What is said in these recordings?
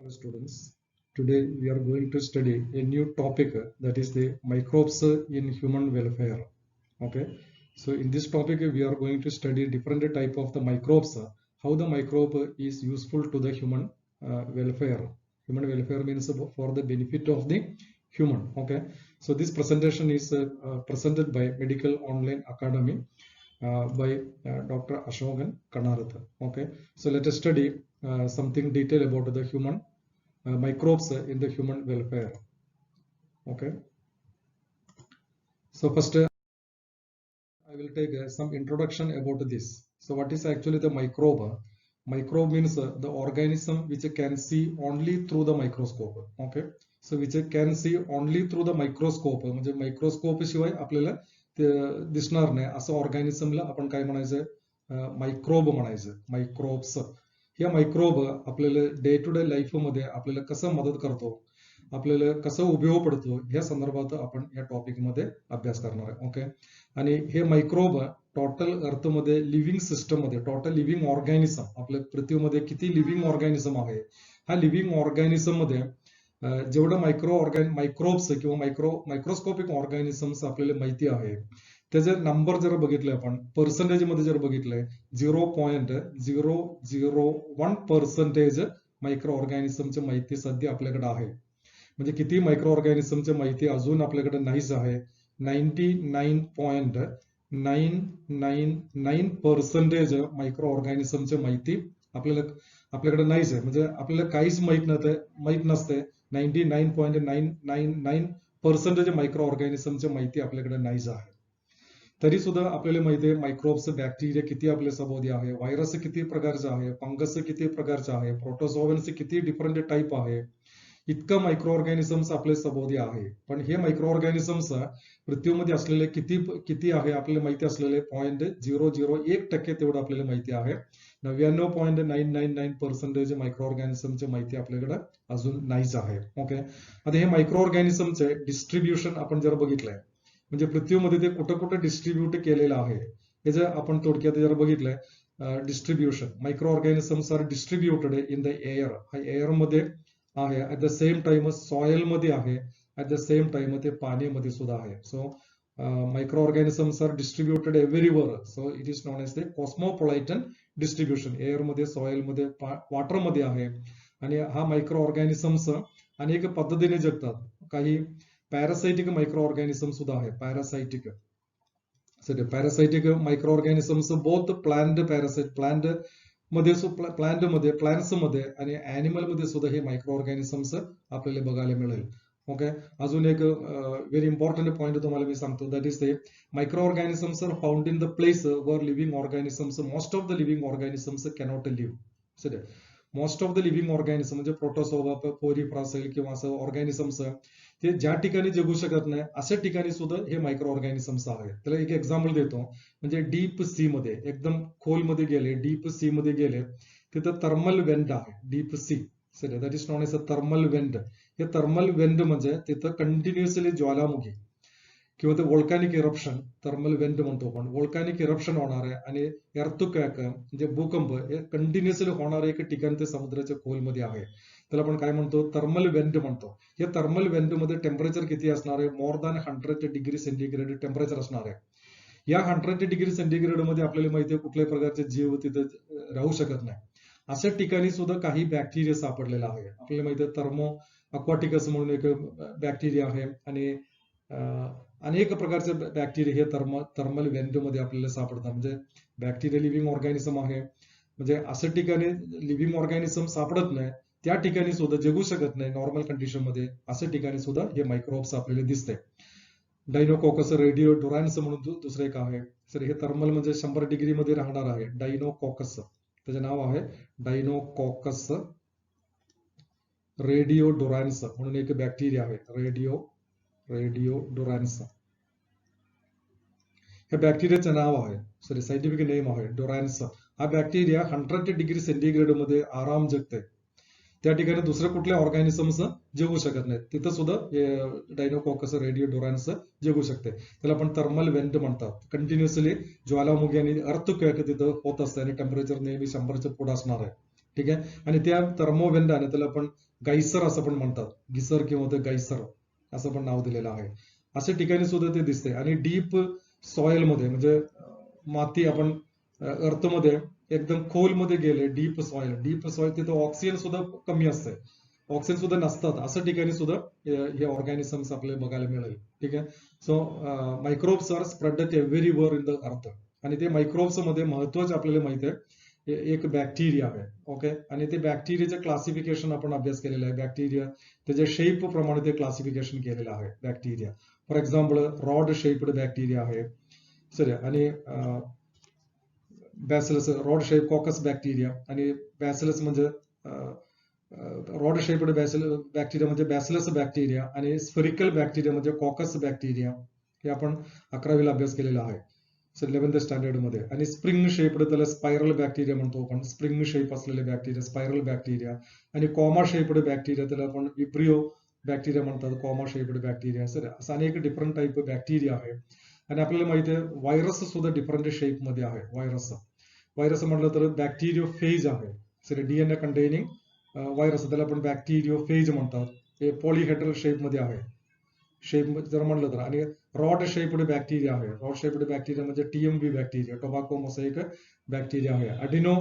Hello students, today we are going to study a new topic that is the microbes in human welfare. Okay, so in this topic we are going to study different type of the microbes, how the microbe is useful to the human welfare. Human welfare means for the benefit of the human. Okay, so this presentation is presented by Medical Online Academy by Dr. Ashokan Kanaratha. Okay, so let us study something detail about the human microbes in the human welfare. Okay, so first I will take some introduction about this. So what is actually the microbe? Microbe means the organism which can see only through the microscope. Okay, so which can see only through the microscope. म्हणजे microscope शिवाय आपल्याला दिसणार नाही असं ऑर्गॅनिझमला आपण काय म्हणायचं, microbe म्हणायचं. मायक्रोब्स या मायक्रोब आपल्याला डे टू डे लाईफ मध्ये आपल्याला कसं मदत करतो, आपल्याला कसं उपयोग पडतो या संदर्भात आपण या टॉपिक मध्ये अभ्यास करणार आहे. ओके, आणि हे मायक्रोब टोटल अर्थ मध्ये लिव्हिंग सिस्टम मध्ये टोटल लिव्हिंग ऑर्गॅनिझम आपल्या पृथ्वीमध्ये किती लिव्हिंग ऑर्गॅनिझम आहे, हा लिव्हिंग ऑर्गॅनिझम मध्ये जेवढं मायक्रोब्स किंवा मायक्रोस्कोपिक ऑर्गॅनिझम्स आपल्याला माहिती आहे त्याचे नंबर जर बघितले आपण पर्सेंटेज मध्ये जर बघितले 0.001% मायक्रो ऑर्गॅनिझमची माहिती सध्या आपल्याकडे आहे. म्हणजे किती मायक्रो ऑर्गॅनिझमची माहिती अजून आपल्याकडे नाहीच आहे. 99.999% मायक्रो ऑर्गॅनिझमची माहिती आपल्याकडे नाहीच आहे. म्हणजे आपल्याला काहीच माहित नसते. 99.999% मायक्रो ऑर्गॅनिझमची माहिती आपल्याकडे नाहीच आहे. तरी सुद्धा आपल्याला माहिती आहे मायक्रोब्स बॅक्टेरिया किती आपल्या सभोवती आहे, व्हायरस किती प्रकारचे आहे, फंगस किती प्रकारचे आहे, प्रोटोझोअन्स किती डिफरंट टाईप आहे, इतकं मायक्रो ऑर्गॅनिझम्स आपल्या सभोवती आहे. पण हे मायक्रो ऑर्गॅनिझम्स पृथ्वीमध्ये असलेले किती आहे आपल्याला माहिती असलेले 0.001% तेवढं आपल्याला माहिती आहे. 99.999% मायक्रो ऑर्गॅनिझमची माहिती आपल्याकडे अजून नाहीच आहे. ओके, आता हे मायक्रो ऑर्गॅनिझमचे डिस्ट्रीब्युशन आपण जर बघितलंय म्हणजे पृथ्वीमध्ये ते कुठं कुठं डिस्ट्रीब्यूट केलेलं आहे हे जर आपण थोडक्यात जर बघितलंय, distribution micro organisms are distributed in the air. हा एअर मध्ये आहे, at the same time soil मध्ये आहे, ऍट द सेम टाइम ते पाण्यामध्ये सुद्धा आहे. So micro organisms are distributed everywhere. So it is known as the cosmopolitan distribution. Air मध्ये, सॉइल मध्ये, वॉटर मध्ये आहे. आणि हा मायक्रो ऑर्गॅनिझम्स अनेक पद्धतीने जगतात. काही पॅरासाइटिक मायक्रो ऑर्गॅनिझम सुद्धा आहे. पॅरासाइटिक micro organisms both plant parasite plant मध्ये प्लांट्स मध्ये आणि अॅनिमल मध्ये सुद्धा हे मायक्रो ऑर्गॅनिझम्स आपल्याला बघायला मिळेल. ओके, अजून एक व्हेरी इम्पॉर्टंट पॉईंट तुम्हाला मी सांगतो, that is the micro organisms are found in the place where living organisms most of the living organisms cannot live. Most of the living organism म्हणजे protozoa, पोरिफ्रासेल किंवा असं ऑर्गॅनिझम्स ते ज्या ठिकाणी जगू शकत नाही अशा ठिकाणी सुद्धा हे मायक्रो ऑर्गॅनिझम्स आहेत. त्याला एक एक्झाम्पल देतो, म्हणजे डीप सी मध्ये एकदम खोलमध्ये गेले, डीप सी मध्ये गेले तिथं थर्मल वेंट आहे. Deep see that is known as a thermal went. हे थर्मल वेंट म्हणजे तिथं कंटिन्युअसली ज्वालामुखी किंवा ते वोल्कॅनिक इरप्शन, थर्मल वेंट म्हणतो आपण, वोल्कॅनिक इरप्शन होणार आहे आणि एर्थक्वेक म्हणजे भूकंप हे कंटिन्युअसली होणारे एक ठिकाण ते समुद्राच्या खोलमध्ये आहे. त्याला आपण काय म्हणतो, थर्मल वेंट म्हणतो. या थर्मल वेंट मध्ये टेम्परेचर किती असणार आहे, more than 100 degree centigrade temperature असणार आहे. या 100 डिग्री सेंटीग्रेड मध्ये आपल्याला माहिती आहे कुठल्याही प्रकारचे जीव तिथे राहू शकत नाही. अशा ठिकाणी सुद्धा काही बॅक्टेरिया सापडलेला आहे. आपल्याला माहिती आहे थर्मो अक्वाटिकस म्हणून एक बॅक्टेरिया आहे आणि अनेक प्रकारचे बॅक्टेरिया हे थर्मल वेंट मध्ये आपल्याला सापडतात. म्हणजे बॅक्टेरिया लिव्हिंग ऑर्गॅनिझम आहे. म्हणजे अशा ठिकाणी लिव्हिंग ऑर्गॅनिझम सापडत नाही त्या ठिकाणी सुद्धा जगू शकत नाही नॉर्मल कंडिशन मध्ये, अशा ठिकाणी सुद्धा हे मायक्रोब्स आपल्याला दिसते. डायनोकॉकस रेडिओडोरॅन्स म्हणून दुसरे एक आहे. सर हे थर्मल म्हणजे 100 डिग्री मध्ये राहणार आहे. डायनोकॉकस त्याचे नाव आहे डायनोकॉकस रेडिओडोरॅन्स म्हणून एक बॅक्टेरिया आहे. रेडिओडोरॅन्स हे बॅक्टेरियाचं नाव आहे, सॉरी सायंटिफिक नेम आहे डोरॅन्स. हा बॅक्टेरिया 100 डिग्री सेंटीग्रेड मध्ये आराम जगते. त्या ठिकाणी दुसऱ्या कुठल्या ऑर्गॅनिझम्स जगू शकत नाहीत. तिथं सुद्धा डायनोकॉकस रेडिओडोरॅन्स जगू शकते. त्याला आपण थर्मल वेंट म्हणतात. कंटिन्युअसली ज्वालामुखी आणि अर्थक्वेक तिथं होत असते आणि टेम्परेचर नेहमी 100च्या पुढे असणार आहे. ठीक आहे. आणि त्या थर्मोव्हेंडाने त्याला आपण गायसर असं पण म्हणतात, गिसर किंवा ते गायसर असं पण नाव दिलेलं आहे. अशा ठिकाणी सुद्धा ते दिसते. आणि डीप सॉइल मध्ये म्हणजे माती आपण अर्थमध्ये एकदम खोलमध्ये गेले, डीप सॉइल तिथं ऑक्सिजन सुद्धा कमी असते, ऑक्सिजन सुद्धा नसतात, असं ठिकाणी सुद्धा हे ऑर्गॅनिझम्स आपल्याला बघायला मिळेल. ठीक आहे. So microbes are spreaded everywhere in the earth. आणि ते मायक्रोब्स मध्ये महत्वाचे आपल्याला माहिती आहे एक बॅक्टेरिया आहे. ओके. आणि ते बॅक्टेरियाचे क्लासिफिकेशन आपण अभ्यास केलेलं आहे. बॅक्टेरिया त्याच्या शेप प्रमाणे ते क्लासिफिकेशन केलेलं आहे bacteria. For example rod shaped bacteria आहे, सर. आणि bacillus rod shape caucus bacteria. आणि बॅसिलस म्हणजे रॉड शेप्ड बॅक्टेरिया म्हणजे बॅसिलस बॅक्टेरिया. आणि स्फेरिकल बॅक्टेरिया म्हणजे कॉकस बॅक्टेरिया. हे आपण 11वीला अभ्यास केलेला आहे, सर, 11th स्टँडर्ड मध्ये. आणि स्प्रिंग शेप्ड त्याला स्पायरल बॅक्टेरिया म्हणतो आपण, स्प्रिंग शेप असलेले बॅक्टेरिया स्पायरल बॅक्टेरिया. आणि कॉमा शेप्ड बॅक्टेरिया त्याला आपण विब्रिओ बॅक्टेरिया म्हणतात, कॉमा शेप्ड बॅक्टेरिया. सर, असं अनेक डिफरंट टाईप बॅक्टेरिया आहे. आणि आपल्याला माहिती आहे व्हायरस सुद्धा डिफरंट शेप मध्ये आहे. व्हायरस म्हटलं तर बॅक्टेरियोफेज आहे, सर. डीएनए कंटेनिंग व्हायरस, त्याला आपण बॅक्टेरियोफेज म्हणतात. हे पॉलिहेड्रल शेप मध्ये आहे, शेप जर म्हणलं तर. आणि रॉड शेप्ड बॅक्टेरिया आहे. रॉड शेप्ड बॅक्टेरिया म्हणजे TMB bacteria, tobacco mosaic bacteria आहे. अडिनो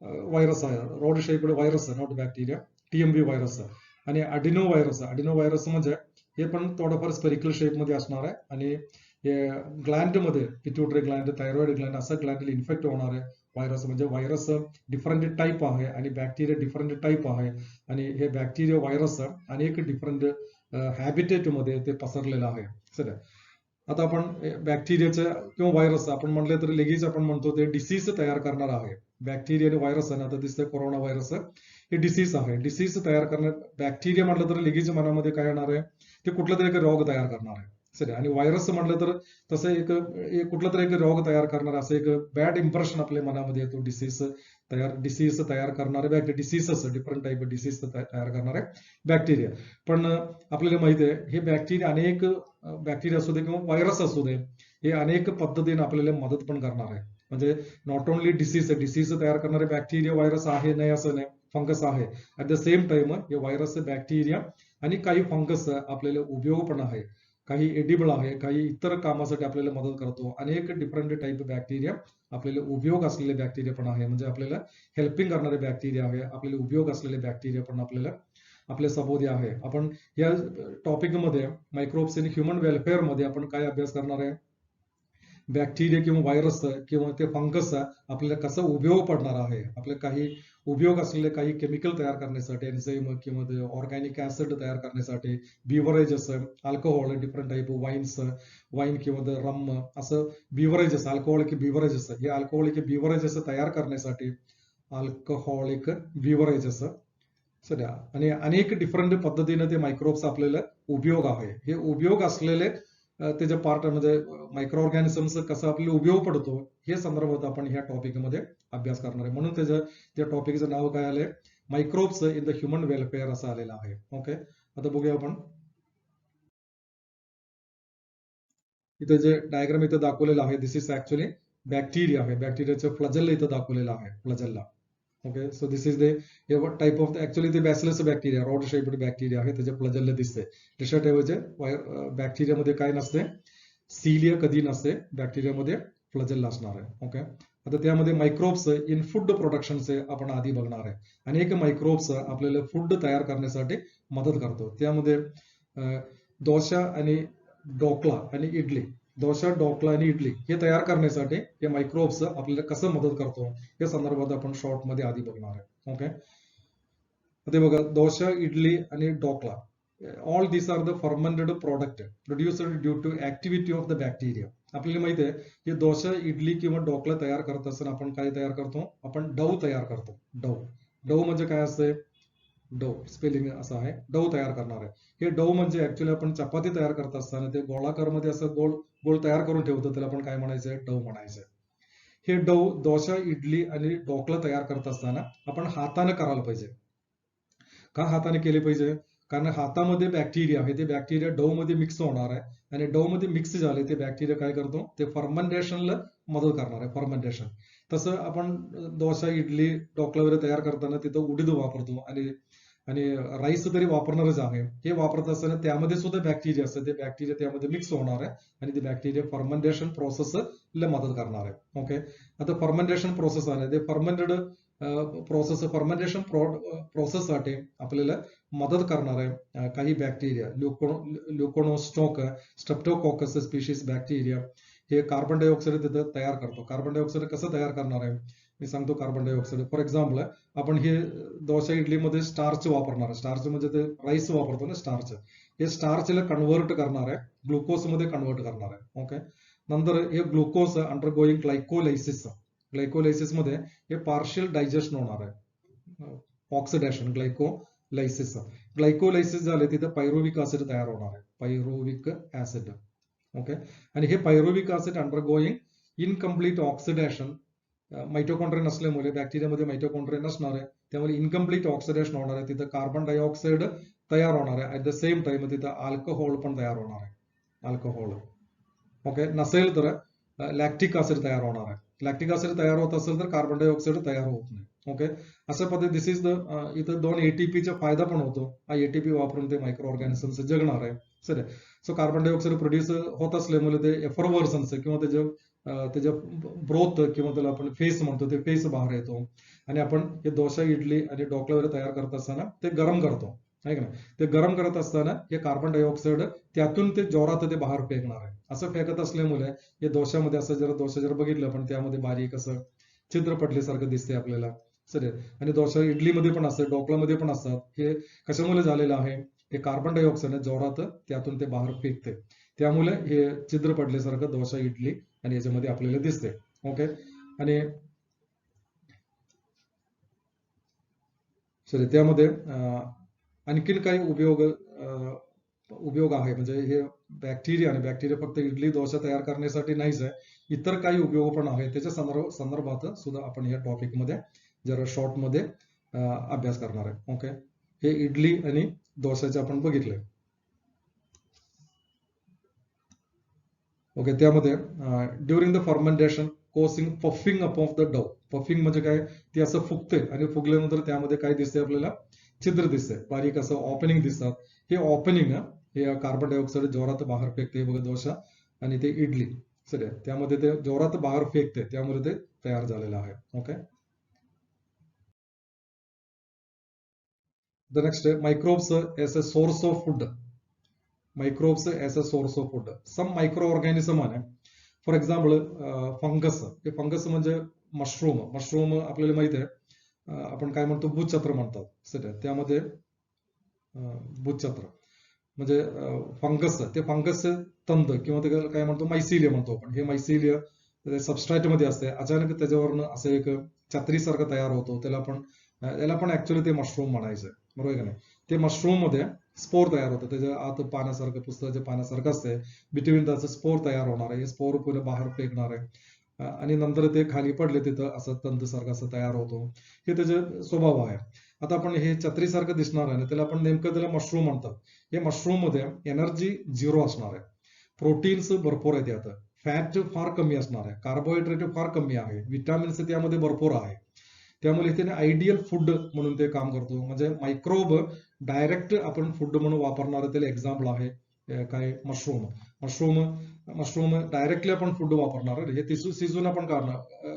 व्हायरस आहे, rod shaped virus, not bacteria, TMB virus. आणि अडिनो व्हायरस म्हणजे हे पण थोडंफार स्पेरिकल शेप मध्ये असणार आहे. आणि हे ग्लँड मध्ये पिट्युटरी ग्लँड, थायरॉइड ग्लँड असं ग्लँडला इन्फेक्ट होणार आहे व्हायरस. म्हणजे व्हायरस डिफरंट टाईप आहे आणि बॅक्टेरिया डिफरंट टाईप आहे. आणि हे बॅक्टेरिया व्हायरस अनेक डिफरंट हॅबिटेट मध्ये ते पसरलेलं आहे, सर. आता आपण बॅक्टेरियाचं किंवा व्हायरस आपण म्हटलं तर लगेच आपण म्हणतो ते डिसीज तयार करणार आहे. बॅक्टेरिया आणि व्हायरस आहे ना, आता दिसतंय कोरोना व्हायरस, हे डिसीज आहे. डिसीज तयार करणार बॅक्टेरिया म्हटलं तर लगेच मनामध्ये काय येणार आहे, ते कुठला तरी एक रोग तयार करणार आहे, सर. आणि व्हायरस म्हटलं तर तसं एक कुठला तरी एक रोग तयार करणार, असं एक बॅड इम्प्रेशन आपल्या मनामध्ये येतो. डिसीज तयार करणारे डिसीजेस, डिफरंट टाईप डिसीज तयार करणारे बॅक्टेरिया. पण आपल्याला माहिती आहे हे बॅक्टेरिया अनेक बॅक्टेरिया असू दे किंवा व्हायरस असू दे, हे अनेक पद्धतीने आपल्याला मदत पण करणार आहे. म्हणजे नॉट ओनली डिसीज तयार करणारे बॅक्टेरिया व्हायरस आहे नाही असं नाही, फंगस आहे. ऍट द सेम टाइम हे व्हायरस, बॅक्टेरिया आणि काही फंगस आपल्याला उपयोग पण आहे, काही एडिबल आहे, काही इतर कामासाठी आपल्याला मदत करतो. अनेक डिफरंट टाईप बॅक्टेरिया आपल्याला उपयोग असलेले बॅक्टेरिया पण आहे. म्हणजे आपल्याला हेल्पिंग करणारे बॅक्टेरिया आहे, आपल्याला उपयोग असलेले बॅक्टेरिया पण आपल्याला आपल्या सभोवती आहे. आपण या टॉपिक मध्ये मायक्रोब्स इन ह्युमन वेलफेअर मध्ये आपण काय अभ्यास करणार आहे, बॅक्टेरिया किंवा व्हायरस किंवा ते फंगस आपल्याला कसा उपयोग पडणार आहे. आपले काही उपयोग असलेले काही केमिकल तयार करण्यासाठी, एन्झाईम किंवा ऑर्गॅनिक ऍसिड तयार करण्यासाठी, बिव्हरेजेस, अल्कोहोल, डिफरंट टाईप वाईन किंवा रम, असं बिव्हरेजेस, अल्कोहोलिक बिव्हरेजेस, हे अल्कोहोलिक बिव्हरेजेस तयार करण्यासाठी अल्कोहोलिक बिव्हरेजेस, सध्या. आणि अनेक डिफरंट पद्धतीने ते मायक्रोब्स आपल्याला उपयोग आहे. हे उपयोग असलेले त्याच्या पार्ट म्हणजे मायक्रो ऑर्गॅनिझम्स कसा आपल्याला उपयोग पडतो हे संदर्भात आपण ह्या टॉपिक मध्ये अभ्यास करणार आहे. म्हणून त्या टॉपिकचं नाव काय आलंय, microbes in the human welfare असं आलेलं आहे. ओके. आता बघूया आपण इथे जे डायग्राम इथे दाखवलेलं आहे, दिस इज ऍक्च्युअली बॅक्टेरिया आहे. बॅक्टेरियाचं फ्लजेल्ला इथं दाखवलेलं आहे, flagella. Okay. So this is the type of actually ते bacillus bacteria, rod shaped bacteria आहे, त्याचे फ्लजेल्ला दिसते. त्याच्या ऐवजी बॅक्टेरियामध्ये काय नसते, सिलिया कधी नसते, बॅक्टेरियामध्ये फ्लजेल्ला असणार आहे. ओके. आता त्यामध्ये मायक्रोब्स इन फूड प्रोडक्शनचे आपण आधी बघणार आहे. अनेक मायक्रोब्स आपल्याला फूड तयार करण्यासाठी मदत करतो. त्यामध्ये डोसा आणि ढोकळा आणि इडली, डोसा, ढोकळा आणि इडली हे तयार करण्यासाठी हे मायक्रोब्स आपल्याला कसं मदत करतो या संदर्भात आपण शॉर्ट मध्ये आधी बघणार आहे. ओके. ते बघा, डोसा, इडली आणि dhokla, all this are the fermented product produced due to activity of the bacteria. आपल्याला माहिती आहे की डोसा, इडली किंवा ढोकळा तयार करत असताना आपण काय तयार करतो, आपण डव तयार करतो. डव म्हणजे काय असते, डव स्पेलिंग असं आहे, डव तयार करणार आहे. हे डव म्हणजे ऍक्च्युअली आपण चपाती तयार करत असताना ते गोळाकार मध्ये असं गोल गोल तयार करून ठेवतो, त्याला आपण काय म्हणायचं, डव म्हणायचं. हे डव डोसा, इडली आणि ढोकळा तयार करत असताना आपण हाताने करायला पाहिजे. का हाताने केले पाहिजे, कारण हातामध्ये बॅक्टेरिया आहे, ते बॅक्टेरिया डव मध्ये मिक्स होणार आहे. आणि डव मध्ये मिक्स झाले ते बॅक्टेरिया काय करतो, ते फर्मेंटेशनला मदत करणार आहे, फर्मेंटेशन. तसं आपण डोसा, इडली, ढोकळा वगैरे तयार करताना तिथं उडीद वापरतो आणि आणि राईस तरी वापरणारच आहे. हे वापरत असताना त्यामध्ये सुद्धा बॅक्टेरिया असतात, ते बॅक्टेरिया त्यामध्ये मिक्स होणार आहे आणि ते बॅक्टेरिया फर्मेंटेशन प्रोसेसला मदत करणार आहे. ओके, आता फर्मेंटेशन प्रोसेस आहे ते फर्मेंटेड प्रोसेस फर्मेंटेशन प्रोसेससाठी आपल्याला मदत करणार आहे काही बॅक्टेरिया ल्युकोनोस्टोक स्ट्रेप्टोकोकस स्पीशीज बॅक्टेरिया हे कार्बन डायऑक्साईड तिथं तयार करतो. कार्बन डायऑक्साईड कसं तयार करणार आहे मी सांगतो. कार्बन डायऑक्साईड फॉर एक्झाम्पल आपण हे डोसा इडलीमध्ये स्टार्च वापरणार आहे. स्टार्च म्हणजे ते राईस वापरतो ना स्टार्च, हे स्टार्चला कन्व्हर्ट करणार आहे, ग्लुकोज मध्ये कन्व्हर्ट करणार आहे. ओके, नंतर हे ग्लुकोज अंडरगोईंग ग्लायकोलायसिस, ग्लायकोलायसिस मध्ये हे पार्शियल डायजेशन होणार आहे, ऑक्सिडेशन ग्लायकोलायसिस. ग्लायकोलायसिस झाले तिथे पायरुविक ऍसिड तयार होणार आहे, पायरुविक ऍसिड. ओके, आणि हे pyruvic acid undergoing incomplete oxidation, mitochondria नसल्यामुळे बॅक्टेरियामध्ये माइटोकॉन्ड्रिया नसणार आहे, त्यामुळे इनकम्प्लीट ऑक्सिडेशन होणार आहे, तिथं कार्बन डायऑक्साईड तयार होणार आहे. ऍट द सेम टाइम तिथं अल्कोहोल पण तयार होणार आहे, अल्कोहोल. ओके, नसेल तर लॅक्टिक ऍसिड तयार होणार आहे. लॅक्टिक ऍसिड तयार होत असेल तर कार्बन डायऑक्साईड तयार होत नाही. ओके, अशा पद्धती दिस इज द इथं 2 एटीपीचा फायदा पण होतो. हा एटीपी वापरून ते मायक्रो ऑर्गॅनिझम्स जगणार आहे. Sir, so carbon dioxide produce होत असल्यामुळे ते एफर्वर्सन्स किंवा त्याच्या ब्रोथ किंवा त्याला आपण फेस म्हणतो, ते फेस बाहेर येतो आणि आपण हे डोसा, इडली आणि ढोकळा वगैरे तयार करत असताना ते गरम करतो, आहे का नाही. ते गरम करत असताना हे कार्बन डायऑक्साईड त्यातून ते जोरात ते बाहेर फेकणार आहे. असं फेकत असल्यामुळे हे डोशामध्ये असं डोसा जर बघितलं पण त्यामध्ये बारीक असं छिद्र पडल्यासारखं दिसते आपल्याला. सर, आणि डोसा इडलीमध्ये पण असतं, ढोकळ्यामध्ये पण असतात. हे कशामुळे झालेलं आहे, हे कार्बन डायऑक्साईड जोरात त्यातून ते बाहेर फेकते, त्यामुळे हे छिद्र पडल्यासारखं डोसा, इडली आणि याच्यामध्ये आपल्याला दिसते. ओके, आणि सॉरी त्यामध्ये आणखीन काही उपयोग आहे, म्हणजे हे बॅक्टेरिया आणि बॅक्टेरिया फक्त इडली डोसा तयार करण्यासाठी नाहीच आहे, इतर काही उपयोग पण आहे. त्याच्या संदर्भात सुद्धा आपण या टॉपिक मध्ये जरा शॉर्ट मध्ये अभ्यास करणार आहे. ओके, हे इडली आणि डोसाचे आपण बघितले. ओके, त्यामध्ये during the fermentation causing puffing up of the डो. पफिंग म्हणजे काय, ते असं फुगते आणि फुगल्यानंतर त्यामध्ये काय दिसते आपल्याला, छिद्र दिसते, बारीक असं ओपनिंग दिसतात. हे ओपनिंग हे कार्बन डायऑक्साईड जोरात बाहेर फेकते बघा डोसा आणि ते इडली. सर, त्यामध्ये ते जोरात बाहेर फेकते, त्यामुळे ते तयार झालेलं आहे. Okay, the next microbes as a source of food. Microbes as a source of food. Some microorganism आहे, फॉर एक्झाम्पल फंगस. हे फंगस म्हणजे मशरूम. मशरूम आपल्याला माहिती आहे, आपण काय म्हणतो, भूछत्र म्हणतात. सर, त्यामध्ये भूछत्र म्हणजे फंगस, ते फंगस तंत किंवा ते काय म्हणतो मायसिलिया म्हणतो आपण. हे मायसिलिया सबस्ट्रॅट मध्ये असते, अचानक त्याच्यावरनं असं एक छत्रीसारखं तयार होतो, याला पण ऍक्च्युअली ते मशरूम म्हणायचं, बरोबर का नाही. ते मशरूम मध्ये स्पोर तयार होतं, त्याच्या आत पाण्यासारखं, पुस्तकाच्या पाण्यासारखं असते, बिटवीन त्याचं स्पोर तयार होणार आहे, स्पोर पुढे बाहेर फेकणार आहे आणि नंतर ते खाली पडले तिथं असं तंतुसारखं असं तयार होतो. हे त्याचे स्वभाव आहे. आता आपण हे छत्रीसारखं दिसणार आहे ना, त्याला आपण नेमकं त्याला मशरूम म्हणतात. हे मशरूम मध्ये एनर्जी 0 असणार आहे, प्रोटीन्स भरपूर आहेत, यात फॅट फार कमी असणार आहे, कार्बोहायड्रेट फार कमी आहे, विटामिन्स त्यामध्ये भरपूर आहे, त्यामुळे त्याने आयडियल फूड म्हणून ते काम करतो. म्हणजे मायक्रोब डायरेक्ट आपण फूड म्हणून वापरणार, त्याला एक्झाम्पल आहे काय, मशरूम. मशरूम डायरेक्टली आपण फूड वापरणार, हे शिजून आपण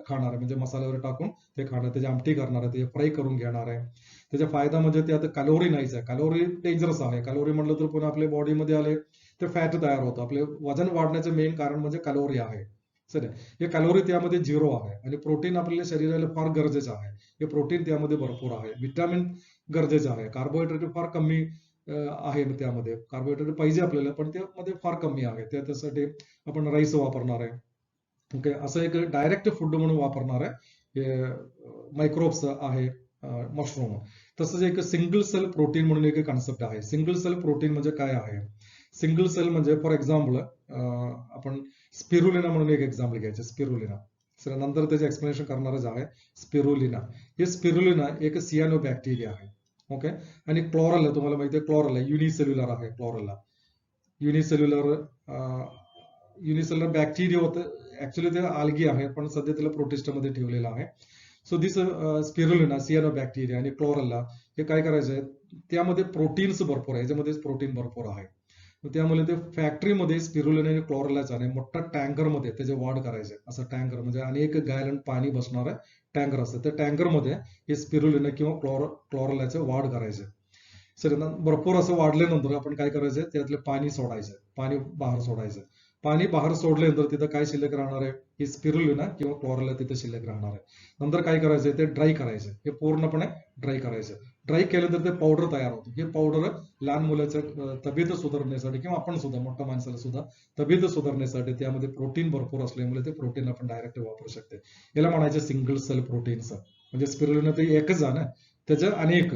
खाणार, म्हणजे मसाल्यावर टाकून ते खाणार, त्याची आमटी करणार आहे, ते फ्राय करून घेणार आहे. त्याचा फायदा म्हणजे त्यात कॅलोरी नाहीच आहे, कॅलोरी डेंजरस आहे. कॅलोरी म्हणलं तर पुन्हा आपल्या बॉडीमध्ये आले ते फॅट तयार होतं. आपले वजन वाढण्याचं मेन कारण म्हणजे कॅलोरी आहे. सर, हे कॅलोरी त्यामध्ये 0 आहे आणि प्रोटीन आपल्याला शरीराला फार गरजेचं आहे, हे प्रोटीन त्यामध्ये भरपूर आहे, विटामिन गरजेचं आहे, कार्बोहायड्रेट फार कमी आहे त्यामध्ये. कार्बोहायड्रेट पाहिजे आपल्याला पण त्यामध्ये फार कमी आहे, त्यासाठी आपण राईस वापरणार आहे. ओके, असं एक डायरेक्ट फूड म्हणून वापरणार आहे हे मायक्रोब्स आहे मशरूम. तसंच एक सिंगल सेल प्रोटीन म्हणून एक कॉन्सेप्ट आहे. सिंगल सेल प्रोटीन म्हणजे काय आहे, सिंगल सेल म्हणजे फॉर एक्झाम्पल आपण स्पिरुलिना म्हणून एक एक्झाम्पल घ्यायचे, स्पिरुलिना. सर, नंतर त्याचे एक्सप्लेनेशन करणारच आहे. स्पिरुलिना, हे स्पिरुलिना एक सियानो बॅक्टेरिया आहे. ओके, आणि क्लोरल तुम्हाला माहिती आहे, क्लोरल युनिसेल्युलर आहे. क्लोरल युनिसेल्युलर युनिसेलर बॅक्टेरिया होतं, ऍक्च्युली ते आल्गी आहे पण सध्या त्याला प्रोटिस्टमध्ये ठेवलेलं आहे. सो दिस स्पिरुलिना, सियानो बॅक्टेरिया आणि क्लोरेला हे काय करायचंय, त्यामध्ये प्रोटीन्स भरपूर आहे, याच्यामध्ये प्रोटीन भरपूर आहे. त्यामुळे ते फॅक्टरीमध्ये स्पिरुलिना आणि क्लोरेलाचा आणि मोठ्या टँकरमध्ये त्याचे वाढ करायचे. असं टँकर म्हणजे अनेक गॅलन पाणी बसणारं टँकर असतं, त्या टँकरमध्ये हे स्पिरुलिना किंवा क्लोरेलाचे वाढ करायचे. सर भरपूर असं वाढल्यानंतर आपण काय करायचं, त्यातले पाणी सोडायचं, पाणी बाहेर सोडायचं. पाणी बाहेर सोडल्यानंतर तिथं काय शिल्लक राहणार आहे, ही स्पिरुलिना किंवा क्लोरेला तिथे शिल्लक राहणार आहे. नंतर काय करायचं, ते ड्राय करायचं, हे पूर्णपणे ड्राय करायचं. ड्राय केल्यानंतर ते पावडर तयार होतं. हे पावडर लहान मुलाच्या तब्येत सुधारण्यासाठी किंवा आपण सुद्धा मोठ्या माणसाला सुद्धा तब्येत सुधारण्यासाठी त्यामध्ये प्रोटीन भरपूर असल्यामुळे ते प्रोटीन आपण डायरेक्ट वापरू शकते. याला म्हणायचे सिंगल सेल प्रोटीन्स. म्हणजे स्पिरुलिना ते एकच आहे ना, त्याच्या अनेक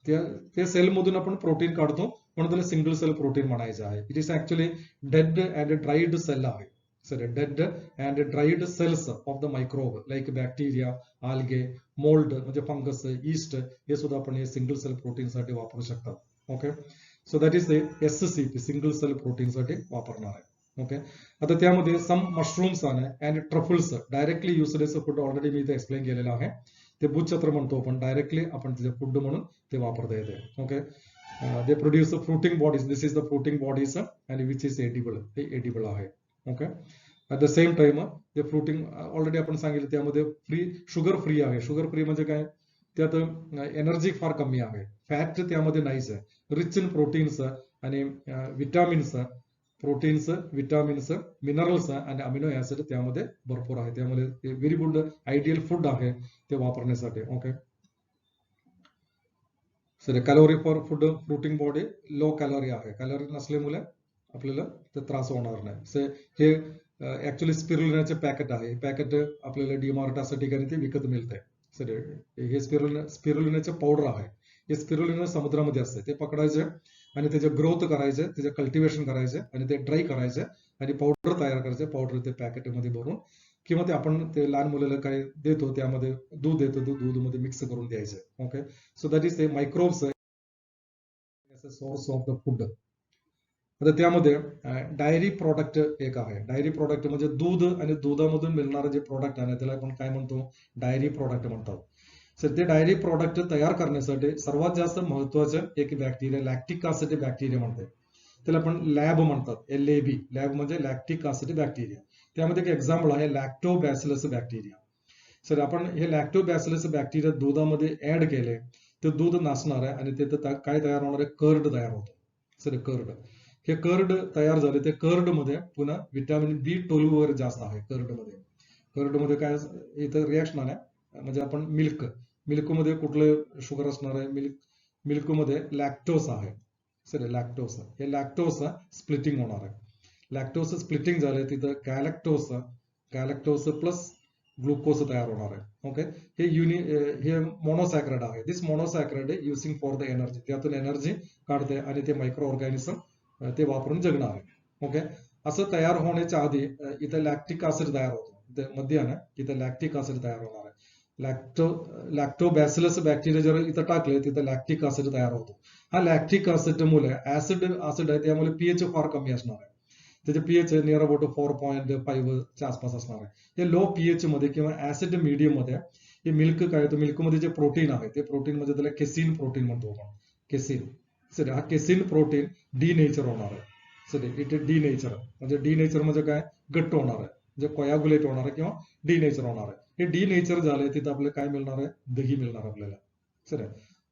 त्या सेलमधून आपण प्रोटीन काढतो म्हणून त्याला सिंगल सेल प्रोटीन म्हणायचं आहे. It is actually dead and dried cell आहे. Sorry, dead and dried cells of the microbe like bacteria, algae, mould म्हणजे फंगस, ईस्ट, हे सुद्धा आपण हे सिंगल सेल प्रोटीन साठी वापरू शकतात. Okay, so that is the SCP, single cell protein साठी वापरणार आहे. ओके, आता त्यामध्ये some mushrooms and truffles directly used as food, already मी इथे एक्सप्लेन केलेलं आहे. ते भूछत्र म्हणतो आपण, डायरेक्टली आपण त्याचे फूड म्हणून ते वापरता येते. Okay, they produce fruiting bodies, this is the fruiting bodies and which is edible, ते एडिबल आहे. Okay, at the same time ते फ्रुटिंग ऑलरेडी आपण सांगितलं त्यामध्ये शुगर फ्री आहे. शुगर फ्री म्हणजे काय, त्यात एनर्जी फार कमी आहे, फॅट त्यामध्ये नाहीच आहे, रिच इन प्रोटीन्स आणि विटामिन्स, प्रोटीन्स, विटामिन्स, मिनरल्स आणि अमिनो ऍसिड त्यामध्ये भरपूर आहे. त्यामुळे ते व्हेरी गुड आयडियल फूड आहे ते वापरण्यासाठी. Okay, so calorie for food fruiting body low calorie आहे, कॅलरी नसल्यामुळे आपल्याला ते त्रास होणार नाही. सो हे ऍक्च्युली स्पिरुलिनाचे पॅकेट आहे, पॅकेट आपल्याला डीमार्ट अशा ठिकाणी ते विकत मिळतंय. सर हे स्पिरुलिनाचे पावडर आहे, हे स्पिरुलिना समुद्रामध्ये असते, ते पकडायचे आणि त्याचे ग्रोथ करायचे, त्याचे कल्टिवेशन करायचे आणि ते ड्राय करायचे आणि पावडर तयार करायचे. पावडर ते पॅकेटमध्ये भरून किंवा ते आपण ते लहान मुलाला काय देतो त्यामध्ये दूध देतो, दूधमध्ये मिक्स करून द्यायचे. Okay, so that is the microbes source of the food. आता त्यामध्ये डायरी प्रोडक्ट एक आहे. डायरी प्रोडक्ट म्हणजे दूध आणि दुधामधून मिळणारे जे प्रोडक्ट आहे त्याला आपण काय म्हणतो, डायरी प्रोडक्ट म्हणतात. सर ते डायरी प्रोडक्ट तयार करण्यासाठी सर्वात जास्त महत्वाचं एक बॅक्टेरिया, लॅक्टिक ऍसिड बॅक्टेरिया म्हणते, त्याला आपण लॅब म्हणतात, LAB, लॅब म्हणजे लॅक्टिक ऍसिड बॅक्टेरिया. त्यामध्ये एक एक्झाम्पल आहे लॅक्टोबॅसिलस बॅक्टेरिया. सर आपण हे लॅक्टोबॅसिलस बॅक्टेरिया दुधामध्ये ऍड केले ते दूध नासणार आहे आणि तिथं काय तयार होणार आहे, कर्ड तयार होतो. सर कर्ड, हे कर्ड तयार झाले, ते कर्ड मध्ये पुन्हा विटॅमिन B12 वगैरे जास्त आहे कर्डमध्ये. कर्डमध्ये काय इथं रिॲक्शन आहे, म्हणजे आपण मिल्कमध्ये कुठलं शुगर असणार आहे, मिल्कमध्ये लॅक्टोस आहे. सर लॅक्टोस, हे लॅक्टोस स्प्लिटिंग होणार आहे. लॅक्टोस स्प्लिटिंग झाले तिथं गॅलॅक्टोस प्लस ग्लुकोज तयार होणार आहे. ओके, हे मोनोसॅक्राइड आहे. This monosaccharide using for the energy, त्यातून एनर्जी काढते आणि ते मायक्रो ऑर्गॅनिझम ते वापरून जगणार आहे. ओके, असं तयार होण्याच्या आधी इथं लॅक्टिक ऍसिड तयार होतो, मध्ये आहे ना इथं लॅक्टिक ऍसिड तयार होणार आहे. लॅक्टोबॅसिलस बॅक्टेरिया जर इथं टाकले तिथं लॅक्टिक ऍसिड तयार होतो. हा लॅक्टिक ऍसिड मुळे ऍसिड आहे, त्यामुळे pH फार कमी असणार आहे. त्याचे pH नियर अबाउट 4.5 च्या आसपास असणार आहे. हे लो pH मध्ये किंवा ऍसिड मीडियम मध्ये हे मिल्क काय होतं, मिल्कमध्ये जे प्रोटीन आहे ते प्रोटीन म्हणजे त्याला केसिन प्रोटीन म्हणतो आपण, केसिन. सर हा केसिन प्रोटीन डिनेचर होणार आहे. सर इथे डिनेचर म्हणजे डिनेचर म्हणजे काय, घट्ट होणार आहे, म्हणजे कोयागुलेट होणार आहे किंवा डिनेचर होणार आहे. हे डिनेचर झालंय तिथं आपल्याला काय मिळणार आहे, दही मिळणार आपल्याला. सर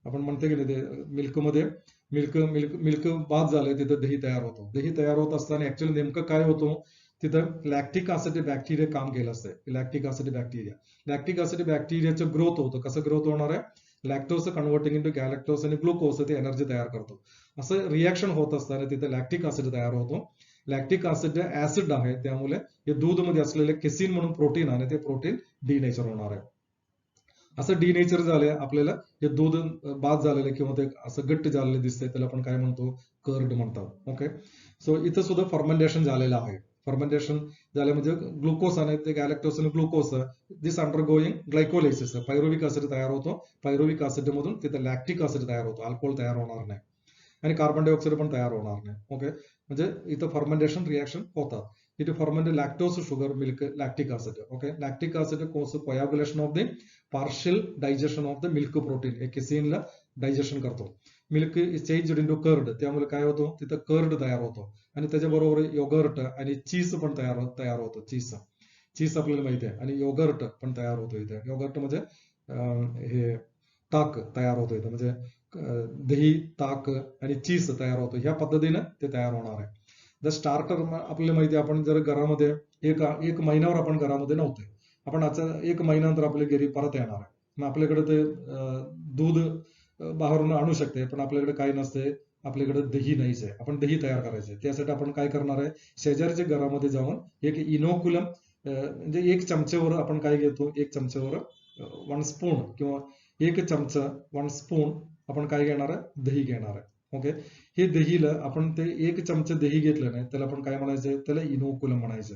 आपण म्हणतो की नाही, ते मिल्कमध्ये मिल्क बाद झालंय तिथं दही तयार होतो. दही तयार होत असताना ऍक्च्युअली नेमकं काय होतं, तिथं लॅक्टिक ऍसिड बॅक्टेरिया काम केलं असतं. लॅक्टिक ऍसिड बॅक्टेरियाचं ग्रोथ होतं. कसं ग्रोथ होणार आहे, लॅक्टोज कन्व्हर्टिंग इंटू गॅलॅक्टोज आणि ग्लुकोज ते एनर्जी तयार करतो. असं रिॲक्शन होत असताना तिथे लॅक्टिक ऍसिड तयार होतो. लॅक्टिक ऍसिड ऍसिड आहे, त्यामुळे हे दूधमध्ये असलेले केसिन म्हणून प्रोटीन आहे, ते प्रोटीन डिनेचर होणार आहे. असं डिनेचर झालंय आपल्याला हे दूध बाद झालेलं किंवा ते असं घट्ट झालेलं दिसतंय, त्याला आपण काय म्हणतो, कर्ड म्हणतात. ओके, सो इथं सुद्धा फर्मेंटेशन झालेलं आहे. फर्मेंटेशन झालं म्हणजे ग्लुकोज आणि ते गॅलॅक्टोज आणि ग्लुकोज दिस अंडरगोईंग ग्लायकोलायसिस, पायरुविक ऍसिड तयार होतो. पायरुविक ऍसिड मधून तिथे लॅक्टिक ऍसिड तयार होतो, अल्कोहोल तयार होणार नाही आणि कार्बन डायऑक्साईड पण तयार होणार नाही. ओके, म्हणजे इथं फर्मेंटेशन रिॲक्शन होतात. it ferment lactose, sugar, milk, lactic acid. Okay, lactic acid causes coagulation of the partial digestion of the milk protein. एक casein ला digestion करतो. Milk is changed into curd, त्यामुळे काय होतो तिथं कर्ड तयार होतो आणि त्याच्याबरोबर योगर्ट आणि चीज पण तयार होतो. चीज आपल्याला माहिती आहे आणि योगर्ट पण तयार होतो इथे. योगर्ट म्हणजे हे ताक तयार होतो इथं, म्हणजे दही, ताक आणि चीज तयार होतो. ह्या पद्धतीने ते तयार होणार आहे. द स्टार्टर आपल्याला माहिती आहे, आपण जर घरामध्ये एक महिन्यावर आपण घरामध्ये नव्हते, आपण आता 1 महिन्यानंतर आपल्या घरी परत येणार आहे. मग आपल्याकडे ते दूध बाहेरून आणू शकते, पण आपल्याकडे काही नसते, आपल्याकडे दही नाहीच आहे. आपण दही तयार करायचे, त्यासाठी आपण काय करणार आहे, शेजारच्या घरामध्ये जाऊन एक इनोकुलम म्हणजे 1 चमच्यावर आपण काय घेतो, 1 चमच्यावर 1 स्पून किंवा 1 चमचा 1 स्पून आपण काय घेणार आहे, दही घेणार आहे. ओके, हे दहीला आपण ते 1 चमचा दही घेतलं नाही, त्याला आपण काय म्हणायचं, त्याला इनोकुलम म्हणायचं.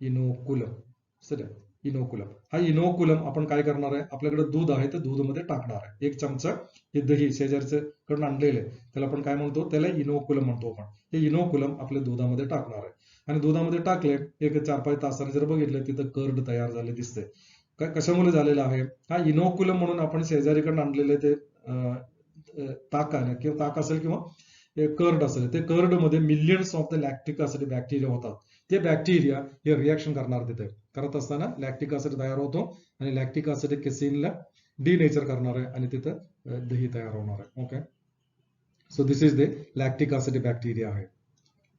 Inoculum, sir inoculum. हा इनोकुलम आपण काय करणार आहे, आपल्याकडे दूध आहे तर दूधमध्ये टाकणार आहे. 1 चमचा हे दही शेजारच्या कडून आणलेले, त्याला आपण काय म्हणतो, त्याला इनोकुलम म्हणतो आपण. हे इनोकुलम आपल्या दुधामध्ये टाकणार आहे आणि दुधामध्ये टाकले, एक 4-5 तासाने जर बघितलं तिथं कर्ड तयार झाले दिसते. कशामुळे झालेलं आहे, हा इनोकुलम म्हणून आपण शेजारीकडून आणलेले ते ताकाने, किंवा ताक असेल किंवा कर्ड असेल, ते कर्ड मध्ये millions of the lactic acid bacteria होतात. ते बॅक्टेरिया हे रिॲक्शन करणार, तिथे करत असताना लॅक्टिक ऍसिड तयार होतो आणि लॅक्टिक ऍसिड केसिनला डिनेचर करणार आहे आणि तिथं दही तयार होणार आहे. Okay, so this is the lactic acid bacteria आहे,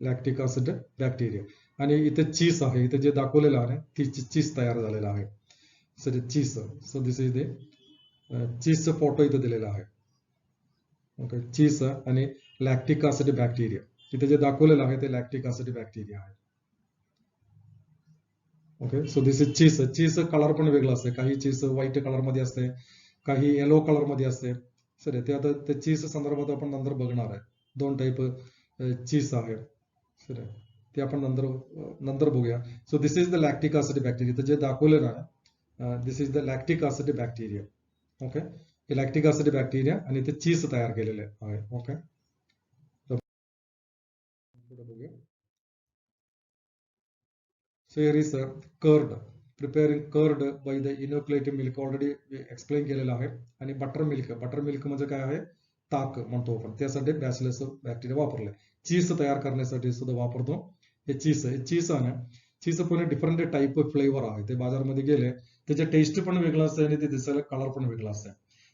लॅक्टिक ऍसिड बॅक्टेरिया. आणि इथे चीज आहे, इथे जे दाखवलेलं आहे ती चीज तयार झालेला आहे. So cheese, so this is the चीजचा फोटो इथे दिलेला आहे. ओके, चीज आणि लॅक्टिक ऍसिड बॅक्टेरिया इथे जे दाखवलेलं आहे ते लॅक्टिक ऍसिड बॅक्टेरिया आहे. Okay, so this is cheese. Cheese colour पण वेगळा असते, काही चीज व्हाईट कलर मध्ये असते, काही येलो कलर मध्ये असते. सर ते आता ते चीज संदर्भात आपण नंतर बघणार आहे. 2 टाईप चीज आहे, सर ते आपण नंतर बघूया. So this is the lactic acid bacteria, तर जे दाखवलेलं आहे this is the lactic acid bacteria. Okay, हे लॅक्टिक ऍसिड बॅक्टेरिया आणि ते चीज तयार केलेले आहे. ओके, बघूया. So here is curd, preparing curd by the inoculate milk, already explain केलेलं आहे. आणि बटर मिल्क म्हणजे काय आहे, ताक म्हणतो आपण, त्यासाठी बॅसिलस बॅक्टेरिया वापरले. चीज तयार करण्यासाठी सुद्धा वापरतो हे चीज. चीज आहे ना, चीज पण डिफरंट टाईप ऑफ फ्लेवर आहे. ते बाजारमध्ये गेले त्याचे टेस्ट पण वेगळं असते आणि ते दिसायला कलर पण वेगळा असते.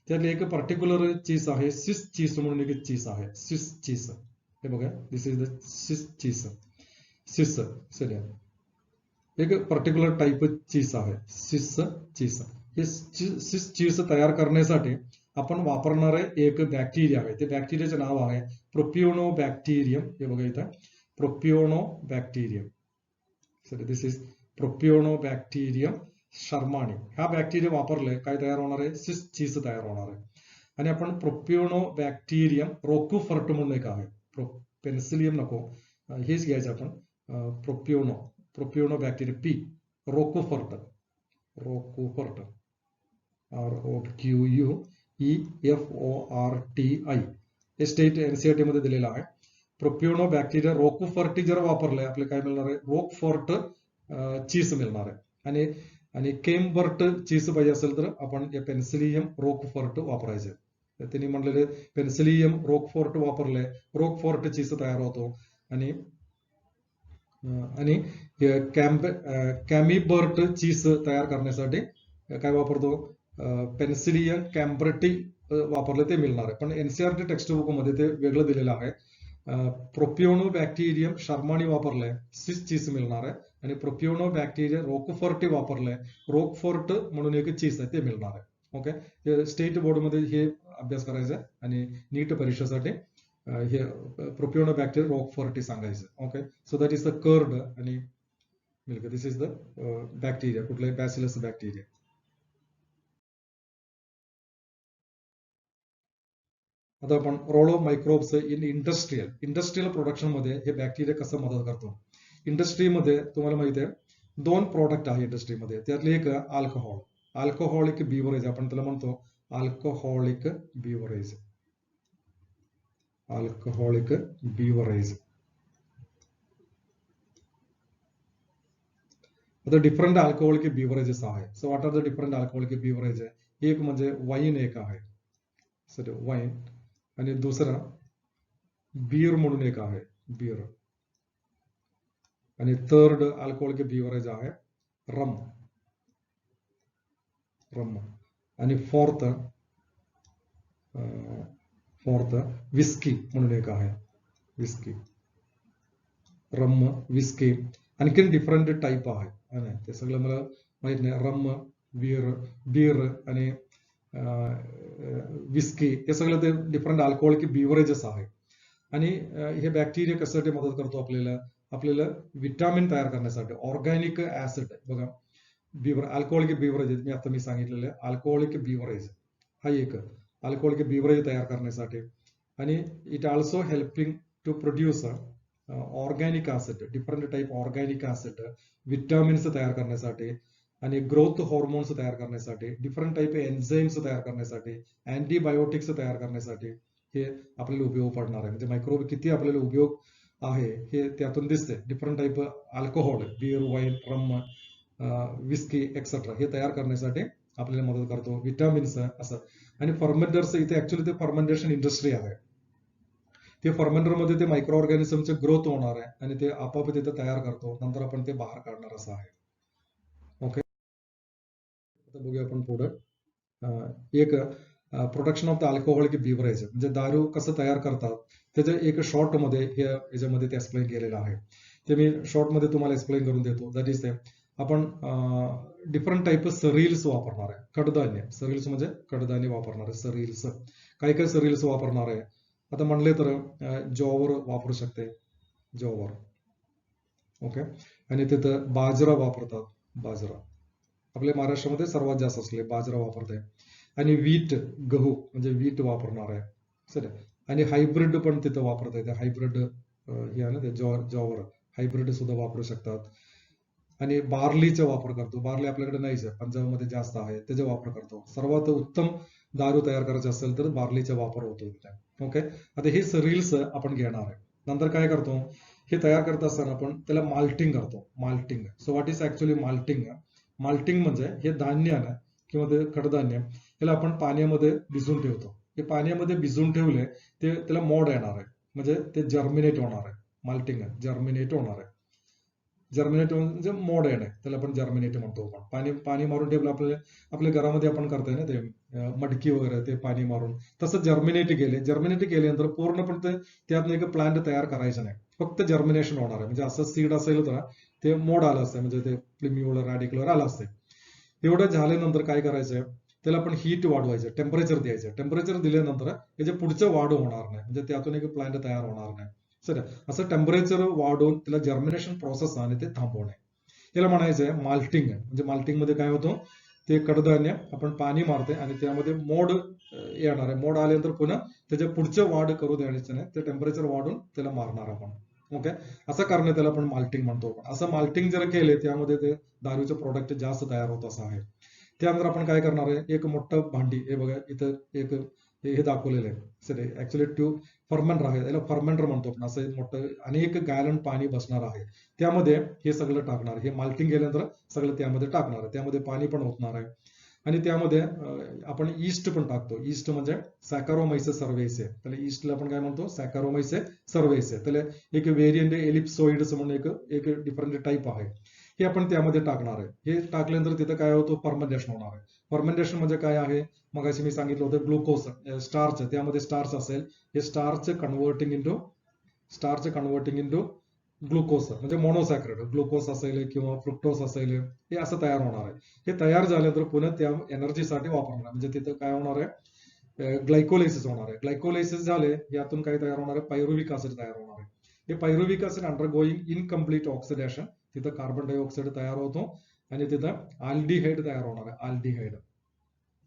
त्यातले एक पर्टिक्युलर चीज आहे स्विस चीज म्हणून एक चीज आहे, स्विस चीज. हे बघा, this is the Swiss cheese. Swiss so एक पर्टिक्युलर टाईप चीज आहे, स्विस चीज. हे स्विस चीज तयार करण्यासाठी आपण वापरणारे एक बॅक्टेरिया आहे, ते बॅक्टेरियाचे नाव आहे प्रोपिओनोबॅक्टेरियम. हे बघा इथं प्रोपिओनोबॅक्टेरियम. Sir this is प्रोपिओनोबॅक्टेरियम शर्मानी. हा बॅक्टेरिया वापरले काय तयार होणार आहे, स्विस चीज तयार होणार आहे. आणि आपण प्रोपिओनोबॅक्टेरियम रोकुफर्ट म्हणून एक आहे, पेन्सिलियम नको, हेच घ्यायचं आपण, प्रोपिओनोबॅक्टेरिया पी, रोकुफर्ट, ROQUEFORTI. हे स्टेट NCERT मध्ये दिलेलं आहे. प्रोपिओनोबॅक्टेरिया रोकुफर्टी जर वापरलंय, आपले काय मिळणार आहे, रोकफोर्ट चीज मिळणार आहे. आणि केमबर्ट चीज पाहिजे असेल तर आपण पेन्सिलियम रोकफोर्ट वापरायचे. त्यांनी म्हणलेले पेन्सिलियम रोकफोर्ट वापरले, रोकफोर्ट चीज तयार होतो. आणि कॅमीबर्ट चीज तयार करण्यासाठी काय वापरतो, पेन्सिलियम कॅम्बर्टी वापरले ते मिळणार आहे. पण NCERT टेक्स्ट बुक मध्ये ते वेगळं दिलेलं आहे. प्रोपिओनोबॅक्टेरियम शर्मानी वापरलंय, स्विस चीज मिळणार आहे. आणि प्रोपिओनोबॅक्टेरिया रोकफोर्टी वापरलंय, रोकफोर्ट म्हणून एक चीज आहे ते मिळणार आहे. ओके, स्टेट बोर्ड मध्ये हे अभ्यास करायचा आहे आणि नीट परीक्षेसाठी हे प्रोपिओनोबॅक्टेरिया रोकफोर्टी सांगायचं. Okay, so that is the curd आणि milk. This is the bacteria, कुठले बॅसिलस बॅक्टेरिया. आता आपण role of microbes in industrial production मध्ये हे बॅक्टेरिया कसं मदत करतो. इंडस्ट्रीमध्ये तुम्हाला माहिती आहे 2 प्रोडक्ट आहे इंडस्ट्रीमध्ये, त्यातले एक अल्कोहोल, अल्कोहोलिक बिवरेज आपण त्याला म्हणतो, अल्कोहोलिक बिवरेज, अल्कोहोलिक बिवरेज. आता डिफरंट अल्कोहोलिक बिवरेजेस आहे. So what are the different alcoholic beverage? एक म्हणजे वाईन एक आहे, सॉरी वाईन, आणि दुसरा बियर म्हणून एक आहे, बियर, आणि थर्ड अल्कोहोलिक बिवरेज आहे रम, रम, आणि फोर्थ विस्की म्हणून एक आहे, विस्की, रम, विस्की. आणखीन डिफरंट टाईप आहे, ते सगळं मला माहित नाही. रम, बियर आणि विस्की हे सगळं ते डिफरंट अल्कोहोलिक बिवरेजेस आहे. आणि हे बॅक्टेरिया कशासाठी मदत करतो आपल्याला विटामिन तयार करण्यासाठी. ऑर्गॅनिक ऍसिड बघा, अल्कोहोलिक बिवरेज मी सांगितलेलं अल्कोहोलिक बिवरेज हा एक अल्कोहोलिक बिवरेज तयार करण्यासाठी. आणि it also helping to produce organic acid, different type organic acid, vitamins तयार करण्यासाठी, आणि ग्रोथ हॉर्मोन्स तयार करण्यासाठी, डिफरंट टाईप एन्झाईम्स तयार करण्यासाठी, अँटीबायोटिक्स तयार करण्यासाठी हे आपल्याला उपयोग पडणार आहे. म्हणजे मायक्रोब किती आपल्याला उपयोग आहे हे त्यातून दिसते. Different type alcohol, beer, wine, rum, whisky etcetera हे तयार करण्यासाठी आपल्याला मदत करतो. विटामिन्स असं. आणि फर्मेंटर्स, इथे ऍक्च्युली ते फर्मेंटेशन इंडस्ट्री आहे. ते फर्मेंटर मध्ये ते मायक्रो ऑर्गॅनिझमचे ग्रोथ होणार आहे आणि ते आपोआप तिथे तयार करतो, नंतर आपण ते बाहेर काढणार असं आहे. ओके, आता बघूया आपण पुढं. एक production of the alcoholic beverage म्हणजे दारू कसं तयार करतात त्याचं एक शॉर्ट मध्ये याच्यामध्ये ते एक्सप्लेन केलेलं आहे. ते मी शॉर्ट मध्ये तुम्हाला एक्सप्लेन करून देतो. दॅट इज ते आपण डिफरंट टाईप सरील्स वापरणार आहे. कडधान्य सरील्स म्हणजे कडधान्य वापरणार आहे. सरील्स काही काही सरील्स वापरणार आहे. आता म्हणले तर जॉवर वापरू शकते, जॉवर. ओके, आणि तिथं बाजरा वापरतात, बाजरा आपल्या महाराष्ट्रामध्ये सर्वात जास्त असले बाजरा वापरते. आणि वीट, गहू म्हणजे वीट वापरणार आहे, सर. आणि हायब्रिड पण तिथं वापरता येते. हायब्रिड हे आहे ना ते जॉवर, हायब्रिड सुद्धा वापरू शकतात. आणि बार्लीचा वापर करतो. बार्ली आपल्याकडे नाहीच आहे, पंजाबमध्ये जास्त आहे, त्याचा वापर करतो. सर्वात उत्तम दारू तयार करायचा असेल तर बार्लीचा वापर होतो. ओके, आता हे सरील्स आपण घेणार आहे. नंतर काय करतो, हे तयार करत असताना आपण त्याला माल्टिंग करतो. Malting. So what is actually malting? Malting म्हणजे हे धान्य ना किंवा ते कडधान्य त्याला आपण पाण्यामध्ये भिजून ठेवतो. हे पाण्यामध्ये भिजून ठेवले ते त्याला मोड येणार आहे, म्हणजे ते जर्मिनेट होणार आहे. माल्टिंग जर्मिनेट होणार आहे. जर्मिनेट म्हणजे मोड येणे, त्याला आपण जर्मिनेट म्हणतो. आपण पाणी मारून ठेवलं आपल्या घरामध्ये आपण करतोय ना ते मडकी वगैरे, ते पाणी मारून तसं जर्मिनेट केल्यानंतर पूर्णपणे त्यातनं एक प्लांट तयार करायचं नाही, फक्त जर्मिनेशन होणार आहे. म्हणजे असं सीड असेल तर ते मोड आलं असतं, म्हणजे ते प्लिम्युलर रॅडिक्युलर आलं असते. एवढं झाल्यानंतर काय करायचंय, त्याला आपण हीट वाढवायचं, टेम्परेचर द्यायचं. टेम्परेचर दिल्यानंतर त्याच्या पुढचं वाढ होणार नाही, म्हणजे त्यातून एक प्लांट तयार होणार नाही. सर, असं टेम्परेचर वाढवून त्याला जर्मिनेशन प्रोसेस आणि ते थांबवणे, याला म्हणायचंय माल्टिंग. म्हणजे माल्टिंग मध्ये काय होतं, ते कडधान्य आपण पाणी मारते आणि त्यामध्ये मोड येणार आहे. मोड आल्यानंतर पुन्हा त्याच्या पुढचं वाढ करू द्यायचं नाही, ते टेम्परेचर वाढून त्याला मारणार आपण. ओके, असं करणं त्याला आपण माल्टिंग म्हणतो. असं माल्टिंग जर केले त्यामध्ये ते दारूचे प्रोडक्ट जास्त तयार होत असं आहे. त्यानंतर आपण काय करणार आहे, एक मोठं भांडी, हे बघा इथं एक हे दाखवलेलं आहे. सर, ऍक्च्युअली ट्यूब फर्मेंटर आहे, याला फर्मेंटर म्हणतो आपण. असं मोठं अनेक गॅलन पाणी बसणार आहे, त्यामध्ये हे सगळं टाकणार. हे माल्टिंग केल्यानंतर सगळं त्यामध्ये टाकणार आहे. त्यामध्ये पाणी पण ओतणार आहे आणि त्यामध्ये आपण ईस्ट पण टाकतो. ईस्ट म्हणजे सॅकॅरोमायसेस सर्व्हेसे, त्याला ईस्टला आपण काय म्हणतो, सॅकॅरोमायसेस सर्व्हेसे. त्याला एक व्हेरियंट एलिप्सोइड्स म्हणून एक डिफरंट टाईप आहे, हे आपण त्यामध्ये टाकणार आहे. हे टाकल्यानंतर तिथं काय होतं, फर्मेंटेशन होणार आहे. फर्मेंटेशन म्हणजे काय आहे, मगाशी मी सांगितलं होतं ग्लुकोज, स्टार्च, त्यामध्ये स्टार्च असेल, हे स्टार्च कन्व्हर्टिंग इंटू ग्लुकोज म्हणजे मोनोसॅक्राइड. ग्लुकोज असेल किंवा फ्रुक्टोज असेल, हे असं तयार होणार आहे. हे तयार झाल्यानंतर पुन्हा त्या एनर्जीसाठी वापरणार, म्हणजे तिथं काय होणार आहे, ग्लायकोलायसिस होणार आहे. ग्लायकोलायसिस झाले, यातून काय तयार होणार आहे, पायरुविक ऍसिड तयार होणार आहे. हे pyruvic acid undergoing incomplete oxidation, तिथं कार्बन डायऑक्साईड तयार होतो आणि तिथं आल्डिहाइड तयार होणार आहे, आल्डिहाइड.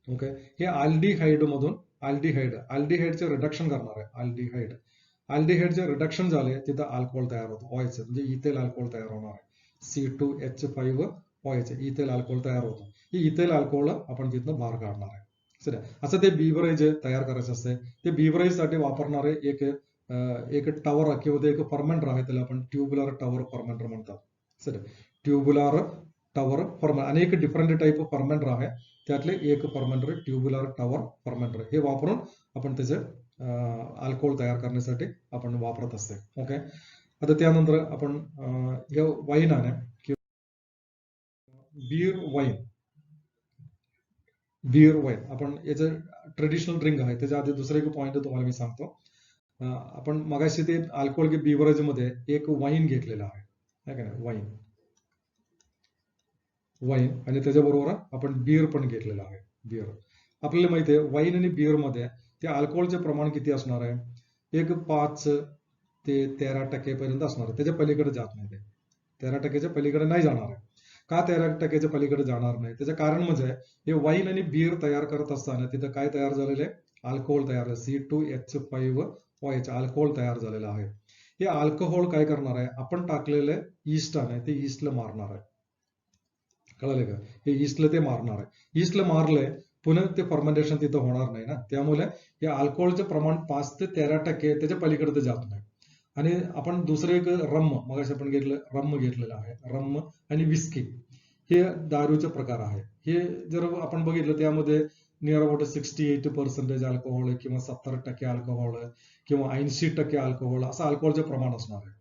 ओके, हे आल्डिहाइड मधून आल्डिहाइडचे रिडक्शन करणार आहे. आल्डिहाइडचे रिडक्शन झाले, तिथं अल्कोहोल तयार होतो, OH म्हणजे इथेल अल्कोहोल तयार होणार आहे. C2H5OH इथेल अल्कोहोल तयार होतो. हे इथेल अल्कोहोल आपण तिथनं बाहेर काढणार आहे. सर, असं ते बिवरेज तयार करायचं असते. ते बिवरेज साठी वापरणारे एक टवर किंवा एक फर्मेंटर आहे, त्याला आपण ट्युब्युलर टवर फर्मेंटर म्हणतात. सर, ट्युब्युलर टवर फर्मेंट, अनेक डिफरंट टाईप फर्मेंटर आहे, त्यातले एक फर्मेंटर ट्युब्युलर टवर फर्मेंटर, हे वापरून आपण त्याचे अल्कोहोल तयार करण्यासाठी आपण वापरत असते. ओके, आता त्यानंतर आपण हे वाईन आहे किंवा बियर वाईन आपण याचं ट्रेडिशनल ड्रिंक आहे. त्याच्या आधी दुसरा एक पॉईंट तुम्हाला मी सांगतो. आपण मगाशी ते अल्कोहोलिक बिवरेज मध्ये एक वाईन घेतलेला आहे का नाही, वाईन आणि त्याच्याबरोबर आपण बियर पण घेतलेला आहे. बियर आपल्याला माहिती आहे वाईन आणि बियर मध्ये ते अल्कोहोलचे प्रमाण किती असणार आहे, एक 5 ते 13% पर्यंत असणार आहे. त्याच्या पलीकडे जात नाही, ते 13%च्या पलीकडे नाही जाणार आहे. का 13%च्या पलीकडे जाणार नाही, त्याचं कारण म्हणजे हे वाईन आणि बियर तयार करत असताना तिथं काय तयार झालेलं आहे, अल्कोहोल तयार आहे, C2H5OH अल्कोहोल तयार झालेलं आहे. हे अल्कोहोल काय करणार आहे, आपण टाकलेले ईस्ट आहे ते ईस्टला मारणार आहे. कळलं का, हे ईस्टला ते मारणार आहे. ईस्टला मारलंय पुन्हा ते फर्मेंटेशन तिथं होणार नाही ना, त्यामुळे हे अल्कोहोलचं प्रमाण 5 ते 13% त्याच्या पलीकडे ते जात नाही. आणि आपण दुसरं एक रम, मग आपण रम घेतलेलं आहे. रम आणि विस्की हे दारूचे प्रकार आहे. हे जर आपण बघितलं त्यामध्ये नियर अबाउट 68% अल्कोहोल किंवा 70% अल्कोहोल किंवा 80% अल्कोहोल असं अल्कोहोलचं प्रमाण असणार आहे.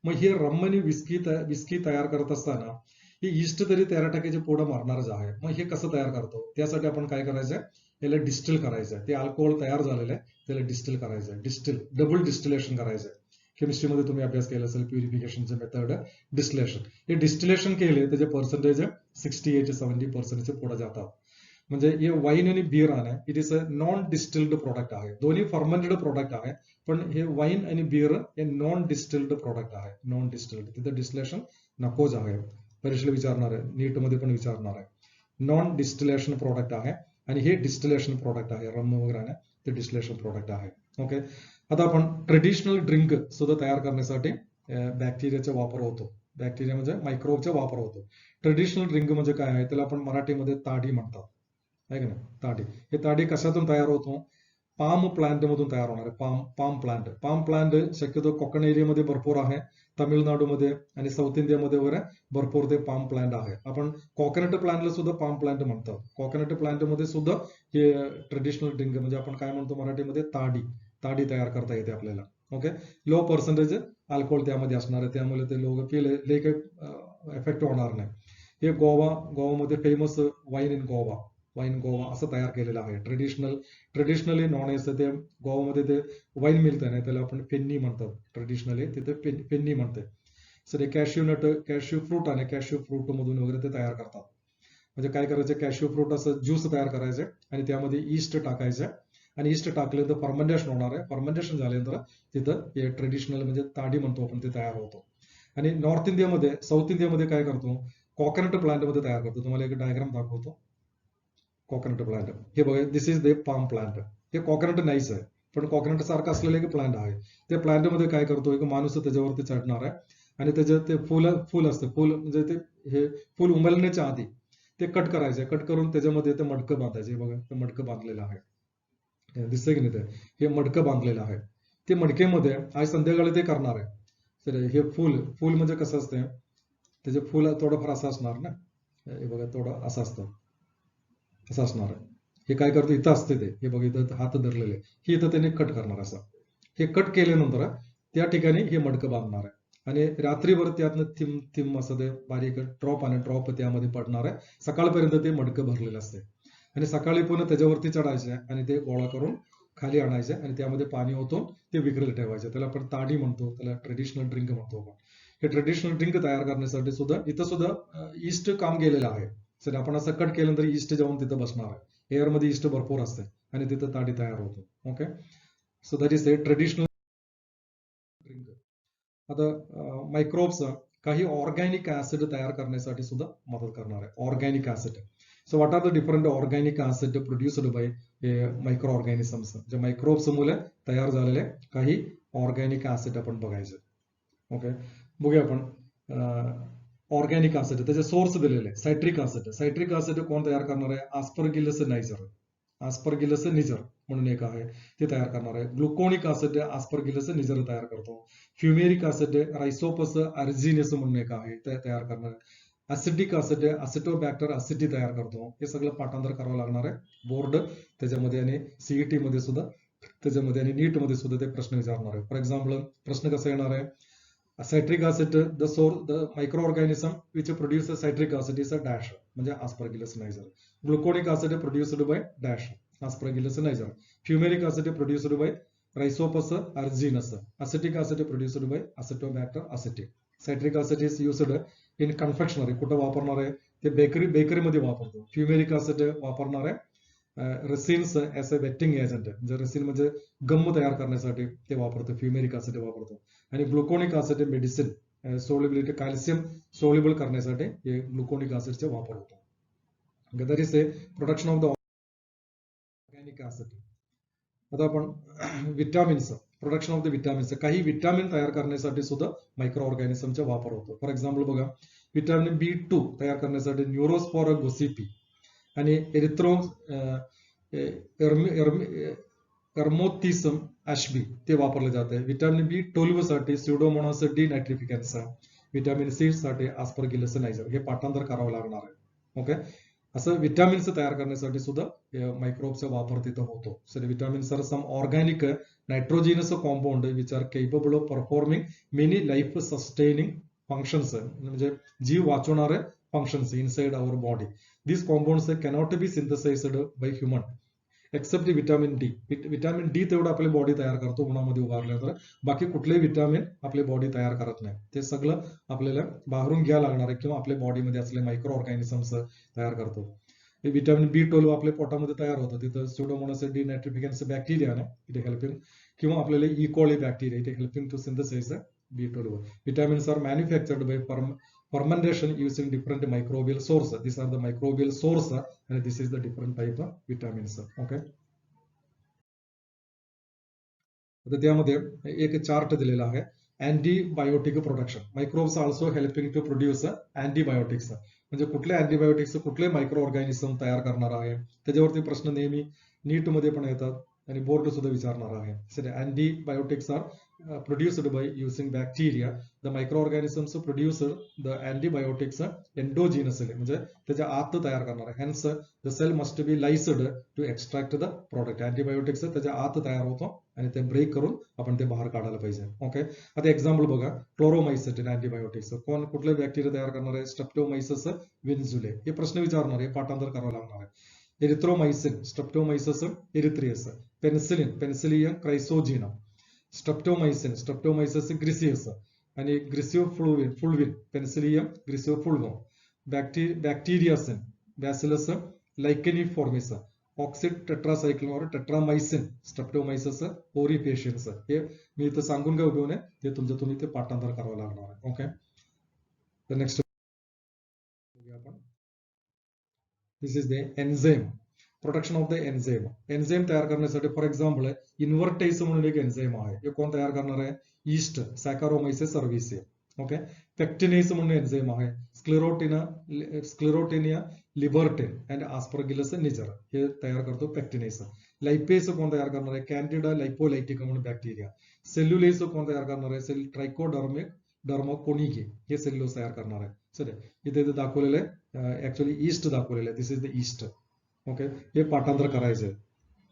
मग हे रम आणि विस्की तयार करत असताना हे ईस्ट तरी 13%च्या पुढे मारणारच आहे. मग हे कसं तयार करतो, त्यासाठी आपण काय करायचंय, याला डिस्टिल करायचंय. ते अल्कोहोल तयार झालेलं आहे त्याला डिस्टिल करायचंय, डबल डिस्टिलेशन करायचंय. केमिस्ट्रीमध्ये तुम्ही अभ्यास केला असेल प्युरिफिकेशनचे मेथड डिस्टिलेशन. हे डिस्टिलेशन केले त्याचे पर्सेंटेज 68 ते 70% पुढे जातात. म्हणजे हे वाईन आणि बियर आहे it is a non distilled product आहे. दोन्ही फर्मेंटेड प्रोडक्ट आहे, पण हे वाईन आणि बियर हे नॉन डिस्टिल्ड प्रोडक्ट आहे. नॉन डिस्टिल्ड तिथे डिस्टिलेशन नकोच आहे. परीक्षेला विचारणार आहे, नीट मध्ये पण विचारणार आहे. नॉन डिस्टिलेशन प्रोडक्ट आहे आणि हे डिस्टिलेशन प्रोडक्ट आहे. रम वगैरे ते डिस्टिलेशन प्रोडक्ट आहे. ओके, आता आपण ट्रेडिशनल ड्रिंक सुद्धा तयार करण्यासाठी बॅक्टेरियाचा वापर होतो. बॅक्टेरिया म्हणजे मायक्रोबचा वापर होतो. ट्रेडिशनल ड्रिंक म्हणजे काय आहे, त्याला आपण मराठीमध्ये ताडी म्हणतात, आहे का नाही. ताडी, हे ताडी कशातून तयार होतो, पाम प्लांट मधून तयार होणार आहे. पाम प्लांट शक्यतो कोकण एरियामध्ये भरपूर आहे, तामिळनाडूमध्ये आणि साऊथ इंडियामध्ये वगैरे भरपूर ते पाम प्लांट आहे. आपण कोकोनट प्लांटला सुद्धा पाम प्लांट म्हणतात. कोकोनट प्लांट मध्ये सुद्धा हे ट्रेडिशनल ड्रिंक म्हणजे आपण काय म्हणतो मराठीमध्ये ताडी तयार करता येते आपल्याला. ओके, लो पर्सेंटेज अल्कोहोल त्यामध्ये असणार आहे, त्यामुळे ते लोक पिले लई काही इफेक्ट होणार नाही. हे गोवामध्ये फेमस वाईन गोवा असं तयार केलेलं आहे. ट्रेडिशनली नॉन एस ते गोवामध्ये ते वाईन मिळतं नाही, त्याला आपण पेन्नी म्हणतात. ट्रेडिशनली तिथे पेन्नी म्हणते. सर कॅश्यू फ्रूट आणि कॅश्यू फ्रूट मधून वगैरे ते तयार करतात. म्हणजे काय करायचं, कॅश्यू फ्रूट असं ज्यूस तयार करायचं आणि त्यामध्ये ईस्ट टाकायचं आणि ईस्ट टाकल्यानंतर फर्मेंटेशन होणार आहे. फर्मेंटेशन झाल्यानंतर तिथं हे ट्रेडिशनल म्हणजे ताडी म्हणतो आपण ते तयार होतो. आणि नॉर्थ इंडियामध्ये साऊथ इंडियामध्ये काय करतो, कोकोनट प्लांट मध्ये तयार करतो. तुम्हाला एक डायग्राम दाखवतो. कोकोनट प्लांट हे बघा, this is the palm plant. हे कोकोनट नाहीच आहे, पण कोकोनट सारखं असलेलं एक प्लांट आहे. त्या प्लांट मध्ये काय करतो, एक माणूस त्याच्यावरती चढणार आहे आणि त्याचं ते फुल असतं. फुल म्हणजे ते हे फुल उमलण्याच्या आधी ते कट करायचं. कट करून त्याच्यामध्ये ते मडकं बांधायचे. बघा, ते मडकं बांधलेलं आहे, दिसतंय की नाही, ते हे मडकं बांधलेलं आहे. ते मडकेमध्ये आज संध्याकाळी ते करणार आहे. तर हे फुल म्हणजे कसं असतं, त्याचे फुल थोडंफार असं असणार ना, हे बघा थोडं असं असतं, असं असणार आहे. हे काय करतो, इथं असते ते, हे बघा इथं हात धरलेले, हे इथं त्याने कट करणार. असं हे कट केल्यानंतर त्या ठिकाणी हे मडकं बांधणार आहे आणि रात्रीभर त्यातनं थिम असं ते बारीक ड्रॉप त्यामध्ये पडणार आहे. सकाळपर्यंत ते मडकं भरलेलं असते आणि सकाळी पुन्हा त्याच्यावरती चढायचे आणि ते गोळा करून खाली आणायचे आणि त्यामध्ये पाणी ओतून ते विक्रीला ठेवायचे. त्याला आपण ताडी म्हणतो, त्याला ट्रेडिशनल ड्रिंक म्हणतो आपण. हे ट्रेडिशनल ड्रिंक तयार करण्यासाठी सुद्धा इथं सुद्धा ईस्ट काम केलेलं आहे. सर आपण असं कट केल्यानंतर ईस्ट जाऊन तिथं बसणार आहे. एअर मध्ये ईस्ट भरपूर असते आणि तिथं ताडी तयार होतो. Okay, so that is traditional drink. आता मायक्रोब्स काही ऑर्गॅनिक ऍसिड तयार करण्यासाठी सुद्धा मदत करणार आहे. Organic acid, so what are the different organic acid produced by micro organisms. जे मायक्रोब्स मुळे तयार झालेले काही ऑर्गॅनिक ऍसिड आपण बघायचे. ओके, बघूया आपण ऑर्गॅनिक ऍसिड, त्याचे सोर्स दिलेले. सायट्रिक ऍसिड कोण तयार करणार आहे, आस्परगिलस निजर म्हणून एक आहे, ते तयार करणार आहे. ग्लुकोनिक ऍसिड आस्परगिलस निजर तयार करतो. फ्युमेरिक ऍसिड रायसोपस अर्जिनस म्हणून एक आहे, ते तयार करणार आहे. ऍसिटिक ऍसिड असिटोबॅक्टर ऍसिटी तयार करतो. हे सगळं पाठांतर करावं लागणार आहे बोर्ड त्याच्यामध्ये आणि सीईटी मध्ये सुद्धा त्याच्यामध्ये आणि नीट मध्ये सुद्धा ते प्रश्न विचारणार आहे. फॉर एक्झाम्पल प्रश्न कसा येणार आहे, citric acid the microorganism which produce citric acid is a dash म्हणजे aspergillus niger. Gluconic acid produced by dash aspergillus niger. Fumaric acid produced by rhizopus arrhizus. Acetic acid produced by acetobacter aceti. Citric acid is used in confectionery. कुठं वापरणार आहे ते बेकरीमध्ये वापरतो. फ्युमेरिक acid वापरणार आहे रेसिन्स as a waiting agent. म्हणजे resin म्हणजे गम तयार करण्यासाठी ते वापरतो, फ्युमेरिक ऍसिड वापरतो. आणि gluconic acid medicine solubility calcium soluble करण्यासाठी हे ग्लुकोनिक ऍसिडचे वापर होतो. That is a production of the organic acid. आता आपण vitamins, production of the vitamins, काही विटॅमिन तयार करण्यासाठी सुद्धा मायक्रो ऑर्गॅनिझमचा वापर होतो. फॉर एक्झाम्पल बघा, विटॅमिन B2 तयार करण्यासाठी न्यूरोस्पोरा गोसिपी आणि एर्मोथिसम ऍशबी ते वापरले जाते. विटॅमिन B12 साठी स्युडोमोनास डिनायट्रिफिकन्स. विटॅमिन C साठी आस्परगिलस नायझर. हे पाठांतर करावं लागणार आहे. ओके, असं विटॅमिन्स तयार करण्यासाठी सुद्धा मायक्रोबचा वापर तिथं होतो. So vitamins are some organic nitrogenous compound which are capable of performing many life sustaining functions. म्हणजे जीव वाचवणारे functions inside our body. These compounds cannot be synthesized by human except vitamin D. Vitamin D तेवढं आपली body तयार करतो उन्हामध्ये उभारल्यानंतर. बाकी कुठलेही विटॅमिन आपली बॉडी तयार करत नाही. ते सगळं आपल्याला बाहेरून घ्यायला लागणार आहे किंवा आपल्या बॉडीमध्ये असलेले मायक्रो ऑर्गॅनिझम्स तयार करतो. विटॅमिन B12 आपल्या पोटामध्ये तयार होतं. तिथं स्युडोमोनास डिनायट्रिफिकन्स बॅक्टेरिया आहे, इट हेल्पिंग, किंवा आपल्याला E coli bacteria, it helping to synthesise B12. Vitamins are manufactured by fermentation using different microbial source. These are the microbial source and this is the different type of vitamins. Okay, आता त्यामध्ये एक chart दिलेला आहे, antibiotic production. Microbes also helping to produce antibiotics. म्हणजे कुठले antibiotics कुठले micro organism तयार करणार आहे त्याच्यावरती प्रश्न नेहमी नीट मध्ये पण येतात आणि बोर्ड सुद्धा विचारणार आहे. Antibiotics are produced by using bacteria. The microorganisms produce the antibiotics endogenously, म्हणजे त्याच्या आत तयार करणार आहे. Hence the cell must be lysed to extract the product. Antibiotics त्याच्या आत तयार होतो आणि ते ब्रेक करून आपण ते बाहेर काढायला पाहिजे. ओके, आता एक्झाम्पल बघा, क्लोरोमायसिन अँटीबायोटिक्स. कोण कुठले बॅक्टेरिया तयार करणार आहे? स्ट्रेप्टोमायसिस विन्झुले. हे प्रश्न विचारणार आहे, पाठांतर करावं लागणार आहे. एरिथ्रोमायसिन, स्ट्रेप्टोमायसिस एरिथ्रियस. Penicillin, Penicillium क्रायसोजिनम. स्ट्रेप्टोमायसिस ग्रिसियस आणि ग्रिसिओफ्लुविन, पेनिसिलियम ग्रिसिओफ्लुवम. बॅक्टेरियासिन, बॅसिलस लायकेनिफॉर्मिस. ऑक्सिड टेट्रासायक्लिन और टेट्रामायसिन, स्ट्रेप्टोमायसिस ओरिफेशियन्स. हे मी इथं सांगून काय उपयोग नाही, ते तुम्ही ते पाठांतर करावं लागणार आहे. ओके, तर नेक्स्ट आपण, this is the enzyme, production of the enzyme. Enzyme तयार करण्यासाठी फॉर एक्झाम्पल इन्व्हर्टेज म्हणून एक एन्झाइम आहे. हे कोण तयार करणार आहे? ईस्ट, सॅकारोमायसिस सर्व्हिसिया. ओके, पेक्टिनेज म्हणून एन्झाइम आहे. स्क्लेरोटिनिया लिबर्टेन अँड आस्परगिलस निजर हे तयार करतो पेक्टिनेज. लायपेज कोण तयार करणार आहे? कॅन्डिडा लायपोलायटिका म्हणून बॅक्टेरिया. सेल्युलेज कोण तयार करणार आहे? ट्रायकोडर्माकोनिगे हे सेल्युलोज तयार करणार आहे. सर इथे दाखवलेलं आहे, ऍक्च्युअली ईस्ट दाखवलेलं आहे. This is the yeast. Okay, हे पाठांतर करायचं,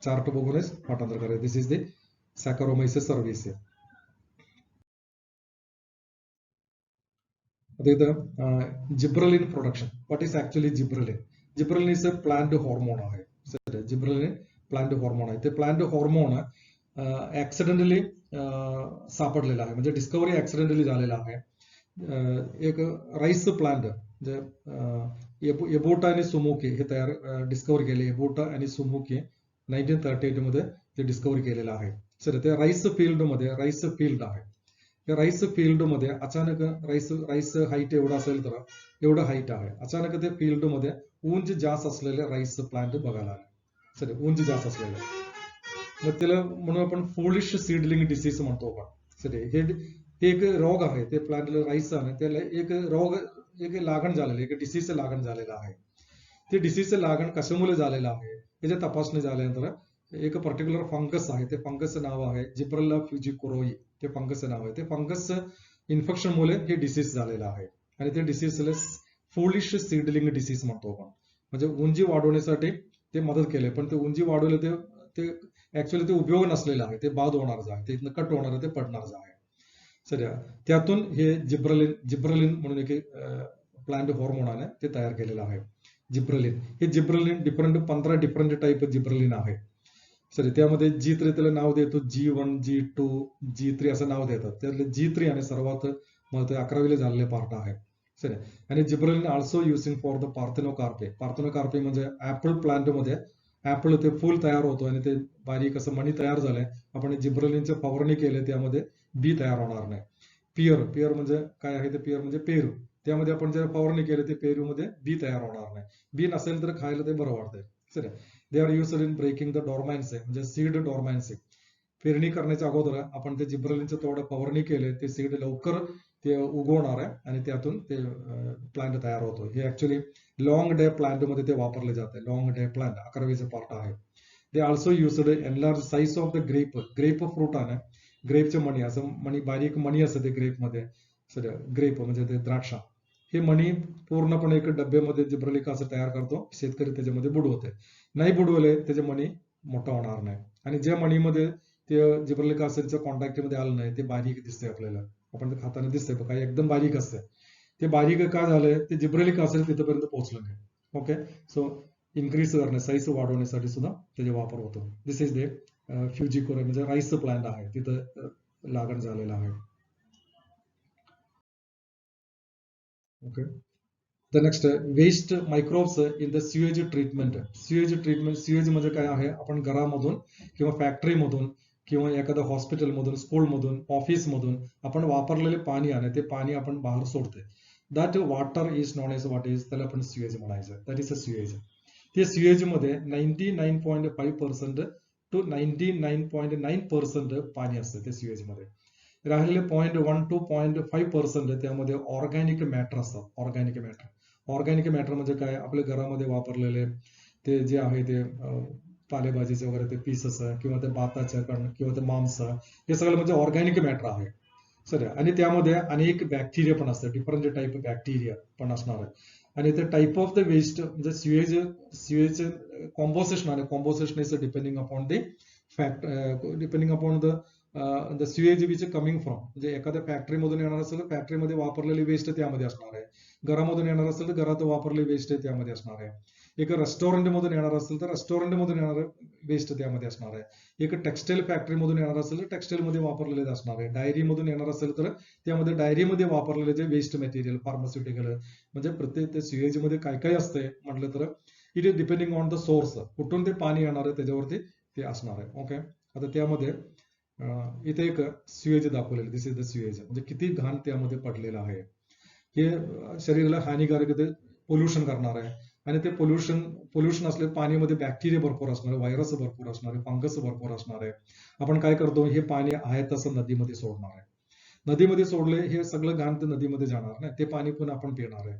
चार्ट बघूनच पाठांतर करायचं. This is the saccharomyces cerevisiae. आता इथं gibberellin production. What is actually gibberellin? Gibberellin is a plant hormone आहे. जिब्रलिन प्लांट हॉर्मोन आहे. ते प्लांट हॉर्मोन ऍक्सिडेंटली सापडलेला आहे, म्हणजे डिस्कव्हरी ऍक्सिडेंटली झालेला आहे. एक राईस प्लांट एबोटा आणि सुमोके हे तयार डिस्कव्हर केले. एबोटा आणि सुमोके 1938 मध्ये ते डिस्कव्हर केलेलं आहे. सर ते राईस फील्ड आहे. या राईस फील्ड मध्ये अचानक राईस हाईट एवढा असेल तर एवढं हाईट आहे. अचानक ते फील्ड मध्ये उंच जास्त असलेले राईस प्लांट बघायला आले. सर उंच जास्त असलेले, मग त्याला म्हणून आपण फुलिश सीडलिंग डिसीज म्हणतो आपण. सर हे एक रोग आहे. ते प्लांटला राईस आहे, त्याला एक रोग, एक लागण झालेलं, एक डिसीज लागण झालेलं आहे. ते डिसीज लागण कशामुळे झालेलं आहे याची तपासणी झाल्यानंतर एक पर्टिक्युलर फंगस आहे. ते फंगस नाव आहे जिब्रेल्ला फ्युजिकोरोई. ते फंगस नाव आहे. ते फंगस इन्फेक्शन मुळे हे डिसीज झालेलं आहे आणि ते डिसीजला फुलिश सीडलिंग डिसीज म्हणतो आपण. म्हणजे उंची वाढवण्यासाठी ते मदत केले, पण ते उंची वाढवले ते ऍक्च्युअली ते उपयोग नसलेलं आहे, ते बाद होणारच आहे, ते कट होणार, ते पडणारच आहे. सर त्यातून हे जिब्रलिन म्हणून एक प्लांट हॉर्मोन आहे, ते तयार केलेलं आहे. जिब्रलिन हे जिब्रलिन 15 डिफरंट टाईप जिब्रलिन आहे. सर त्यामध्ये G3 त्याला नाव देतो, G1, G2, G3 असं नाव देतात. त्यातले G3 आणि सर्वात 11वीला झालेले पार्ट आहे. सर आणि gibberellin also using for the parthenocarpy. Parthenocarpy म्हणजे ऍपल प्लांट मध्ये ऍपल ते फुल तयार होतो आणि ते बारीक असं मणी तयार झालंय. आपण जिब्रलिनचे फवारणी केले, त्यामध्ये बी तयार होणार नाही. पियर म्हणजे काय आहे, ते पियर म्हणजे पेरू. त्यामध्ये आपण जर फवारणी केली, ते पेरू मध्ये बी तयार होणार नाही. बी नसेल तर खायला ते बरं वाटतंय. So they are used in breaking the dormancy, म्हणजे सीड डॉर्मॅन्सी. पेरणी करण्याच्या अगोदर आपण ते जिब्रलिनचं थोडं फवारणी केले, ते सीड लवकर ते उगवणार आहे आणि त्यातून ते प्लांट तयार होतो. हे ऍक्च्युली लॉंग डे प्लांट मध्ये ते वापरले जाते. लॉंग डे प्लांट 11वीचे पार्ट आहे. They also used enlarge size of the grep fruit आहे. ग्रेपचे मणी, असं मणी, बारीक मणी असते ते ग्रेप मध्ये. सर ग्रेप म्हणजे ते द्राक्ष. हे मणी पूर्णपणे एक डब्यामध्ये जिब्रलिक ऍसिड तयार करतो, शेतकरी त्याच्यामध्ये बुडवते. नाही बुडवले त्याचे मणी मोठा होणार नाही. आणि ज्या मणीमध्ये ते जिब्रलिक ऍसिडच्या कॉन्टॅक्ट मध्ये आलं नाही, ते बारीक दिसते आपल्याला, आपण ते खाताना दिसते काही एकदम बारीक असते. ते बारीक का झालंय, ते जिब्रलिक ऍसिड तिथपर्यंत पोहोचलं नाही. ओके, सो इन्क्रीज करणे, साईज वाढवण्यासाठी सुद्धा त्याचा वापर होतो. दिस इज दे फ्युजिकोरा म्हणजे राईस प्लांट आहे, तिथं लागण झालेला आहे. Okay, the next waste microbes in the sewage treatment. Sewage म्हणजे काय आहे, आपण घरामधून किंवा फॅक्टरीमधून किंवा एखाद्या हॉस्पिटलमधून, स्कूलमधून, ऑफिसमधून आपण वापरलेले पाणी आहे, ते पाणी आपण बाहेर सोडते. That water is known as what is, त्याला आपण स्युएज म्हणायचं. That is a sewage. ते स्युएज मध्ये 99.5% टू 99.9% पाणी असतं ते स्युएज मध्ये. राहिलेले 0.1 to 0.5% त्यामध्ये ऑर्गॅनिक मॅटर असतात. ऑर्गॅनिक मॅटर म्हणजे काय, आपल्या घरामध्ये वापरलेले ते जे आहे ते पालेभाजीचे वगैरे ते पीसेस किंवा ते भाताच्या किंवा ते मांस, हे सगळं म्हणजे ऑर्गॅनिक मॅटर आहे. सर आणि त्यामध्ये अनेक बॅक्टेरिया पण असतात, डिफरंट टाईप बॅक्टेरिया पण असणार आहे. आणि ते टाईप ऑफ द वेस्ट म्हणजे स्युएज कॉम्पोजिशन आहे. Composition is depending upon the fact, depending upon the sewage which coming from. म्हणजे एखाद्या फॅक्टरीमधून येणार असेल तर फॅक्टरीमध्ये वापरलेली वेस्ट त्यामध्ये असणार आहे. घरामधून येणार असेल तर घरात वापरलेली वेस्ट त्यामध्ये असणार आहे. एक रेस्टॉरंट मधून येणार असेल तर रेस्टॉरंट मधून येणार वेस्ट त्यामध्ये असणार आहे. एक टेक्सटाईल फॅक्टरी मधून येणार असेल तर टेक्सटाईल मध्ये वापरलेले असणार आहे. डायरी मधून येणार असेल तर त्यामध्ये डायरीमध्ये वापरलेले जे वेस्ट मटेरियल, फार्मास्युटिकल, म्हणजे प्रत्येक स्युएज मध्ये काय काय असतंय म्हटलं तर it is depending on the source, कुठून ते पाणी येणार आहे त्याच्यावरती ते असणार आहे. ओके, आता त्यामध्ये इथे एक स्युएज दाखवलेलं, दिस इज द स्युएज, म्हणजे किती घाण त्यामध्ये पडलेलं आहे. हे शरीराला हानिकारक, ते पोल्युशन करणार आहे. आणि ते पोल्युशन असले पाणीमध्ये बॅक्टेरिया भरपूर असणार आहे, व्हायरस भरपूर असणार आहे, फंगस भरपूर असणार आहे. आपण काय करतो, हे पाणी आहे तसं नदीमध्ये सोडणार आहे. नदीमध्ये सोडले हे सगळं घाण ते नदीमध्ये जाणार नाही, ते पाणी पण आपण पिणार आहे.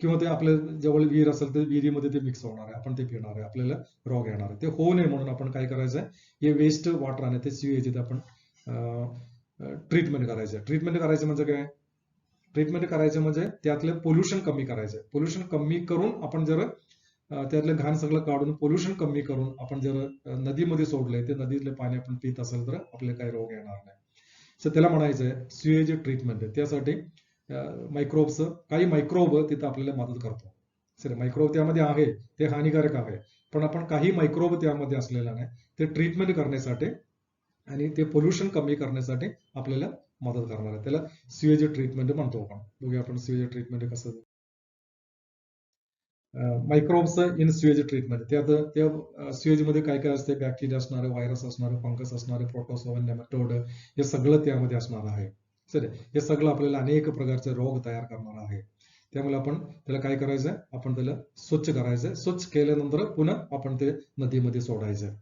किंवा ते आपल्या जवळ विहीर असेल तर विहिरीमध्ये ते मिक्स होणार आहे, आपण ते पिणार आहे, आपल्याला रोग येणार आहे. ते होऊ नये म्हणून आपण काय करायचं, हे वेस्ट वॉटर आहे ते स्युएज आपण ट्रीटमेंट करायचं. ट्रीटमेंट करायचं म्हणजे काय, ट्रीटमेंट करायचं म्हणजे त्यातलं पोल्युशन कमी करायचं. पोल्युशन कमी करून आपण जर त्यातलं घाण सगळं काढून पोल्युशन कमी करून आपण जर नदीमध्ये सोडले, ते नदीतले पाणी आपण पित असेल तर आपल्याला काही रोग येणार नाही. सो त्याला म्हणायचंय स्युएज ट्रीटमेंट. त्यासाठी मायक्रोब्स, काही मायक्रोब तिथं आपल्याला मदत करतो. सर मायक्रोब त्यामध्ये आहे ते हानिकारक आहे, पण आपण काही मायक्रोब त्यामध्ये असलेला नाही, ते ट्रीटमेंट करण्यासाठी आणि ते पोल्युशन कमी करण्यासाठी आपल्याला मदत करणार आहे. त्याला स्युएज ट्रीटमेंट म्हणतो आपण. बघूया आपण स्युएज ट्रीटमेंट कसं. Microbes in sewage treatment. त्यात त्या स्युएज मध्ये काय काय असते, बॅक्टेरिया असणारे, व्हायरस असणारे, फंगस असणारे, प्रोटोझोआ, नेमॅटोड, हे सगळं त्यामध्ये असणार आहे. सर हे सगळं आपल्याला अनेक प्रकारचे रोग तयार करणार आहे. त्यामुळे आपण त्याला काय करायचं, आपण त्याला स्वच्छ करायचं. स्वच्छ केल्यानंतर पुन्हा आपण ते नदीमध्ये सोडायचं.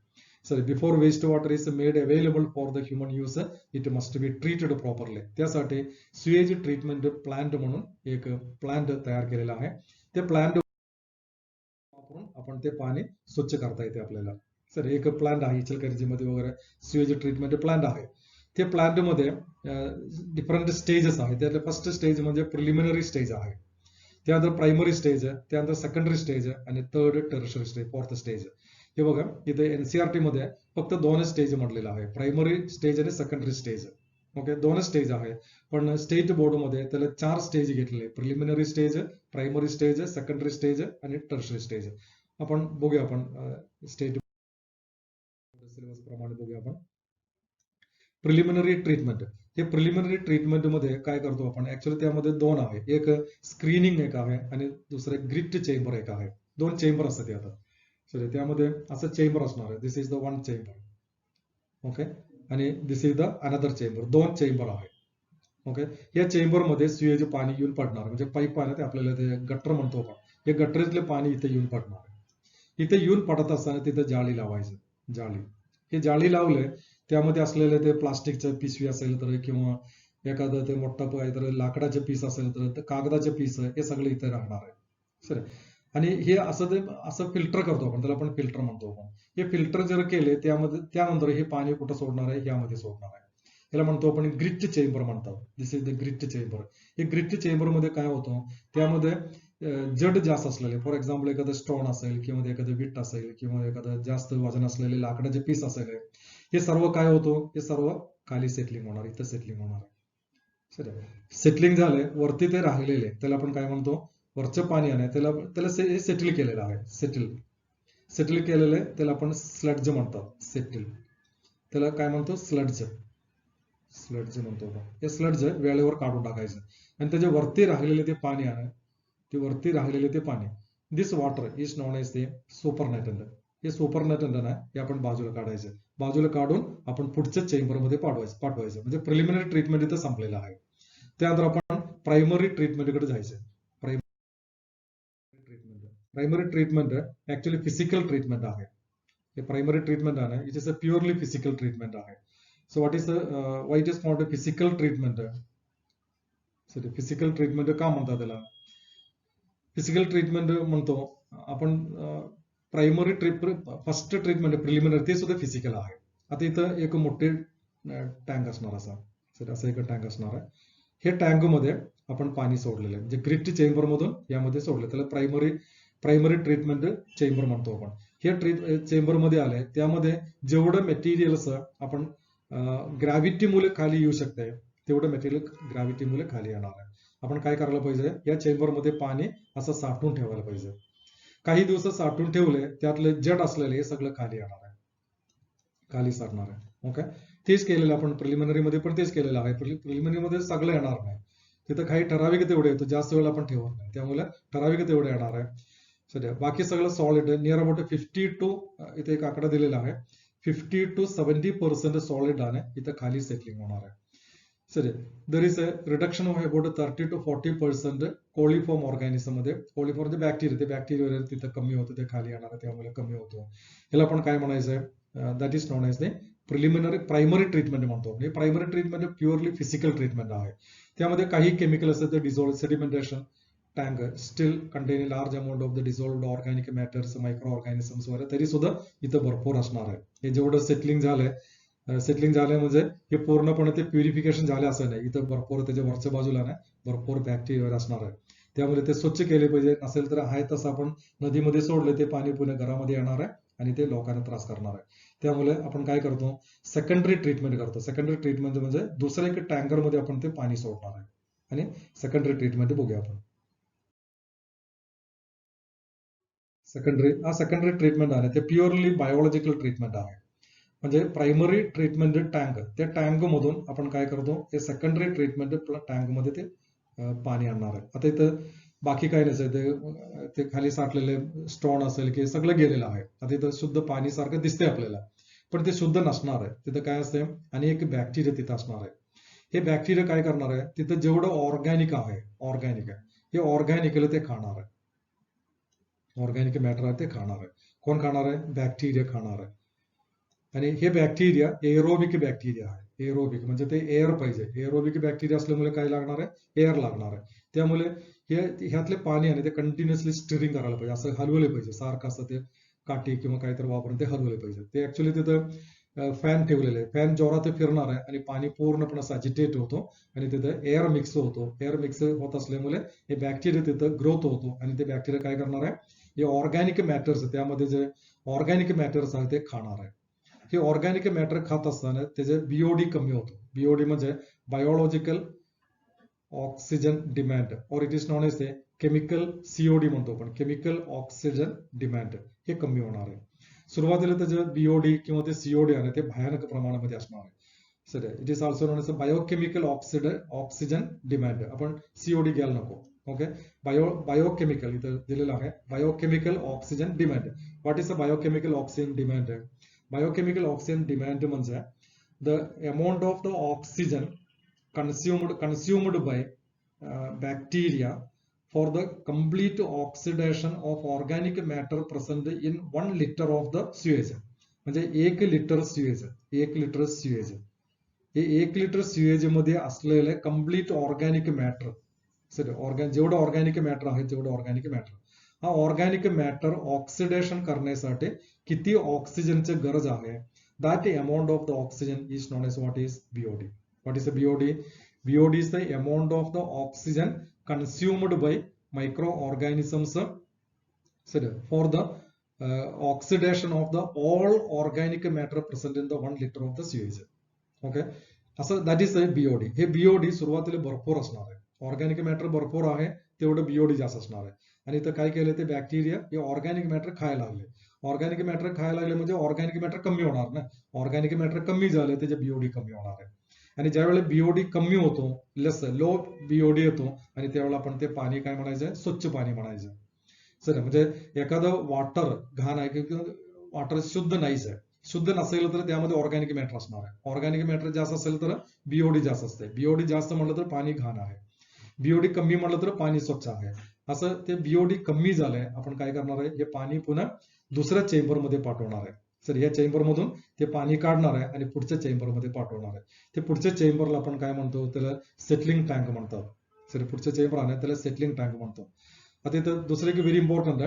Sir before waste water is made available for the human use, it must be treated properly. त्यासाठी स्युएज ट्रीटमेंट प्लांट म्हणून एक प्लांट तयार केलेला आहे. ते प्लांट वापरून आपण ते पाणी स्वच्छ करता येते आपल्याला. सर एक प्लांट आहे इचलकरंजीमध्ये वगैरे स्युएज ट्रीटमेंट प्लांट आहे. ते प्लांट मध्ये डिफरंट स्टेजेस आहेत. त्यातले फर्स्ट स्टेज म्हणजे प्रिलिमिनरी स्टेज आहे. त्यानंतर प्रायमरी स्टेज, त्यानंतर सेकंडरी स्टेज आणि third tertiary stage, fourth stage. हे बघा इथे एनसीआरटी मध्ये फक्त 2 स्टेज म्हटलेलं आहे, प्रायमरी स्टेज आणि सेकंडरी स्टेज. ओके, 2 स्टेज आहे. पण स्टेट बोर्ड मध्ये त्याला 4 स्टेज घेतलेले, preliminary stage, primary stage, secondary stage आणि टर्शरी स्टेज. आपण बघूया, आपण स्टेट सिलेबस प्रमाणे बघूया आपण. Preliminary treatment. हे प्रिलिमिनरी ट्रीटमेंट मध्ये काय करतो आपण, ऍक्च्युअली त्यामध्ये 2 आहे, एक स्क्रीनिंग एक आहे आणि दुसरं ग्रिट चेंबर एक आहे. 2 चेंबर असतात ते. आता सॉरी, त्यामध्ये असं चेंबर असणार आहे, this is the 1 chamber. Okay, आणि this is the another chamber. 2 chamber आहे. ओके, या चेंबर मध्ये सुएज पाणी येऊन पडणार, म्हणजे पाईप आहे ते, आपल्याला ते गटर म्हणतो आपण. हे गटरीतले पाणी इथे येऊन पडणार आहे. इथे येऊन पडत असताना तिथे जाळी लावायचं. जाळी, हे जाळी लावले, त्यामध्ये असलेले ते प्लास्टिकचं पिशवी असेल तर, किंवा एखादं ते मोठं काहीतरी लाकडाचे पीस असेल तर, कागदाचे पीस, हे सगळे इथे राहणार आहे. सर, आणि हे असं ते असं फिल्टर करतो आपण, त्याला आपण फिल्टर म्हणतो आपण. हे फिल्टर जर केले, त्यामध्ये त्यानंतर हे पाणी कुठं सोडणार आहे, यामध्ये सोडणार आहे. याला म्हणतो आपण ग्रिट चेंबर म्हणतात. दिस इज द ग्रिट चेंबर. हे ग्रिट चेंबर मध्ये काय होतं, त्यामध्ये जड जास्त असलेले, फॉर एक्झाम्पल एखादं स्टोन असेल, किंवा एखादं विट असेल, किंवा एखादं जास्त वजन असलेले लाकडाचे पीस असेल, हे सर्व काय होतं, हे सर्व खाली सेटलिंग होणार, इथं सेटलिंग होणार आहे. सर, सेटलिंग झाले, वरती ते राहिलेले त्याला आपण काय म्हणतो, वरचं पाणी आहे त्याला त्याला सेटल केलेलं आहे. सेटल केलेलं त्याला आपण स्लड्ज म्हणतात. सेटल, त्याला काय म्हणतो, स्लड्ज म्हणतो आपण. हे स्लड्ज वेळेवर काढून टाकायचं, आणि त्याच्या वरती राहिलेले ते पाणी आहे, ते वरती राहिलेले ते पाणी, दिस वॉटर इज नॉन एज ते सुपरनॅटंट. हे सुपरनॅटंट आहे, हे आपण बाजूला काढायचं. बाजूला काढून आपण पुढच्या चेंबर मध्ये पाठवायचं. म्हणजे प्रिलिमिनरी ट्रीटमेंट इथं संपलेलं आहे. त्यानंतर आपण प्रायमरी ट्रीटमेंटकडे जायचं. Primary treatment actually physical treatment आहे. हे प्रायमरी ट्रीटमेंट आहे, it is a purely physical treatment आहे. So what is why it is called a physical treatment. Sorry, physical treatment का म्हणतात त्याला, फिजिकल ट्रीटमेंट म्हणतो आपण. प्रायमरी फर्स्ट ट्रीटमेंट प्रिलिमिनरी ते सुद्धा फिजिकल आहे. आता इथं एक मोठे टँक असणार, असं एक टँक असणार आहे. हे टँक मध्ये आपण पाणी सोडलेलं आहे, म्हणजे ग्रिट चेंबर मधून यामध्ये सोडलं, त्याला प्रायमरी ट्रीटमेंट चेंबर म्हणतो आपण. हे चेंबर मध्ये आलंय, त्यामध्ये जेवढं मटेरियल्स आपण ग्रॅव्हिटीमुळे खाली येऊ शकते, तेवढं मटेरियल ग्रॅव्हिटीमुळे खाली येणार आहे. आपण काय करायला पाहिजे, या चेंबर मध्ये पाणी असं साठवून ठेवायला पाहिजे. काही दिवस साठवून ठेवले, त्यातले जड असलेले हे सगळं खाली येणार आहे, खाली सरणार आहे. ओके, तेच केलेलं आपण प्रिलिमिनरी मध्ये पण तेच केलेलं आहे. प्रिलिमिनरी मध्ये सगळं येणार नाही, तिथं काही ठराविक तेवढे येतो, जास्त वेळ आपण ठेवत नाही, त्यामुळे ठराविक तेवढे येणार आहे. सध्या बाकी सगळं सॉलिड नियर अबाउट 50 टू, इथे एक आकडा दिलेला आहे, 50 to 70% सॉलिड आहे, इथं खाली सेटलिंग होणार आहे. Sir, there is a reduction of about 30 to 40% coliform organism मध्ये. कोलिफॉर्म म्हणजे बॅक्टेरिया, ते बॅक्टेरिया तिथं कमी होतं, ते खाली येणार आहे, त्यामुळे कमी होतो. ह्याला आपण काय म्हणायचं, that is known as the primary treatment म्हणतो. हे primary treatment purely physical treatment आहे. त्यामध्ये काही केमिकल असतात, ते dissolve sedimentation tank still contain large amount of the dissolved organic matters, micro organisms वगैरे, तरी सुद्धा इथं भरपूर असणार आहे. हे जेवढं सेटलिंग झालंय म्हणजे हे पूर्णपणे ते प्युरिफिकेशन झाले असं नाही, इथं भरपूर त्याच्या वरच्या बाजूला नाही, भरपूर बॅक्टेरिया असणार आहे. त्यामुळे ते स्वच्छ केले पाहिजे. नसेल तर आहे तसं आपण नदीमध्ये सोडले, ते पाणी पुन्हा घरामध्ये येणार आहे आणि ते लोकांना त्रास करणार आहे. त्यामुळे आपण काय करतो, सेकंडरी ट्रीटमेंट करतो. सेकंडरी ट्रीटमेंट म्हणजे दुसऱ्या एक टँकर मध्ये आपण ते पाणी सोडणार आहे, आणि सेकंडरी ट्रीटमेंट बघूया आपण. सेकंडरी ट्रीटमेंट आहे, ते प्युअरली बायोलॉजिकल ट्रीटमेंट आहे. म्हणजे प्रायमरी ट्रीटमेंट टँक, त्या टँक मधून आपण काय करतो, हे सेकंडरी ट्रीटमेंट टँक मध्ये ते पाणी आणणार आहे. आता इथं बाकी काही नसेल, ते खाली साठलेले स्टोन असेल की सगळं गेलेलं आहे. आता इथं शुद्ध पाणी सारखं दिसतंय आपल्याला, पण ते शुद्ध नसणार आहे. तिथं काय असते, आणि एक बॅक्टेरिया तिथं असणार आहे. हे बॅक्टेरिया काय करणार आहे, तिथं जेवढं ऑर्गॅनिक आहे, हे ऑर्गॅनिकला ते खाणार आहे. ऑर्गॅनिक मॅटर आहे ते खाणार आहे. कोण खाणार आहे, बॅक्टेरिया खाणार आहे. आणि हे बॅक्टेरिया एरोबिक बॅक्टेरिया आहे. एरोबिक म्हणजे ते एअर पाहिजे. एरोबिक बॅक्टेरिया असल्यामुळे काय लागणार आहे, एअर लागणार आहे. त्यामुळे ह्यातले पाणी आहे ते कंटिन्युअसली स्टिरिंग करायला पाहिजे, असं हलवले पाहिजे सारखं, असं ते काठी किंवा काहीतरी वापरून ते हलवले पाहिजे. ते ऍक्च्युअली तिथं फॅन ठेवलेले, फॅन जोरात फिरणार आहे आणि पाणी पूर्णपणे सॅजिटेट होतो आणि तिथे एअर मिक्स होतो. एअर मिक्स होत असल्यामुळे हे बॅक्टेरिया तिथं ग्रोथ होतो आणि ते बॅक्टेरिया काय करणार आहे, हे ऑर्गॅनिक मॅटर्स, त्यामध्ये जे ऑर्गॅनिक मॅटर्स आहे ते खाणार आहे. हे ऑर्गॅनिक मॅटर खात असताना त्याचे बीओडी कमी होतो. बीओडी म्हणजे बायोलॉजिकल ऑक्सिजन डिमांड, और it is known as a chemical COD म्हणतो आपण, केमिकल ऑक्सिजन डिमांड, हे कमी होणार आहे. सुरुवातीला त्याचे बीओडी किंवा ते सीओडी आहे ते भयानक प्रमाणामध्ये असणार आहे. Sir it is also known as a biochemical oxygen demand. आपण सीओडी घ्यायला नको. ओके, बायोकेमिकल इथं दिलेलं आहे, biochemical oxygen demand. What is a biochemical oxygen demand? Biochemical oxygen demand म्हणजे the amount of the oxygen consumed by bacteria for the complete oxidation of organic matter present in 1 liter of the sewage. म्हणजे 1 litre स्यूएज, 1 litre स्यूएज, हे 1 litre स्यूएज मध्ये असलेले complete organic matter, जेवढं organic matter आहे तेवढं organic matter, हा organic matter oxidation करण्यासाठी किती ऑक्सिजनची गरज आहे, that amount of the oxygen is known as what is BOD. What is the BOD? BOD is the amount of the oxygen consumed by microorganisms for the oxidation of the all organic matter present in the 1 liter of the sewage. Okay, असं that is the BOD. हे BOD सुरुवातीला भरपूर असणार आहे, organic matter भरपूर आहे तेवढं BOD जास्त असणार आहे. आणि इथं काय केलं, ते बॅक्टेरिया हे ऑर्गॅनिक मॅटर खायला लागले. ऑर्गॅनिक मॅटर खायला लागले म्हणजे ऑर्गॅनिक मॅटर कमी होणार ना, ऑर्गॅनिक मॅटर कमी झालं त्याचे बीओडी कमी होणार आहे. आणि ज्यावेळेला बीओडी कमी होतो, लो बीओडी येतो, आणि त्यावेळेला आपण ते पाणी काय म्हणायचं, स्वच्छ पाणी म्हणायचं. सर म्हणजे एखादं वॉटर घाण आहे किंवा वॉटर शुद्ध नाहीच आहे, शुद्ध नसेल तर त्यामध्ये ऑर्गॅनिक मॅटर असणार आहे. ऑर्गॅनिक मॅटर जास्त असेल तर बीओडी जास्त असते. बीओडी जास्त म्हटलं तर पाणी घाण आहे, बीओडी कमी म्हटलं तर पाणी स्वच्छ आहे. असं ते बीओडी कमी झालंय, आपण काय करणार आहे, हे पाणी पुन्हा दुसऱ्या चेंबर मध्ये पाठवणार आहे. सर या चेंबर मधून ते पाणी काढणार आहे आणि पुढच्या चेंबर मध्ये पाठवणार आहे. ते पुढच्या चेंबरला आपण काय म्हणतो, त्याला सेटलिंग टँक म्हणतात. सर पुढच्या चेंबर आहे त्याला सेटलिंग टँक म्हणतो. आता इथं दुसरं एक व्हेरी इम्पॉर्टंट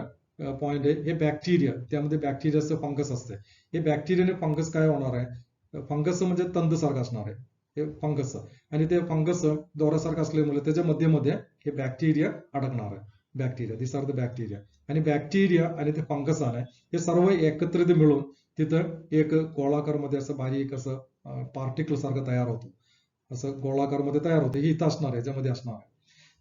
पॉइंट आहे, हे बॅक्टेरिया, त्यामध्ये बॅक्टेरियाचं फंगस असते. हे बॅक्टेरियाने फंगस काय होणार आहे, फंगस म्हणजे तंद सारखं असणार आहे हे फंगस, आणि ते फंगस दोऱ्यासारखं असल्यामुळे त्याच्या मध्ये हे बॅक्टेरिया अडकणार आहे. Bacteria, this are the bacteria. आणि बॅक्टेरिया आणि ते फंगस आहे हे सर्व एकत्रित मिळून तिथं एक गोळाकार मध्ये असं बारीक असं पार्टिकल सारखं तयार होतं, असं गोळाकार मध्ये तयार होतं. हे इथं असणार आहे, याच्यामध्ये असणार आहे.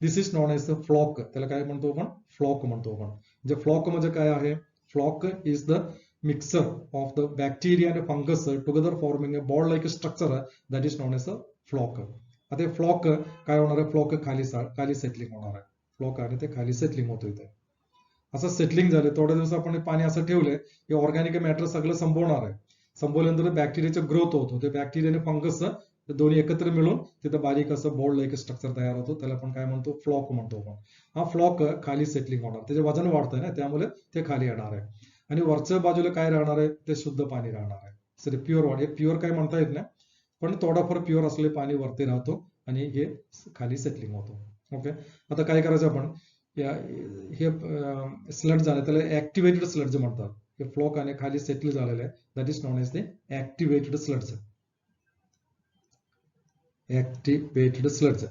This is known as the floc. त्याला काय म्हणतो आपण, फ्लॉक म्हणतो आपण. म्हणजे फ्लॉक म्हणजे काय आहे, floc is the mixer of the bacteria आणि fungus together forming a ball like structure, that is known as a floc. आता फ्लॉक काय होणार आहे, फ्लॉक खाली सेटलिंग होणार आहे. फ्लॉक आणि ते खाली सेटलिंग होतो इथे. असं सेटलिंग झालं, थोड्या दिवस आपण पाणी असं ठेवलंय, हे ऑर्गॅनिक मॅटर सगळं संपवणार आहे. संपवल्यानंतर बॅक्टेरियाचा ग्रोथ होतो, ते बॅक्टेरिया आणि फंगस दोन्ही एकत्र मिळून तिथं बारीक असं बॉल लाईक स्ट्रक्चर तयार होतो, त्याला आपण काय म्हणतो, फ्लॉक म्हणतो आपण. हा फ्लॉक खाली सेटलिंग होणार, त्याचे वजन वाढतंय ना, त्यामुळे ते खाली येणार आहे. आणि वरच्या बाजूला काय राहणार आहे, ते शुद्ध पाणी राहणार आहे. सर प्युअर वॉटर, हे प्युअर काय म्हणता येत नाही, पण थोडाफार प्युअर असले पाणी वरती राहतो आणि हे खाली सेटलिंग होतो. ओके, आता काय करायचं आपण, हे स्लड झालं त्याला ऍक्टिव्हेटेड स्लड्ज म्हणतात. हे फ्लॉक आणि खाली सेटल झालेलं आहे, that is known as the activated sludge. Activated sludge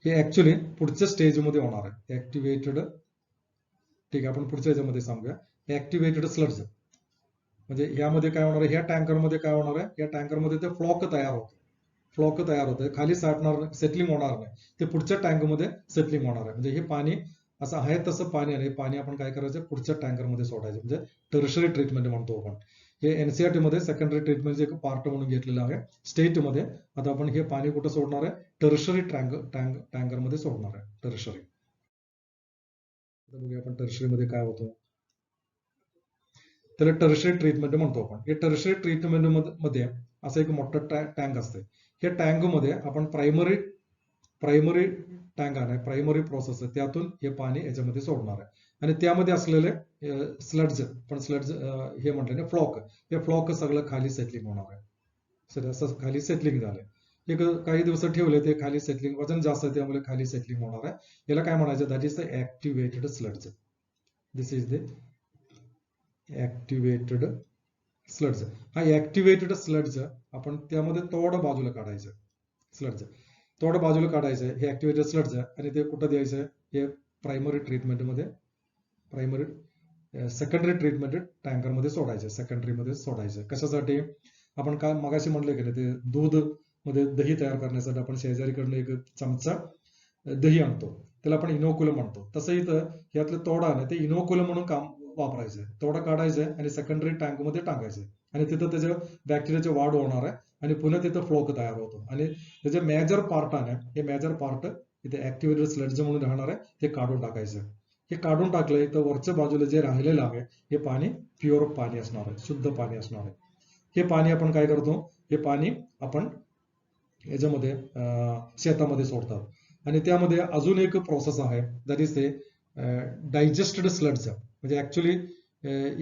हे ऍक्च्युअली पुढच्या स्टेज मध्ये होणार आहे. ऍक्टिव्हेटेड, ठीक आहे, आपण पुढच्या ह्याच्यामध्ये सांगूया. ऍक्टिव्हेटेड स्लड्ज म्हणजे यामध्ये काय होणार आहे, ह्या टँकर मध्ये काय होणार आहे, या टँकर मध्ये ते फ्लॉक तयार होतो, फ्लॉक तयार होते, खाली साठणार, सेटलिंग होणार नाही, ते पुढच्या टँक मध्ये सेटलिंग होणार आहे. म्हणजे हे पाणी असं आहे तसं पाणी आहे, पाणी आपण काय करायचं, पुढच्या टँकर मध्ये सोडायचं, म्हणजे टर्शरी ट्रीटमेंट म्हणतो आपण. हे एनसीआरटी मध्ये सेकंडरी ट्रीटमेंटचे एक पार्ट म्हणून घेतलेलं आहे स्टेट मध्ये. आता आपण हे पाणी कुठं सोडणार आहे, टर्शरी टँकर मध्ये सोडणार आहे, टर्शरी. बघूया आपण टर्शरी मध्ये काय होतं, त्याला टर्शरी ट्रीटमेंट म्हणतो आपण. हे टर्शरी ट्रीटमेंट मध्ये असं एक मोठं टँक असते. या टँक मध्ये आपण प्रायमरी टँक आहे, प्रायमरी प्रोसेस आहे, त्यातून हे पाणी याच्यामध्ये सोडणार आहे. आणि त्यामध्ये असलेले स्लड्ज, पण स्लड्ज हे म्हटलं ना फ्लॉक, हे फ्लॉक सगळं खाली सेटलिंग होणार आहे. सर असं खाली सेटलिंग झालंय, एक काही दिवस ठेवले ते खाली सेटलिंग, वजन जास्त आहे त्यामुळे खाली सेटलिंग होणार आहे. याला काय म्हणायचं, that is the activated sludge. This is the activated sludge, हा ऍक्टिव्हेटेड स्लड्ज आपण त्यामध्ये थोडं बाजूला काढायचं. स्लड्ज थोडं बाजूला काढायचं, हे ऍक्टिव्हेटेड स्लड्ज आणि ते कुठं द्यायचं, हे प्रायमरी ट्रीटमेंटमध्ये, प्रायमरी सेकंडरी ट्रीटमेंट टँकरमध्ये सोडायचं, सेकंडरी मध्ये सोडायचं. कशासाठी, आपण काय मगाशी म्हणलं की ते दूध मध्ये दही तयार करण्यासाठी आपण शेजारीकडनं एक चमचा दही आणतो, त्याला आपण इनोक्युलम म्हणतो. तसं इथं यातलं तोडा आहे ते इनोक्युलम म्हणून काम वापरायचं. तोडा काढायचं आणि सेकंडरी टँक मध्ये टाकायचं आणि तिथं त्याच्या बॅक्टेरियाची वाढ होणार आहे आणि पुन्हा तिथं फ्लोक तयार होतो आणि त्याचे मेजर पार्ट आहे, हे मेजर पार्ट इथे ऍक्टिव्हेटेड स्लड्ज म्हणून राहणार आहे, ते काढून टाकायचं. हे काढून टाकलंय तर वरच्या बाजूला जे राहिलेलं आहे हे पाणी प्युअर पाणी असणार आहे, शुद्ध पाणी असणार आहे. हे पाणी आपण काय करतो, हे पाणी आपण याच्यामध्ये शेतामध्ये सोडतात. आणि त्यामध्ये अजून एक प्रोसेस आहे, दॅट इज ते डायजेस्टेड स्लड्ज. म्हणजे ऍक्च्युली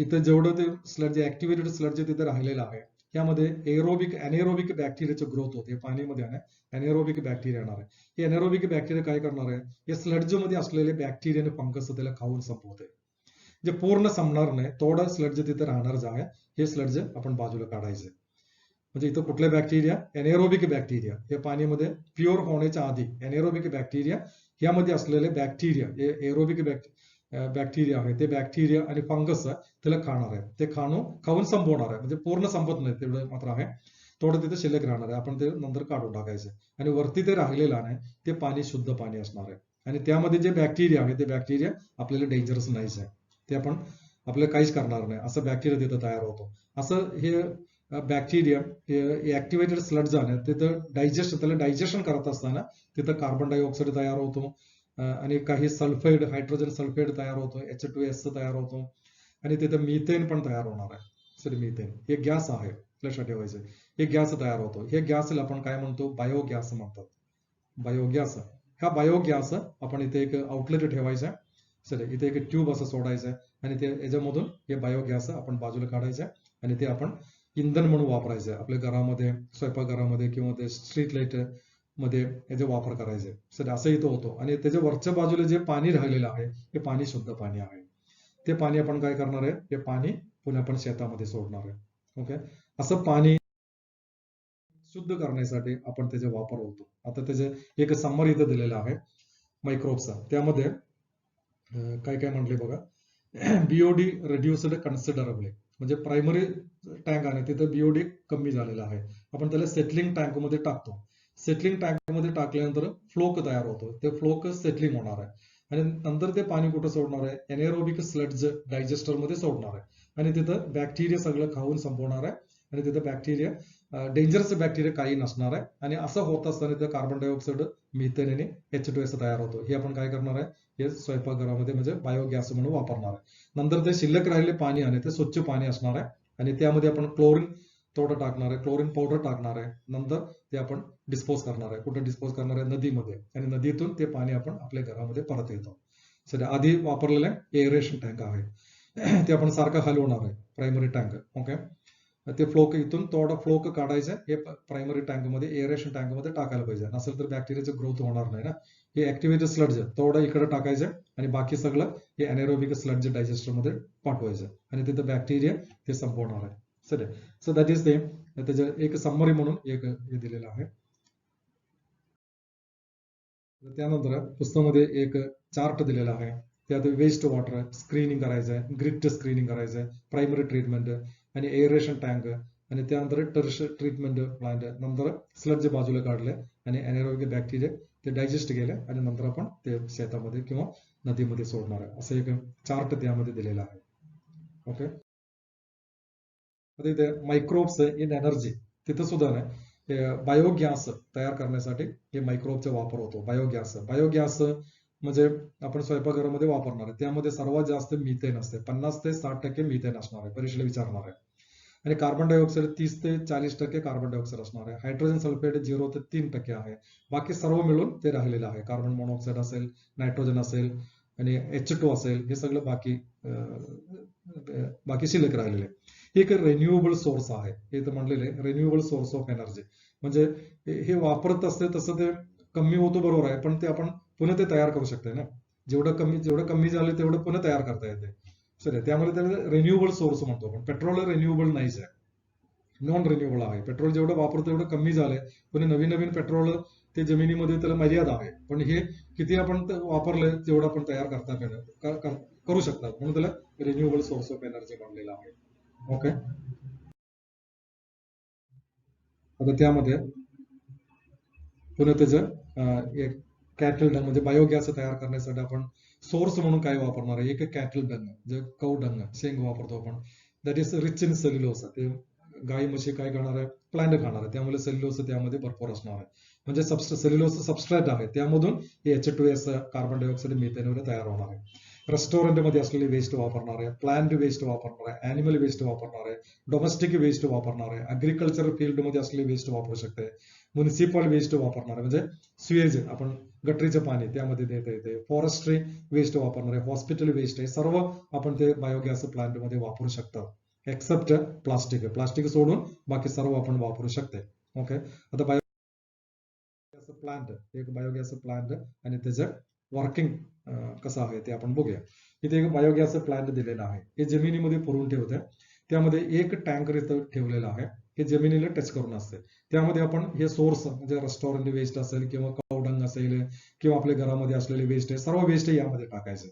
इथं जेवढं ते स्लड्ज ऍक्टिव्हेटेड स्लड्ज तिथे राहिलेलं आहे, त्यामध्ये एरोबिक अनेरोबिक बॅक्टेरियाची ग्रोथ होते. पाणीमध्ये अनेरोबिक बॅक्टेरिया येणार आहे. हे अनेरोबिक बॅक्टेरिया काय करणार आहे, हे स्लड्ज मध्ये असलेले बॅक्टेरिया आणि फंगस त्याला खाऊन संपवते. जे पूर्ण संपणार नाही, थोडं स्लड्ज तिथे राहणार जे आहे, हे स्लड्ज आपण बाजूला काढायचे. म्हणजे इथं कुठले बॅक्टेरिया, एनेरोबिक बॅक्टेरिया, हे पाणीमध्ये प्युअर होण्याच्या आधी एनेरोबिक बॅक्टेरिया, यामध्ये असलेले बॅक्टेरिया, हे एरोबिक बॅक्टेरिया आहे, ते बॅक्टेरिया आणि फंगस त्याला खाणार आहे. ते खाऊन संपवणार आहे. म्हणजे पूर्ण संपत नाही तेवढं मात्र आहे, थोडं तिथे शिल्लक राहणार आहे. आपण ते नंतर काढून टाकायचं आणि वरती ते राहिलेलं आहे ते पाणी शुद्ध पाणी असणार आहे. आणि त्यामध्ये जे बॅक्टेरिया आहे ते बॅक्टेरिया आपल्याला डेंजरस नाहीच आहे, ते आपण आपल्याला काहीच करणार नाही, असं बॅक्टेरिया तिथं तयार होतो. असं हे बॅक्टेरिया ऍक्टिव्हेटेड स्लड्ज आहे तिथं त्याला डायजेशन करत असताना तिथं कार्बन डायऑक्साईड तयार होतो आणि काही सल्फाईड, हायड्रोजन सल्फाईड तयार होतो, H2S तयार होतो आणि तिथं मिथेन पण तयार होणार आहे. सॉरी, मिथेन हे गॅस आहे, लक्षात ठेवायचं. हे गॅस तयार होतो. हे गॅसला आपण काय म्हणतो, बायोगॅस म्हणतात. बायोगॅस, हा बायोगॅस आपण इथे एक आउटलेट ठेवायचा. सर इथे एक ट्यूब असं सोडायचं आणि ते याच्यामधून हे बायोगॅस आपण बाजूला काढायचं आणि ते आपण इंधन म्हणून वापरायचं आपल्या घरामध्ये, स्वयंपाकघरामध्ये किंवा ते स्ट्रीट लाईट मध्ये याचा वापर करायचे. सर असं इथं होतो. आणि त्याच्या वरच्या बाजूला जे पाणी राहिलेलं आहे हे पाणी शुद्ध पाणी आहे. ते पाणी आपण काय करणार आहे, हे पाणी पुन्हा आपण शेतामध्ये सोडणार आहे. ओके, असं पाणी शुद्ध करण्यासाठी आपण त्याचा वापर होतो. आता त्याचे एक समर इथं दिलेला आहे मायक्रोब्सचा. त्यामध्ये काय काय म्हटले बघा, बीओडी रिड्युस्ड कन्सिडरेबली. म्हणजे प्रायमरी टँक आहे तिथं बीओडी कमी झालेला आहे, आपण त्याला सेटलिंग टँक मध्ये टाकतो. सेटलिंग टँक मध्ये टाकल्यानंतर फ्लोक तयार होतो, ते फ्लोक सेटलिंग होणार आहे आणि नंतर ते पाणी कुठं सोडणार आहे, एनेरोबिक स्लड्ज डायजेस्टर मध्ये सोडणार आहे आणि तिथं बॅक्टेरिया सगळं खाऊन संपवणार आहे आणि तिथं बॅक्टेरिया, डेंजरस बॅक्टेरिया काही नसणार आहे. आणि असं होत असताना तिथं कार्बन डायऑक्साईड, मिथेन आणि H2S तयार होतो. हे आपण काय करणार आहे, हे स्वयंपाकघरामध्ये म्हणजे बायोगॅस म्हणून वापरणार आहे. नंतर ते शिल्लक राहिलेले पाणी आहे ते स्वच्छ पाणी असणार आहे आणि त्यामध्ये आपण क्लोरीन थोडं टाकणार आहे, क्लोरीन पावडर टाकणार आहे. नंतर ते आपण डिस्पोज करणार आहे. कुठे डिस्पोज करणार आहे, नदीमध्ये. आणि नदीतून ते पाणी आपण आपल्या घरामध्ये परत येतो. सध्या आधी वापरलेलं एअरेशन टँक आहे ते आपण सारखं हलवणार आहे, प्रायमरी टँक. ओके, ते फ्लोक इथून थोडा फ्लोक काढायचं, हे प्रायमरी टँक मध्ये, एअरेशन टँक मध्ये टाकायला पाहिजे. नसेल तर बॅक्टेरियाची ग्रोथ होणार नाही ना. हे ऍक्टिव्हेटेड स्लड्ज थोडं इकडे टाकायचं आणि बाकी सगळं हे अनेरोबिक स्लड्ज डायजेस्टर मध्ये पाठवायचं आणि तिथं बॅक्टेरिया ते संपवणार आहे. सध्या सो दॅट इज ते त्याचं एक समरी म्हणून एक हे दिलेलं आहे. त्यानंतर पुस्तकामध्ये एक चार्ट दिलेला आहे, त्यात वेस्ट वॉटर स्क्रीनिंग करायचंय, ग्रिट स्क्रीनिंग करायचंय, प्रायमरी ट्रीटमेंट आणि एअरेशन टँक आणि त्यानंतर टर्श ट्रीटमेंट प्लांट. नंतर स्लड्ज बाजूला काढले आणि अनेरोबिक बॅक्टेरिया ते डायजेस्ट केले आणि नंतर आपण ते शेतामध्ये किंवा नदीमध्ये सोडणार आहे. असं एक चार्ट त्यामध्ये दिलेला आहे. ओके, आता इथे मायक्रोब्स इन एनर्जी, तिथं सुद्धा नाही, बायोगॅस तयार करण्यासाठी हे मायक्रोबचा वापर होतो. बायोगॅस, बायोगॅस म्हणजे आपण स्वयंपाकघरामध्ये वापरणार आहे, त्यामध्ये सर्वात जास्त मिथेन असते. 50 ते 60% मिथेन असणार आहे, परीक्षेला विचारणार आहे. आणि कार्बन डायऑक्साईड 30 ते 40% कार्बन डायऑक्साईड असणार आहे. हायड्रोजन सल्फेट 0 ते 3% आहे. बाकी सर्व मिळून ते राहिलेलं आहे. कार्बन मोनॉक्साईड असेल, नायट्रोजन असेल आणि H2 असेल, हे सगळं बाकी शिल्लक राहिलेले. एक रिन्युएबल सोर्स आहे, हे तर म्हणलेले रिन्युएबल सोर्स ऑफ एनर्जी. म्हणजे हे वापरत असते तसं ते कमी होतो, बरोबर आहे, पण ते आपण पुन्हा ते तयार करू शकते ना. जेवढं कमी झालं तेवढं पुन्हा तयार करता येते. सर त्यामुळे त्याला रिन्युएबल सोर्स म्हणतो आपण. पेट्रोल रिन्युएबल नाहीच आहे, नॉन रिन्युएबल आहे. पेट्रोल जेवढं वापरतो तेवढं कमी झालंय, पण नवीन नवीन पेट्रोल ते जमिनीमध्ये त्याला मर्यादा आहे. पण हे किती आपण वापरलंय तेवढं आपण तयार करू शकतात, म्हणून त्याला रिन्युएबल सोर्स ऑफ एनर्जी म्हणलेला आहे. ओके, आता त्यामध्ये पुन्हा त्याचं एक कॅटल डंग म्हणजे बायोगॅस तयार करण्यासाठी आपण सोर्स म्हणून काय वापरणार आहे, एक कॅटल डंग जे कौ डंग शेंग वापरतो आपण, that is rich in cellulose. ते गाई म्हशी काय खाणार आहे, प्लांट खाणार आहे, त्यामुळे सेल्युलोज त्यामध्ये भरपूर असणार आहे. म्हणजे सेल्युलोज सबस्ट्रेट आहे, त्यामधून H2S कार्बन डायऑक्साईड मिथेन वगैरे तयार होणार आहे. रेस्टॉरंट मध्ये असलेली वेस्ट वापरणार आहे, प्लांट वेस्ट वापरणार आहे, अॅनिमल वेस्ट वापरणार आहे, डोमेस्टिक वेस्ट वापरणार आहे, अग्रिकल्चर फील्ड मध्ये असलेली वेस्ट वापरू शकते, म्युनिसिपल वेस्ट वापरणार आहे, म्हणजे स्वेज आपण गटरीचं पाणी त्यामध्ये देता येते, फॉरेस्ट्री वेस्ट वापरणार आहे, हॉस्पिटल वेस्ट आहे, सर्व आपण ते बायोगॅस प्लांट मध्ये वापरू शकतात एक्सेप्ट प्लास्टिक. प्लास्टिक सोडून बाकी सर्व आपण वापरू शकते. ओके, आता बायोगॅस प्लांट, एक बायोगॅस प्लांट आणि त्याचं वर्किंग कसं आहे ते आपण बघूया. इथे एक बायोगॅस प्लांट दिलेला आहे, हे जमिनीमध्ये पुरून ठेवते, त्यामध्ये एक टँकर इथं ठेवलेला आहे, हे जमिनीला टच करून असते. त्यामध्ये आपण हे सोर्स म्हणजे रेस्टॉरंट वेस्ट असेल किंवा कावडंग असेल किंवा आपल्या घरामध्ये असलेले वेस्ट आहे, सर्व वेस्ट यामध्ये टाकायचे.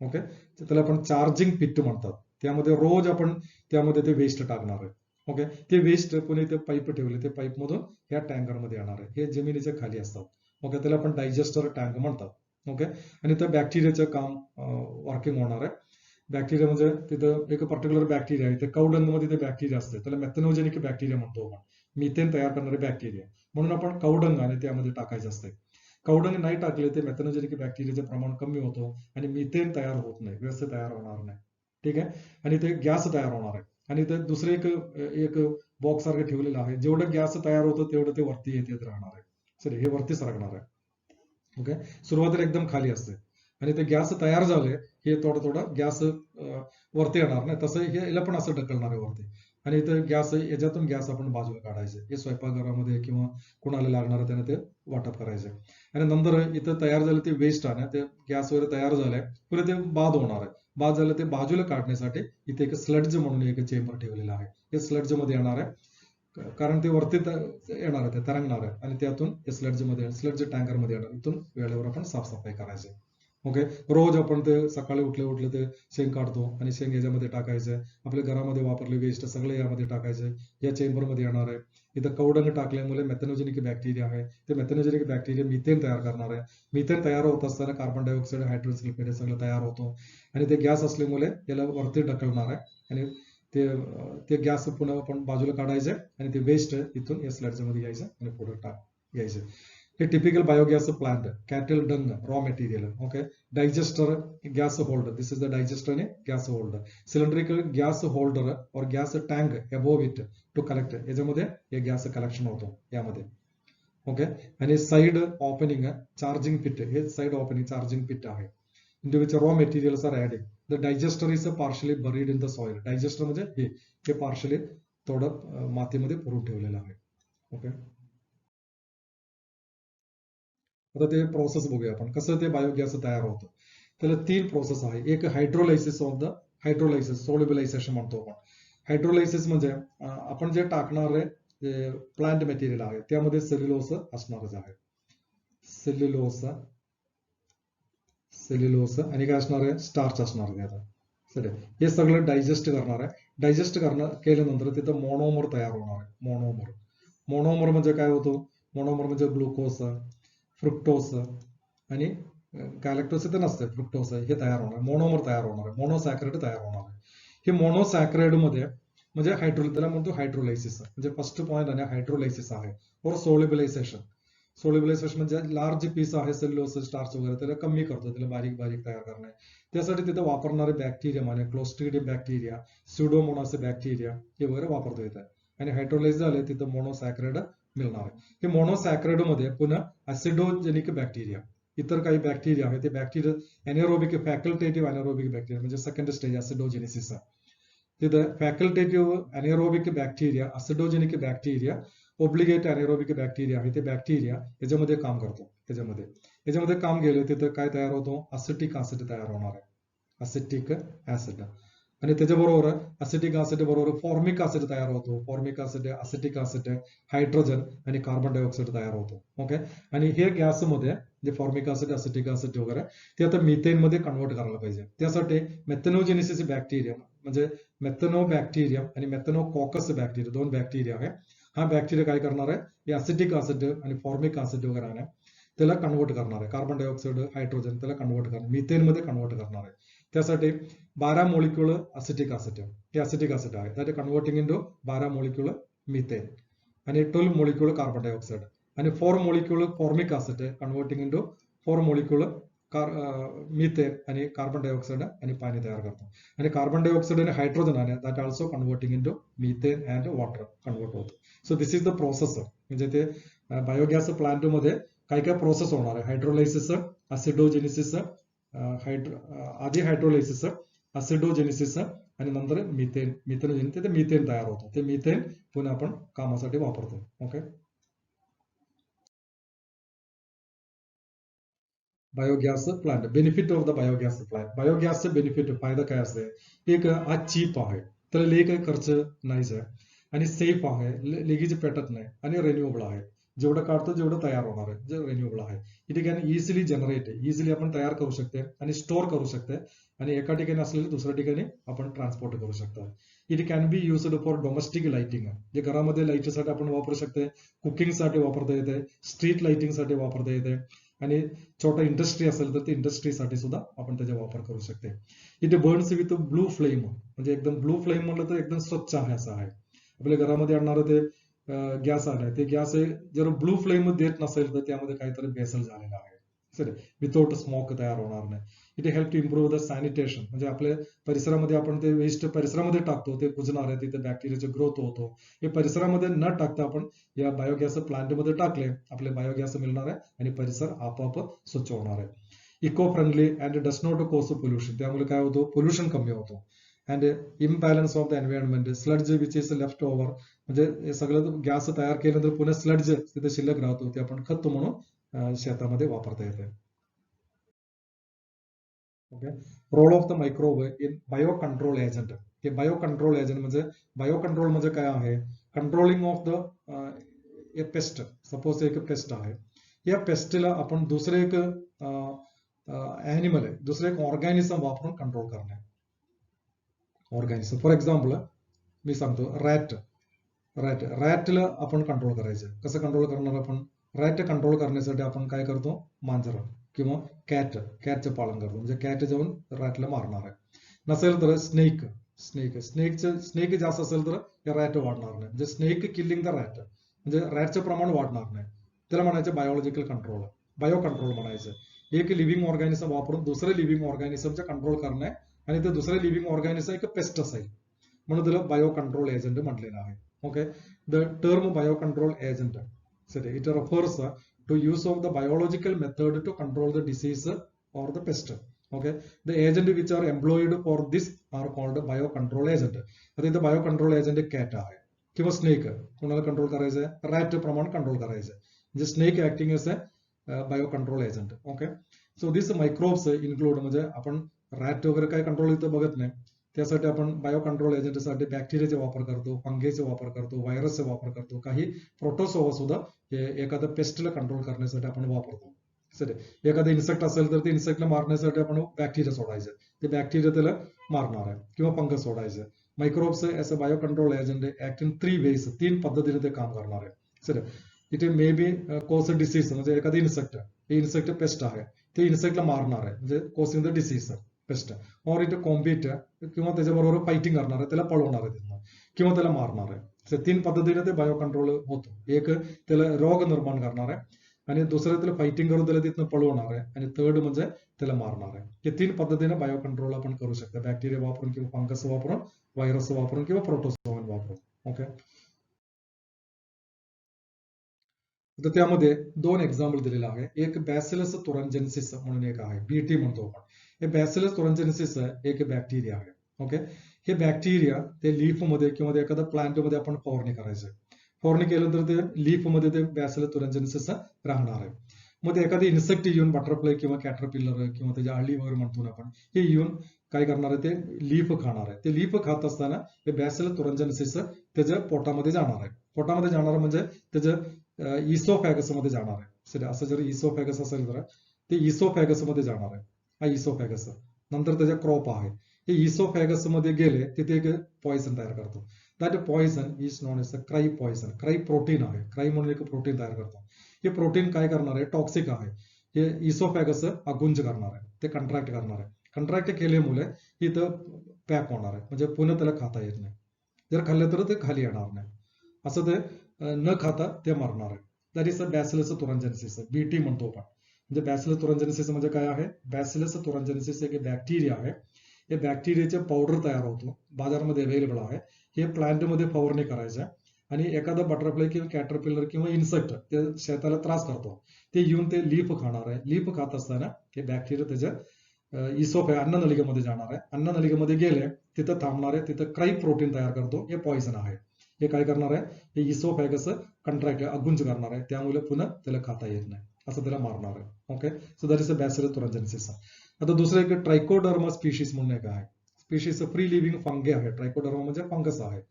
ओके, त्याला आपण चार्जिंग पिट म्हणतात. त्यामध्ये रोज आपण त्यामध्ये ते वेस्ट टाकणार आहे. ओके, ते वेस्ट कोणी ते पाईप ठेवले, ते पाईप मधून या टँकर मध्ये येणार आहे, हे जमिनीच्या खाली असतात. ओके, त्याला आपण डायजेस्टर टँक म्हणतात. ओके, आणि त्या बॅक्टेरियाचं काम वर्किंग होणार आहे. बॅक्टेरिया म्हणजे तिथं एक पर्टिक्युलर बॅक्टेरिया आहे, ते कावडंग मध्ये ते बॅक्टेरिया असते, त्याला मेथनोजेनिक बॅक्टेरिया म्हणतो आपण, मिथेन तयार करणारे बॅक्टेरिया, म्हणून आपण कावडंग आणि त्यामध्ये टाकायचे असते. कावडंग नाही टाकले ते मेथनोजेनिक बॅक्टेरियाचं प्रमाण कमी होतो आणि मिथेन तयार होत नाही, व्यवस्थित तयार होणार नाही. ठीक आहे, आणि ते गॅस तयार होणार आहे. आणि ते दुसरे एक बॉक्स सारखं ठेवलेलं आहे, जेवढं गॅस तयार होतं तेवढं ते वरती येत राहणार आहे. सॉरी, हे वरती सरकणार आहे. ओके, सुरुवातीला एकदम खाली असते आणि ते गॅस तयार झाले, हे थोडं थोडं गॅस वरती येणार नाही, तसं हे याला पण असं ढकलणार आहे वरती. आणि इथं गॅस, याच्यातून गॅस आपण बाजूला काढायचे, हे स्वयंपाकघरामध्ये किंवा कुणाला लागणार त्याने ते वाटप करायचे. आणि नंतर इथं तयार झालं ते वेस्ट आहे ना, ते गॅस वगैरे तयार झालंय, पुढे ते बाद होणार आहे. बाद झालं ते बाजूला काढण्यासाठी इथे एक स्लड्ज म्हणून एक चेंबर ठेवलेला आहे, हे स्लड्ज मध्ये येणार आहे, कारण ते वरती येणार आहे, ते तरंगणार आहे आणि त्यातून स्लड्ज मध्ये, स्लड्ज टँकर मध्ये येणार, इथून वेळेवर आपण साफसफाई करायची. ओके, रोज आपण ते सकाळी उठले ते शेंग काढतो आणि शेंग याच्यामध्ये टाकायचे, आपल्या घरामध्ये वापरले वेस्ट सगळे यामध्ये टाकायचे, या चेंबर मध्ये येणार आहे. इथं कवडंग टाकल्यामुळे मेथनोजेनिक बॅक्टेरिया आहे, ते मेथनोजेनिक बॅक्टेरिया मिथेन तयार करणार आहे. मिथेन तयार होत असताना कार्बन डायऑक्साईड, हायड्रोजन सल्फाईड सगळं तयार होतो आणि ते गॅस असल्यामुळे याला वरती ढकलणार आहे. आणि ते गॅस पुन्हा आपण बाजूला काढायचे आणि ते वेस्ट इथून या स्लाइडच्या मध्ये यायचं आणि पुढे यायचं. हे typical biogas plant, cattle dung raw material. Okay, digester, gas holder, this is the digester आणि gas holder, cylindrical gas holder और gas tank above it to collect, याच्यामध्ये हे गॅस कलेक्शन होतो यामध्ये. ओके, आणि साइड ओपनिंग चार्जिंग पिट, हे side opening charging पिट आहे. into which raw materials are added. The digester is partially buried in the soil. Digester म्हणजे हे partially थोडं मातीमध्ये पुरून ठेवलेलं आहे. ओके, आता ते प्रोसेस बघूया आपण, कसं ते बायोगॅस तयार होतं. त्याला 3 प्रोसेस आहे. एक हायड्रोलायसिस ऑफ द हायड्रोलायसिस, सोल्युबलायझेशन म्हणतो आपण. हायड्रोलायसिस म्हणजे आपण जे टाकणारे प्लांट मटेरियल आहे त्यामध्ये सेल्युलोज असणारच आहे, सेल्युलोज आणि काय असणार आहे, स्टार्च असणार आहे. आता सर हे सगळं डायजेस्ट करणार आहे. डायजेस्ट केल्यानंतर तिथं मोनोमर तयार होणार आहे. मोनोमर म्हणजे काय होतो, मोनोमर म्हणजे ग्लुकोज, फ्रुक्टोज आणि गॅलेक्टोज तर नसते, फ्रुक्टोज हे तयार होणार, मोनोमर तयार होणार आहे, मोनोसॅक्राइड तयार होणार आहे. हे मोनोसॅक्राइड मध्ये म्हणजे त्याला म्हणतो हायड्रोलायसिस, म्हणजे फर्स्ट पॉईंट आणि हायड्रोलायसिस आहे. और सोल्युबलायझेशन, सोल्युबलायझेशन म्हणजे लार्ज पीस आहे सेल्युलोज स्टार्च वगैरे, त्याला कमी करतो, त्याला बारीक बारीक तयार करणे. त्यासाठी तिथे वापरणारे बॅक्टेरिया म्हणजे क्लोस्ट्रिडियम बॅक्टेरिया, स्युडोमोनास बॅक्टेरिया हे वगैरे वापरता येतात. आणि हायड्रोलाइज झाले तिथं मोनोसॅक्राइड मिळणार आहे. हे मोनोसॅक्राइड मध्ये पुन्हा ऍसिडोजेनिक बॅक्टेरिया, इतर काही बॅक्टेरिया आहे, ते bacteria anaerobic, facultative anaerobic bacteria म्हणजे सेकंड स्टेज ऍसिडोजेनेसिस. तिथं facultative anaerobic bacteria, acidogenic bacteria, obligate anaerobic bacteria आहे, ते बॅक्टेरिया याच्यामध्ये काम करतो. याच्यामध्ये काम केलं तिथं काय तयार होतो, असिटिक ऍसिड तयार होणार आहे, असिटिक ऍसिड. आणि त्याच्याबरोबर असिटिक ऍसिड बरोबर फॉर्मिक ऍसिड तयार होतो. फॉर्मिक ऍसिड, असिटिक ऍसिड, हायड्रोजन आणि कार्बन डायऑक्साईड तयार होतो. ओके, आणि हे गॅसमध्ये जे फॉर्मिक ऍसिड, असिटिक ऍसिड वगैरे ते आता मिथेन मध्ये कन्वर्ट करायला पाहिजे. त्यासाठी मेथेनोजेनेसिस बॅक्टेरिया म्हणजे मेथेनोबॅक्टेरियम आणि मेथेनोकॉकस बॅक्टेरिया, दोन बॅक्टेरिया आहे. हा बॅक्टेरिया काय करणार आहे, हे असिटिक ऍसिड आणि फॉर्मिक ऍसिड वगैरे आहे त्याला कन्वर्ट करणार आहे. कार्बन डायऑक्साईड, हायड्रोजन त्याला कन्वर्ट करणार, मिथेन मध्ये कन्वर्ट करणार आहे. त्यासाठी 12 मोलिक्युल असिटिक ऍसिड, हे असिटिक ऍसिड आहे, that converting into 12 molecule methane आणि 12 मोलिक्युल कार्बन डायऑक्साईड आणि 4 molecule formic acid converting into 4 molecule methane आणि कार्बन डायऑक्साईड आणि पाणी तयार करतो. आणि कार्बन डायऑक्साईड आणि हायड्रोजन आहे that also converting into methane and water convert होतो. So this is the process. म्हणजे ते बायोगॅस प्लांट मध्ये काय काय प्रोसेस होणार आहे, हायड्रोलायसिस, असिडोजेनेसिस, आधी हायड्रोलायसिस, असिडोजेनेसिस आणि नंतर मिथेन, मिथेनोजेनेसिस, ते मिथेन तयार होतो. ते मिथेन पुन्हा आपण कामासाठी वापरतो. Okay, biogas plant, benefit of the biogas plant. बायोगॅसचे बेनिफिट फायदा काय असते, एक हा चीप आहे, त्याला लई काही खर्च नाहीच आहे आणि सेफ आहे, लगेच पेटत नाही आणि रिन्युएबल आहे. जेवढं काढतो जेवढं तयार होणार आहे, जे रिन्युएबल आहे. ही ठिकाणी इझिली जनरेट आहे, इझिली आपण तयार करू शकते आणि स्टोअर करू शकते आणि एका ठिकाणी असलेले दुसऱ्या ठिकाणी आपण ट्रान्सपोर्ट करू शकतो. It can be used for domestic lighting, जे घरामध्ये लाईटसाठी आपण वापरू शकते, कुकिंगसाठी वापरता येते, स्ट्रीट लाइटिंगसाठी वापरता येते आणि छोटा इंडस्ट्री असेल तर ते इंडस्ट्रीसाठी सुद्धा आपण त्याचा वापर करू शकते. इथे बर्न्स विथ ब्लू फ्लेम, म्हणजे एकदम ब्लू फ्लेम म्हणलं तर एकदम स्वच्छ आहे असं आहे. आपल्या घरामध्ये आणणारं ते गॅस आहे, ते गॅस जर ब्लू फ्लेम देत नसेल तर त्यामध्ये काहीतरी भेसळ झालेला आहे. सर, विथआउट स्मोक तयार होणार नाही. It help to improve the sanitation, म्हणजे आपल्या परिसरामध्ये आपण ते वेस्ट परिसरामध्ये टाकतो, ते कुजणार आहे, तिथे बॅक्टेरियाचा ग्रोथ होतो. हे परिसरामध्ये न टाकता आपण या बायोगॅस प्लांट मध्ये टाकले, आपले बायोगॅस मिळणार आहे आणि परिसर आपोआप स्वच्छ होणार आहे. Eco friendly and does not cause pollution, त्यामुळे काय होतो, पोल्युशन कमी होतो. And imbalance of the environment, sludge which is left over, म्हणजे हे सगळं गॅस तयार केल्यानंतर पुन्हा स्लड्ज तिथे शिल्लक राहतो, ते आपण खत म्हणून शेतामध्ये वापरता येते. Okay, role of the microbe in bio control agent. हे बायो कंट्रोल एजंट म्हणजे, बायो कंट्रोल म्हणजे काय आहे, controlling of the pest. Suppose एक पेस्ट आहे, या पेस्टला आपण दुसरे एक ऍनिमल आहे, दुसरे एक ऑर्गॅनिझम वापरून कंट्रोल करणे. ऑर्गॅनिझम फॉर एक्झाम्पल मी सांगतो, रॅटला आपण कंट्रोल करायचं. कसं कंट्रोल करणार आपण, रॅट कंट्रोल करण्यासाठी आपण काय करतो, मांजर किंवा कॅटचं पालन करतो, म्हणजे कॅट जाऊन रॅटला मारणार आहे. नसेल तर स्नेक जास्त असेल तर रॅट वाढणार नाही, म्हणजे स्नेक किलिंग द रॅट, म्हणजे रॅटचं प्रमाण वाढणार नाही. त्याला म्हणायचं बायोलॉजिकल कंट्रोल, बायो कंट्रोल म्हणायचं. एक लिव्हिंग ऑर्गॅनिझम वापरून दुसरे लिव्हिंग ऑर्गॅनिझमचे कंट्रोल करणे आणि ते दुसरे लिव्हिंग ऑर्गॅनिझम एक पेस्ट असेल म्हणून त्याला बायो कंट्रोल एजंट म्हटलेलं आहे. Okay, the term biocontrol agent, it refers to use of the biological method to control the disease or the pest. Okay, the agent which are employed for this are called biocontrol agent. आता इथं biocontrol agent cat आहे किंवा snake, कोणाला control करायचंय, rat प्रमाण control करायचंय, म्हणजे snake acting as अ biocontrol agent. Okay, so दिस microbes include, म्हणजे आपण रॅट वगैरे काय कंट्रोल इथं बघत नाही, त्यासाठी आपण बायो कंट्रोल एजंटसाठी बॅक्टेरियाचा वापर करतो, फंगीचा वापर करतो, व्हायरसचा वापर करतो, काही प्रोटोसोवा सुद्धा एखाद्या पेस्टला कंट्रोल करण्यासाठी आपण वापरतो. सर, एखादा इन्सेक्ट असेल तर ते इन्सेक्टला मारण्यासाठी आपण बॅक्टेरिया सोडायचं, ते बॅक्टेरिया त्याला मारणार आहे, किंवा फंगस सोडायचं. Microbes age a bio control agent act in 3 ways, 3 पद्धतीने ते काम करणार आहे. सर, इथे मे बी कोस डिसीज, म्हणजे एखादी इन्सेक्ट पेस्ट आहे, ते इन्सेक्टला मारणार आहे, म्हणजे causing the disease paste, or it compete, किंवा त्याच्याबरोबर फायटिंग करणार आहे, त्याला पळवणार आहे तिथनं, किंवा त्याला मारणार आहे. 3 पद्धतीने ते बायो कंट्रोल होतो. एक त्याला रोग निर्माण करणार आहे, आणि दुसरं त्याला फायटिंग करून त्याला तिथनं पळवणार आहे, आणि थर्ड म्हणजे त्याला मारणार आहे. हे 3 पद्धतीने बायो कंट्रोल आपण करू शकतो, बॅक्टेरिया वापरून किंवा फंगस वापरून, व्हायरस वापरून किंवा प्रोटोझोआ वापरून. ओके, तर त्यामध्ये 2 एक्झाम्पल दिलेला आहे. एक बॅसिलस तुरंजेन्सिस म्हणून एक आहे, बीटी म्हणतो आपण. हे बॅसिलस तुरंजेन्सिस एक बॅक्टेरिया आहे. ओके, हे बॅक्टेरिया ते लीफ मध्ये किंवा एखाद्या प्लांट मध्ये आपण फवारणी करायचं. फवारणी केल्यानंतर ते लीफ मध्ये ते बॅसिलस तुरंजेन्सिस राहणार आहे. मग ते एखादी इन्सेक्ट येऊन बटरफ्लाय किंवा कॅटरपिलर किंवा त्याच्या अळी वगैरे म्हणतो ना आपण, हे येऊन काय करणार आहे, ते लीफ खाणार आहे. ते लीफ खात असताना हे बॅसिलस तुरंजनसिस त्याच्या पोटामध्ये जाणार आहे. पोटामध्ये जाणार म्हणजे त्याच्या इसोफॅगस मध्ये जाणार आहे. असं जर इसोफॅगस असेल तर ते इसोफॅगस मध्ये जाणार आहे. हा इसोफॅगस. नंतर त्याच्या क्रॉप आहे. हे इसोफॅगस मध्ये गेले तिथे एक पॉइझन तयार करतो. That poison is known as a cry poison. Cry protein आहे. क्राई म्हणून एक प्रोटीन तयार करतो. हे प्रोटीन काय करणार आहे, टॉक्सिक आहे. हे इसोफॅगस अगुंज करणार आहे, ते कंट्रॅक्ट करणार आहे. कंट्रॅक्ट केल्यामुळे इथं पॅक होणार आहे, म्हणजे पुन्हा त्याला खाता येत नाही. जर खाल्लं तर ते खाली येणार नाही. असं ते न खाता ते मरणार आहे. That is a bacillus thuringiensis, BT म्हणतो आपण. म्हणजे बॅसिलस तुरंजनसिस म्हणजे काय आहे, बॅसिलस तुरंजनसिस एक बॅक्टेरिया आहे. हे बॅक्टेरियाचे पावडर तयार होतो, बाजारामध्ये अवेलेबल आहे. हे प्लांटमध्ये फवारणी करायचं आणि एखादा बटरफ्लाय किंवा कॅटरपिलर किंवा इन्सेक्ट ते शेताला त्रास करतो, ते येऊन ते लीफ खाणार आहे. लीफ खात असताना हे बॅक्टेरिया त्याच्या अन्ननलिकेमध्ये जाणार आहे. अन्ननलिकेमध्ये गेले तिथं थांबणार आहे. तिथं क्राई प्रोटीन तयार करतो. हे पॉइझन आहे. हे काय करणार आहे, हे इसोफॅगस कंट्रॅक्ट अगुंज करणार आहे. त्यामुळे पुन्हा त्याला खाता येत नाही, असं त्याला मारणार आहे. Okay, so that is a bacillus thuringiensis. आता दुसरं एक ट्रायकोडर्मा स्पीशीज म्हणून एक आहे. स्पीशीज फ्री लिव्हिंग फंगे आहे. ट्रायकोडर्मा म्हणजे फंगस आहे.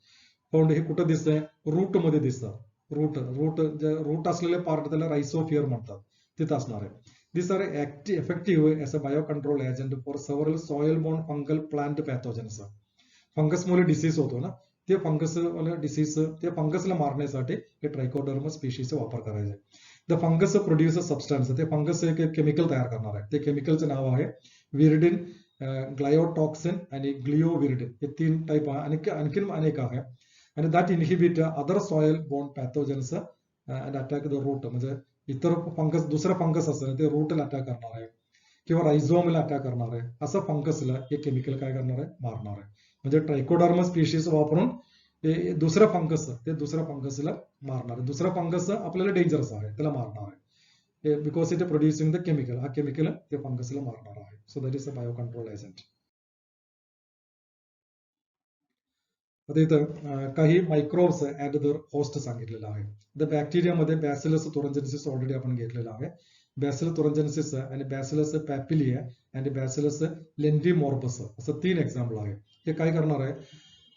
फाउंड हे कुठं दिसतंय, रूट मध्ये दिसतं. रूट असलेले पार्ट त्याला रायझोफियर म्हणतात, तिथं असणार आहे. These are effective as a biocontrol agent for several soil-borne fungal plant pathogens. फंगसमुळे डिसीज होतो ना, ते फंगस डिसीज, ते फंगसला मारण्यासाठी हे ट्रायकोडर्मा स्पीशीचा वापर करायचा. The fungus produce substance. ते फंगस एक केमिकल तयार करणार आहे. ते केमिकलचं नाव आहे विरिडिन, ग्लायोटॉक्सिन आणि ग्लिओविरिडिन. हे 3 टाईप आहे. आणखीन अनेक आहे. आणि that inhibit other soil borne pathogens and attack the root. म्हणजे इतर फंगस, दुसरं फंगस असेल ते रूटला अटॅक करणार आहे किंवा रायझोमला अटॅक करणार आहे. असं फंगसला हे केमिकल काय करणार आहे, मारणार आहे. म्हणजे ट्रायकोडर्मा स्पीशीज वापरून दुसऱ्या फंगसला मारणार आहे. दुसरा फंगस आपल्याला डेंजरस आहे, त्याला मारणार आहे. Because it producing the chemical. हा केमिकल ते फंगसला मारणार आहे. So that is a bio control agent. आता इथं काही मायक्रोब्स ऍट द होस्ट सांगितलेलं आहे. द बॅक्टेरियामध्ये बॅसिलस तुरंजनसिस ऑलरेडी आपण घेतलेला आहे. बॅसिलस तुरंजनसिस आणि बॅसिलस पॅपिलिया आणि बॅसिलस लेंडिमॉर्बस असं 3 एक्झाम्पल आहे. हे काय करणार आहे,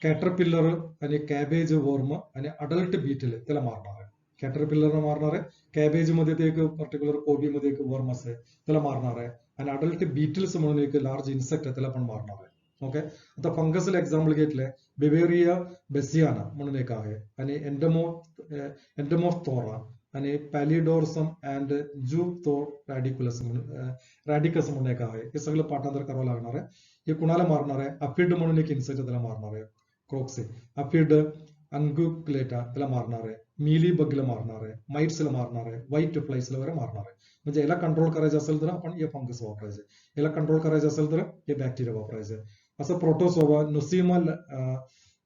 कॅटरपिलर आणि कॅबेज वर्म आणि अडल्ट बीटल त्याला मारणार आहे. कॅटरपिलर मारणार आहे. कॅबेज मध्ये ते एक पर्टिक्युलर कोबी मध्ये एक वर्म असते, त्याला मारणार आहे. आणि अडल्ट बीटल्स म्हणून एक लार्ज इन्सेक्ट त्याला पण मारणार आहे. ओके, आता फंगसला एक्झाम्पल घेतलंय, बेवेरिया बेसियाना म्हणून एक आहे, आणि एंडोमोथोरा आणि पॅलिडोर्सम अँड रॅडिकस म्हणून एक आहे. हे सगळं पाठांतर करावं लागणार आहे. हे कुणाला मारणार आहे, अफिड म्हणून एक इन्सेक्ट त्याला मारणार आहे. क्रोक्से अफिड, अंगुक्लेटा त्याला मारणार आहे. मिली बगला मारणार आहे. माइट्सला मारणार आहे. व्हाईट फ्लाईसला वगैरे मारणार आहे. म्हणजे याला कंट्रोल करायचं असेल तर आपण हे फंगस वापरायचे, याला कंट्रोल करायचं असेल तर हे बॅक्टेरिया वापरायचे. असं प्रोटोसोवा, नुसिमा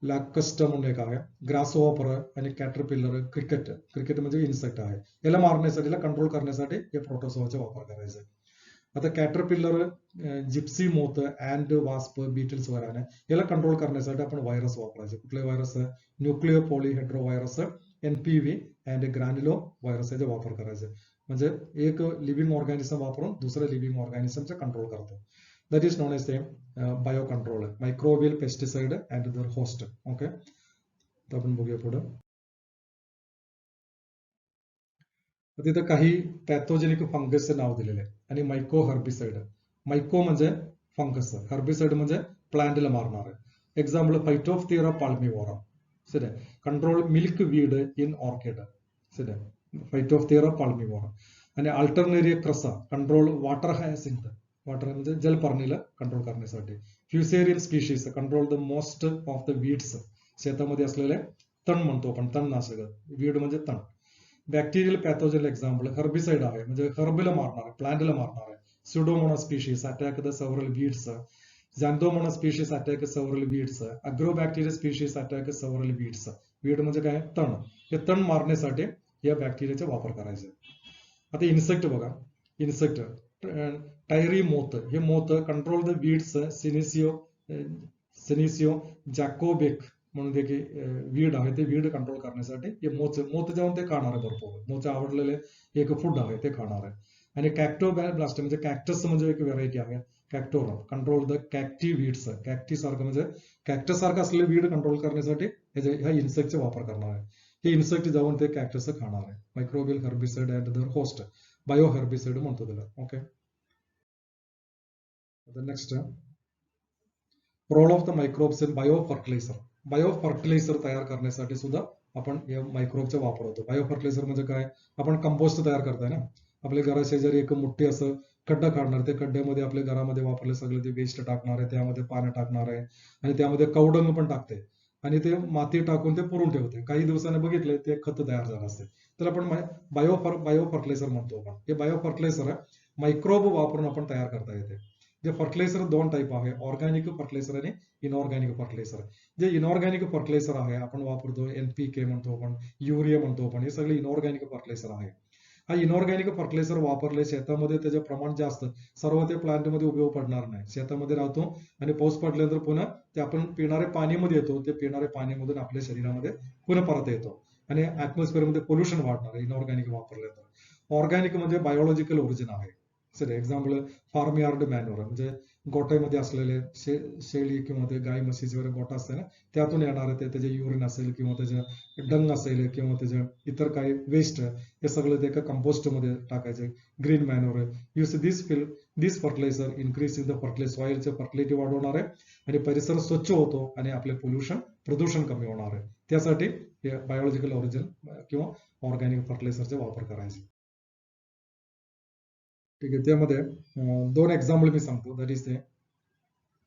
लॅकस्ट म्हणून एक आहे, ग्रासहॉपर आणि कॅटरपिलर, क्रिकेट म्हणजे इन्सेक्ट आहे. याला मारण्यासाठी, याला कंट्रोल करण्यासाठी हे प्रोटोसोवाचा वापर करायचा. आता caterpillar, gypsy moth and wasp, beetles वगैरे याला कंट्रोल करण्यासाठी आपण व्हायरस वापरायचे. कुठले virus, nucleo polyhedro virus, NPV and granulo virus याचा वापर करायचा. म्हणजे एक लिव्हिंग ऑर्गॅनिझम वापरून दुसऱ्या लिव्हिंग ऑर्गॅनिझमचा कंट्रोल करतो. That is known as the biocontrol, microbial pesticide and their host. Okay, तर आपण बघूया पुढं. तिथं काही पॅथोजेनिक फंगसचे नाव दिलेले आहे आणि मायको हर्बिसाइड. मायको म्हणजे फंगस, हर्बिसाइड म्हणजे प्लांटला मारणार आहे. Example, phytophthora palmivora, sir control milk weed in orchid, sir phytophthora palmivora. आणि alternaria crassa control water hyacinth, water म्हणजे जलपर्णीला कंट्रोल करण्यासाठी. Fusarium species control the most of the weeds, शेतामध्ये असलेले तण म्हणतो आपण, तणनाशक. वीड म्हणजे तण. बॅक्टेरियल पॅथोजन एक्झाम्पल, हर्बिसाइड आहे म्हणजे हर्बला मारणार आहे, प्लांटला मारणार आहे. Pseudomonas species attack the several weeds, xanthomonas species attack several weeds, agrobacteria species attack several weeds. Weed म्हणजे काय, तण. हे तण मारण्यासाठी या बॅक्टेरियाचा वापर करायचा. आता इन्सेक्ट बघा, इन्सेक्ट टायरी मोथ, हे मोथ कंट्रोल द वीड्स, सिनिसिओ जॅकोबेक म्हणून ते वीड आहे, ते वीड कंट्रोल करण्यासाठी हे मोथ जाऊन ते खाणार आहे. भरपूर मोथ आवडलेले एक फूड आहे, ते खाणार आहे. आणि कॅक्टोब्लास्ट म्हणजे कॅक्टस म्हणजे एक व्हेरायटी आहे कॅक्टोरम control the cacti weeds cacti सारखं म्हणजे कॅक्टस सारखं असलेले वीड कंट्रोल करण्यासाठी ह्या इन्सेक्टचा वापर करणार आहे हे इन्सेक्ट जाऊन ते कॅक्टस खाणार आहे microbial herbicide at their host bio herbicide म्हणतो त्याला okay next role of the microbes in bio fertiliser तयार करण्यासाठी सुद्धा आपण या मायक्रोबचा वापर होतो बायो फर्टिलायझर म्हणजे काय आपण कंपोस्ट तयार करताय ना आपल्या घरा शेजारी एक मोठी असं खड्डा काढणार ते खड्ड्यामध्ये आपल्या घरामध्ये वापरले सगळे ते वेस्ट टाकणार आहे त्यामध्ये पाणी टाकणार आहे आणि त्यामध्ये कवडंग पण टाकते आणि ते माती टाकून ते पुरून ठेवते काही दिवसांनी बघितले ते खत तयार झालं असते तर आपण बायो फर्टिलायझर म्हणतो आपण हे बायो फर्टिलायझर मायक्रोब वापरून आपण तयार करता येते जे फर्टिलायझर दोन टाईप आहे ऑर्गॅनिक फर्टिलायझर आणि इनऑर्गॅनिक फर्टिलायझर जे इनऑर्गॅनिक फर्टिलायझर आहे आपण वापरतो NPK म्हणतो आपण युरिया म्हणतो आपण हे सगळे इनऑर्गॅनिक फर्टिलायझर आहे हा इनऑर्गॅनिक फर्टिलायझर वापरले शेतामध्ये त्याचे प्रमाण जास्त सर्व ते प्लांटमध्ये उपयोग पडणार नाही शेतामध्ये राहतो आणि पाऊस पडल्यानंतर पुन्हा ते आपण पिणारे पाणीमध्ये येतो ते पिणारे पाणीमधून आपल्या शरीरामध्ये पुन्हा परत येतो आणि ऍटमॉस्फिअर मध्ये पोल्युशन वाढणार इनऑर्गॅनिक वापरल्यानंतर ऑर्गॅनिक म्हणजे बायोलॉजिकल ओरिजिन आहे sir example farm yard manure म्हणजे गोठ्यामध्ये असलेले शेळी किंवा ते गाय म्हशीचे वगैरे गोठा असते ना त्यातून येणार ते त्याचे युरिन असेल किंवा त्याचे डंग असेल किंवा त्याचे इतर काही वेस्ट हे सगळं ते एका कंपोस्ट मध्ये टाकायचे green manure use this fertiliser increase in the fertiliser सॉइलचे फर्टिलिटी वाढवणार आहे आणि परिसर स्वच्छ होतो आणि आपले प्रदूषण कमी होणार आहे त्यासाठी बायोलॉजिकल ओरिजिन किंवा ऑर्गॅनिक फर्टिलायझरचे वापर करायचे ठीक आहे त्यामध्ये दोन एक्झाम्पल मी सांगतो दॅट इज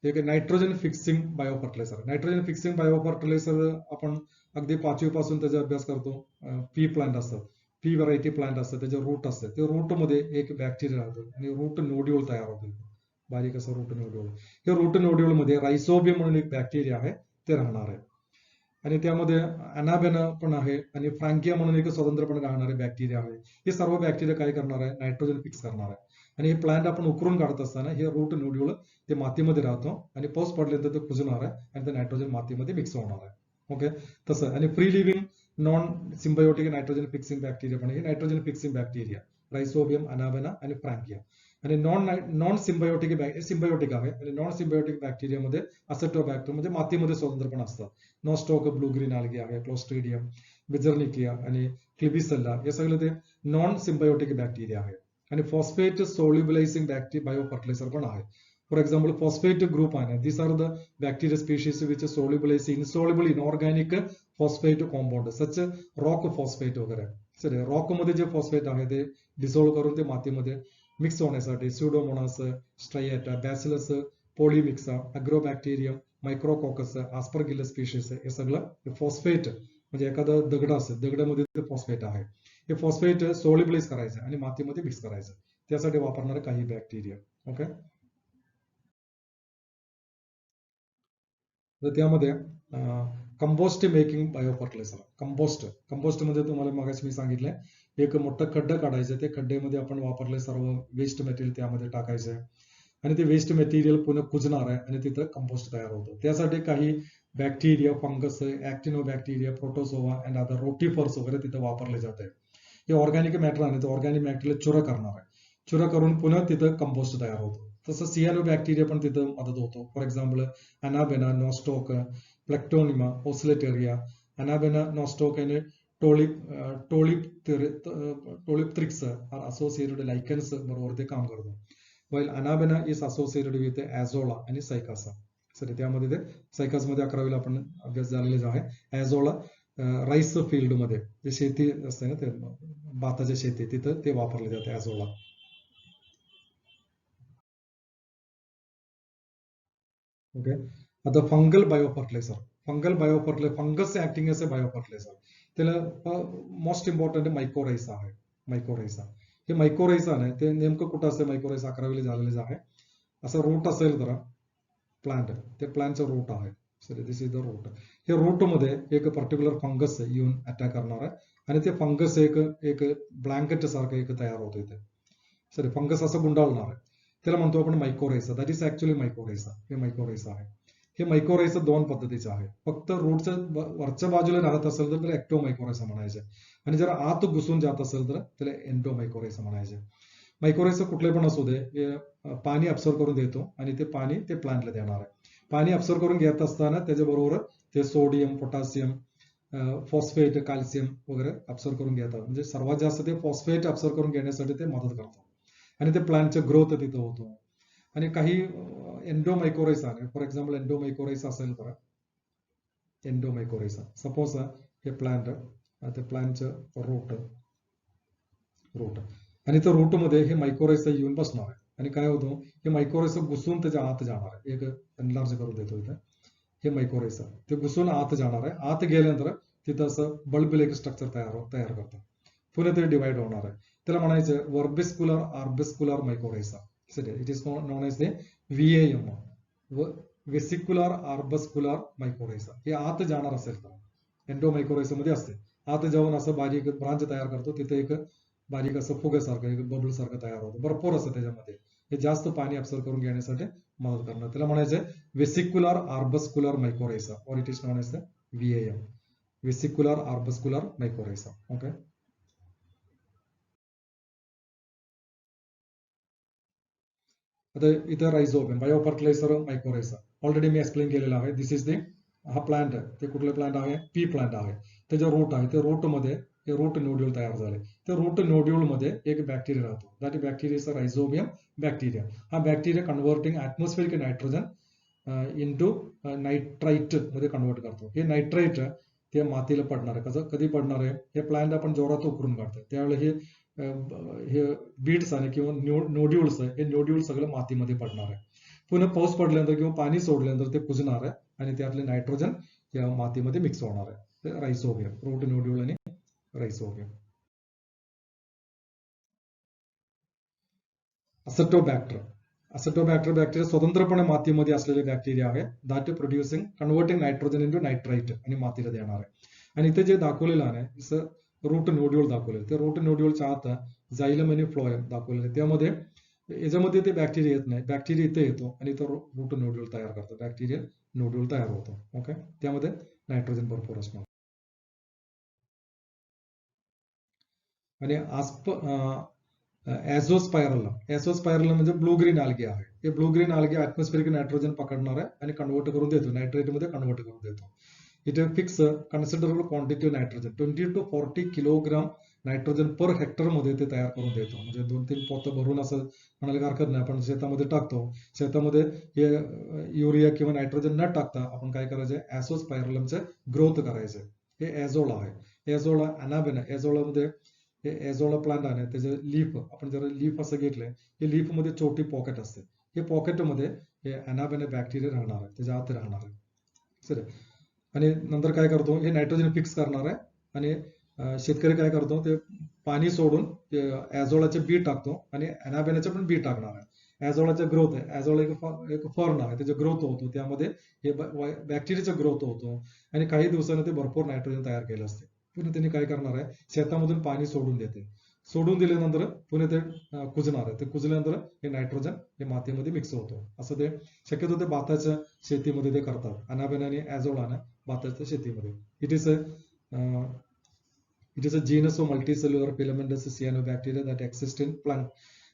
एक नायट्रोजन फिक्सिंग बायो फर्टिलायझर आपण अगदी 5वी पासून त्याचा अभ्यास करतो पी प्लांट असतात पी व्हरायटी प्लांट असतात त्याचे रूट असतात ते रूट मध्ये एक बॅक्टेरिया राहतो आणि रूट नोड्यूल तयार होतो बारीक असं रूट नोड्यूल हे रूट नोड्यूल मध्ये रायझोबियम म्हणून एक बॅक्टेरिया आहे ते राहणार आहे आणि त्यामध्ये अनाबेना पण आहे आणि फ्रँकिया म्हणून एक स्वतंत्रपणे राहणारे बॅक्टेरिया आहे हे सर्व बॅक्टेरिया काय करणार आहे नायट्रोजन फिक्स करणार आहे आणि हे प्लांट आपण उकरून काढत असताना हे रूट नोड्यूल ते मातीमध्ये राहतो आणि पाऊस पडल्यानंतर ते कुजणार आहे आणि ते नायट्रोजन मातीमध्ये मिक्स होणार आहे ओके तसं आणि free living non symbiotic nitrogen fixing bacteria पण हे नायट्रोजन फिक्सिंग बॅक्टेरिया रायझोबियम अनाबेना आणि फ्रँकिया आणि नॉन सिम्बायोटिक आहे आणि नॉन सिम्बायोटिक बॅक्टेरियामध्ये असेटोबॅक्टर म्हणजे मातीमध्ये स्वतंत्रपणे असतात नॉस्टॉक ब्लू ग्रीन आल्गी आहे क्लोस्ट्रिडियम बिझर्निकिया आणि क्लिबिसेल्ला हे सगळे ते नॉन सिम्बायोटिक बॅक्टेरिया आहे आणि फॉस्फेट सोल्युबलायझिंग बायो फर्टिलायझर पण आहे फॉर एक्झाम्पल फॉस्फेट ग्रुप आहे this are the bacteria species which solubilise insoluble inorganic phosphate compound such rock phosphate वगैरे सर रॉक मध्ये जे फॉस्फेट आहे ते डिसॉल्व्ह करून ते मातीमध्ये मिक्स होण्यासाठी स्युडोमोनास स्ट्रायटा बॅसिलस पॉलिमिक्सा अग्रोबॅक्टेरियम मायक्रोकॉकस आस्परगिलस स्पीशीज हे सगळं फॉस्फेट म्हणजे एखादा दगड असेल दगडामध्ये ते फॉस्फेट आहे हे फॉस्फेट सोल्युबलाइज करायचं आणि मातीमध्ये मिक्स करायचं त्यासाठी वापरणारे काही बॅक्टेरिया ओके तर त्यामध्ये compost making bio fertiliser compost मध्ये तुम्हाला मगाशी मी सांगितलंय एक मोठं खड्डा काढायचं ते खड्ड्यामध्ये आपण वापरले सर्व वेस्ट मटेरियल त्यामध्ये टाकायचं आणि ते वेस्ट मटेरियल पुन्हा कुजणार आहे आणि तिथं कंपोस्ट तयार होतं त्यासाठी काही bacteria fungus actinobacteria protozoa and other rotifers वगैरे तिथं वापरले जात आहे हे ऑर्गॅनिक मॅटर आहे तर ऑर्गॅनिक मॅटरला चुरा करणार आहे चुरा करून पुन्हा तिथं कंपोस्ट तयार होतो तसं सियानो बॅक्टेरिया पण तिथं मदत होतो फॉर एक्झाम्पल अनाबेना नॉस्टॉक प्लॅक्टोनिमा ओस्लेटेरिया अनाबेना नॉस्टॉक आणि टोलिप्ट्रिक्स आर असोसिएटेड लायकन्स बरोबर ते काम करतो while Anabena is associated with Azolla आणि सायकासा सॉरी त्यामध्ये ते सायकास मध्ये 11वीला आपण अभ्यास झालेला आहे ॲझोला राईस फील्ड मध्ये जे शेती असते ना ते भाताच्या शेती तिथं ते वापरले जाते ॲझोला ओके आता fungal bio fertiliser fungus acting as a bio fertiliser त्याला मोस्ट इम्पॉर्टंट मायकोरायझा आहे मायकोरायझा हे मायकोरायझा नाही ते नेमकं कुठं असतं मायकोरायझा 11वीला झालेलं आहे असं रूट असेल तर प्लांट ते प्लांटचं रूट आहे sorry this is the root हे रूट मध्ये एक पर्टिक्युलर फंगस येऊन अटॅक करणार आहे आणि ते फंगस एक ब्लँकेट सारखं एक तयार होतं इथे सॉरी फंगस असं गुंडाळणार आहे त्याला म्हणतो आपण mycorrhiza that is actually mycorrhiza आहे हे मायकोरायझा दोन पद्धतीचं आहे फक्त रूटच्या वरच्या बाजूला राहत असेल तर त्याला ऍक्टोमायकोरायझा म्हणायचे आणि जर आत घुसून जात असेल तर त्याला एन्डोमायकोरायझा म्हणायचे मायक्रोरायझा कुठले पण असू दे, पाणी अब्सॉर्ब करून देतो आणि ते पाणी ते प्लांटला देणार आहे. पाणी अब्सॉर्ब करून घेत असताना त्याच्याबरोबर ते सोडियम, पोटॅशियम, फॉस्फेट, कॅल्शियम वगैरे अब्सॉर्ब करून घेतात. म्हणजे सर्वात जास्त ते फॉस्फेट अब्सॉर्ब करून घेण्यासाठी ते मदत करतो आणि ते प्लांटचे ग्रोथ तिथं होतो. आणि काही एन्डोमायकोरायझा आहे, फॉर एक्झाम्पल एन्डोमायकोरायझा असेल बरं, एन्डोमायकोरायझा सपोज हे प्लांट, ते प्लांटचं रूट आणि त्या रूट मध्ये हे मायक्रोरायझा येऊन बसणार आहे आणि काय होतं, हे मायक्रोरायझा घुसून त्याच्या आत जाणार आहे. एक एनलार्ज करून देतो इथे, हे मायक्रोरायझा ते घुसून आत जाणार आहे. आत गेल्यानंतर तिथं असं बल्ब एक स्ट्रक्चर तयार करतं. पुन्हा ते डिवाइड होणार आहे. त्याला म्हणायचं vesicular arbuscular mycorrhiza. It is known as the VAM, vesicular arbuscular mycorrhiza. हे आत जाणार असेल तर एन्डोमायक्रोरायझा मध्ये असते. आत जाऊन असं बारीक ब्रांच तयार करतो. तिथे एक बारीक असं फुग्यासारखं, एक बबल सारखं तयार होतं. भरपूर असं त्याच्यामध्ये हे जास्त पाणी अब्सॉर्ब करून घेण्यासाठी मदत करणार. त्याला म्हणायचं वेसिक्युलर आर्बस्कुलर मायक्रोरायझा, और it is known as the VAM, vesicular arbuscular mycorrhiza. Okay. आता इथं rhizobium, bio fertiliser mycorrhiza already मी एक्सप्लेन केलेला आहे. दिस इज द, हा प्लांट आहे, ते कुठले प्लांट आहे, पी प्लांट आहे. त्याच्या रूट आहे, ते रूट मध्ये हे रूट नोड्यूल तयार झाले. त्या रूट नोड्यूल मध्ये एक बॅक्टेरिया राहतो. That bacteria is rhizobium bacteria. हा bacteria converting atmospheric nitrogen into nitrite मध्ये कन्वर्ट करतो. हे नायट्राइट ते मातीला पडणार आहे. कसं कधी पडणार आहे, हे प्लांट आपण जोरात उकरून काढतो त्यावेळी हे बीड्स आहे किंवा नोड्यूल्स आहे, हे नोड्यूल सगळं मातीमध्ये पडणार आहे. पुन्हा पाऊस पडल्यानंतर किंवा पाणी सोडल्यानंतर ते कुजणार आहे आणि त्यातले नायट्रोजन या मातीमध्ये मिक्स होणार आहे. रायझोबियम, रूट नोड्यूल आणि रायझोबियम. असेटोबॅक्टर, असेटोबॅक्टर बॅक्टेरिया स्वतंत्रपणे मातीमध्ये असलेले बॅक्टेरिया आहे. That producing converting nitrogen into nitrite आणि मातीला देणार आहे. आणि इथे जे दाखवलेलं आहे रूट नोड्यूल दाखवलेलं, ते रूट नोड्यूलच्या आत जायलम आणि फ्लोएम दाखवलेलं. त्यामध्ये याच्यामध्ये ते बॅक्टेरिया येत नाही, बॅक्टेरिया इथे येतो आणि तो रूट नोड्यूल तयार करतो, बॅक्टेरियल नोड्यूल तयार होतो. ओके. त्यामध्ये नायट्रोजन भरपूर असणार. आणि ॲझोस्पायरलम म्हणजे ब्लू ग्रीन आल्गे आहे. हे ब्लू ग्रीन आल्गे ऍटमॉस्फेरिक नायट्रोजन पकडणार आहे आणि कन्वर्ट करून देतो, नायट्रेट मध्ये कन्वर्ट करून देतो. It fix considerable quantity of nitrogen, 20 to 40 kilogram nitrogen per hectare मध्ये ते तयार करून देतो. म्हणजे 2-3 पोतं भरून असं म्हणायला हरकत नाही. आपण शेतामध्ये टाकतो, शेतामध्ये हे युरिया किंवा नायट्रोजन न टाकता आपण काय करायचं, ॲझोस्पायरलमचे ग्रोथ करायचे. हे एझोला आहे, एझोला अनाबेना. एझोलामध्ये हे एझोला प्लांट आहे, त्याचे लीफ आपण जर लीफ असं घेतलंय, हे लीफ मध्ये छोटी पॉकेट असते. हे पॉकेटमध्ये हे अनाबेना बॅक्टेरिया राहणार आहे, त्याच्या आत राहणार आहे. सर आणि नंतर काय करतो, हे नायट्रोजन फिक्स करणार आहे आणि शेतकरी काय करतो, ते पाणी सोडून ॲझोलाचे बी टाकतो आणि अनाबेनाचे पण बी टाकणार आहे. ॲझोलाचा ग्रोथ आहे, ॲझोला एक फर्न आहे, त्याचा ग्रोथ होतो, त्यामध्ये हे बॅक्टेरियाचा ग्रोथ होतो आणि काही दिवसांनी ते भरपूर नायट्रोजन तयार केलं असते. पुन्हा त्यांनी काय करणार आहे, शेतामधून पाणी सोडून देते. सोडून दिल्यानंतर पुन्हा ते कुजणार आहे. ते कुजल्यानंतर हे नायट्रोजन हे मातीमध्ये मिक्स होतो. असं ते शक्यतो ते भाताच्या शेतीमध्ये ते करतात, अनाबेना आणि ॲझोलाने भाताच्या शेतीमध्ये. It is a genus of multicellular filamentous cyanobacteria that exist in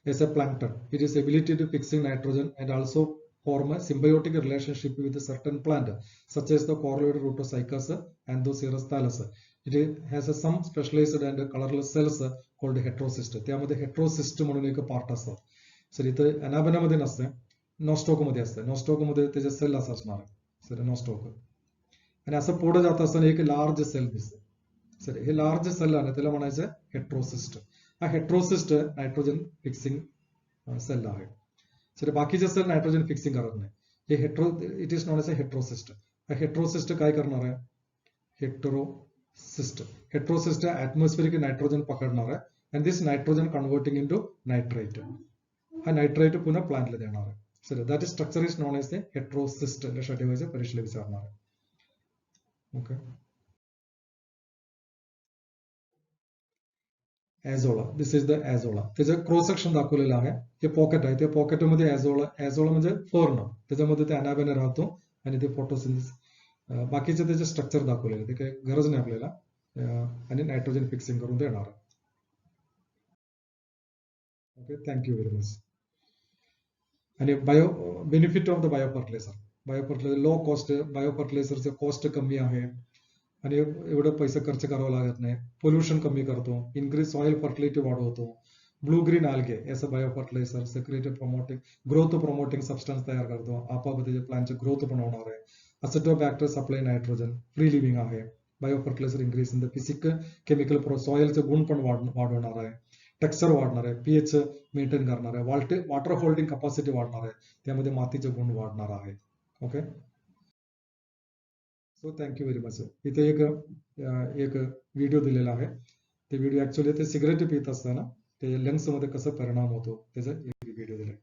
as a plankton. It is ability to fixing nitrogen and also form a symbiotic relationship with a certain plant, such as the correlated Rhodocycus and the Cirrus thallus. It has some specialized and colorless cells called heterocyst. त्यामध्ये heterocyst म्हणून एक part असतात. Sir इथं अनाबेना मध्ये नसते, नॉस्टोक मध्ये असते. नॉस्टोक मध्ये त्याचे सेल असं असणार आहे, सर नॉस्टोक. आणि असं पुढे जात असताना एक लार्ज सेल दिसते. सर हे लार्ज सेल आहे, त्याला म्हणायचं हेट्रोसिस्ट. हा हेट्रोसिस्ट नायट्रोजन फिक्सिंग सेल आहे. सर बाकीचे सेल नायट्रोजन फिक्सिंग करत नाही. हे it is known as a heterocyst. हा हेट्रोसिस्ट काय करणार आहे, हेट्रोसिस्ट ऍटमॉस्फेरिक नायट्रोजन पकडणार आहे आणि दिस नायट्रोजन कन्वर्टिंग इंटू नायट्राइट. हा नायट्राइट पुन्हा प्लांटला देणार आहे. Sir that is structure is known as the heterocyst. लक्षात ठेवायचं, परीक्षेला विचारणार आहे. Okay. Azolla, this is the azolla. त्याचं क्रॉस सेक्शन दाखवलेलं आहे. हे पॉकेट आहे, त्या पॉकेटमध्ये ॲझोला म्हणजे फर्न, त्याच्यामध्ये ते अनाबेना राहतो आणि ते फोटोसिंथेसिस. बाकीचे त्याचे स्ट्रक्चर दाखवलेले, ते काही गरज नाही आपल्याला. आणि नायट्रोजन फिक्सिंग करून देणार. Okay, thank you very much. आणि benefit of the bio fertiliser low cost, bio फर्टिलायझरचं कॉस्ट कमी आहे आणि एवढं पैसे खर्च करावं लागत नाही. पोल्युशन कमी करतो, इन्क्रीज सॉइल फर्टिलिटी वाढवतो. ब्लू ग्रीन आल्गे याचं bio fertiliser secretive promoting growth promoting substance तयार करतो. आपोआप प्लांटची ग्रोथ पण होणार आहे. Acetobacter supply nitrogen, free living आहे. Bio fertiliser increase in the physical chemical सॉइलचे गुण पण वाढवणार आहे. टेक्स्चर वाढणार आहे, पीएच मेंटेन करणार आहे, वॉटर होल्डिंग कॅपॅसिटी वाढणार आहे, त्यामध्ये मातीचे गुण वाढणार आहे. Okay, so thank you very much. इथे एक व्हिडिओ दिलेला आहे. ते व्हिडिओ ऍक्च्युली ते सिगरेट पित असताना ते लंग्स मध्ये कसं परिणाम होतो त्याचा एक व्हिडिओ दिलाय.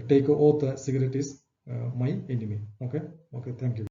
Take oath cigarette is my enemy. Okay, thank you.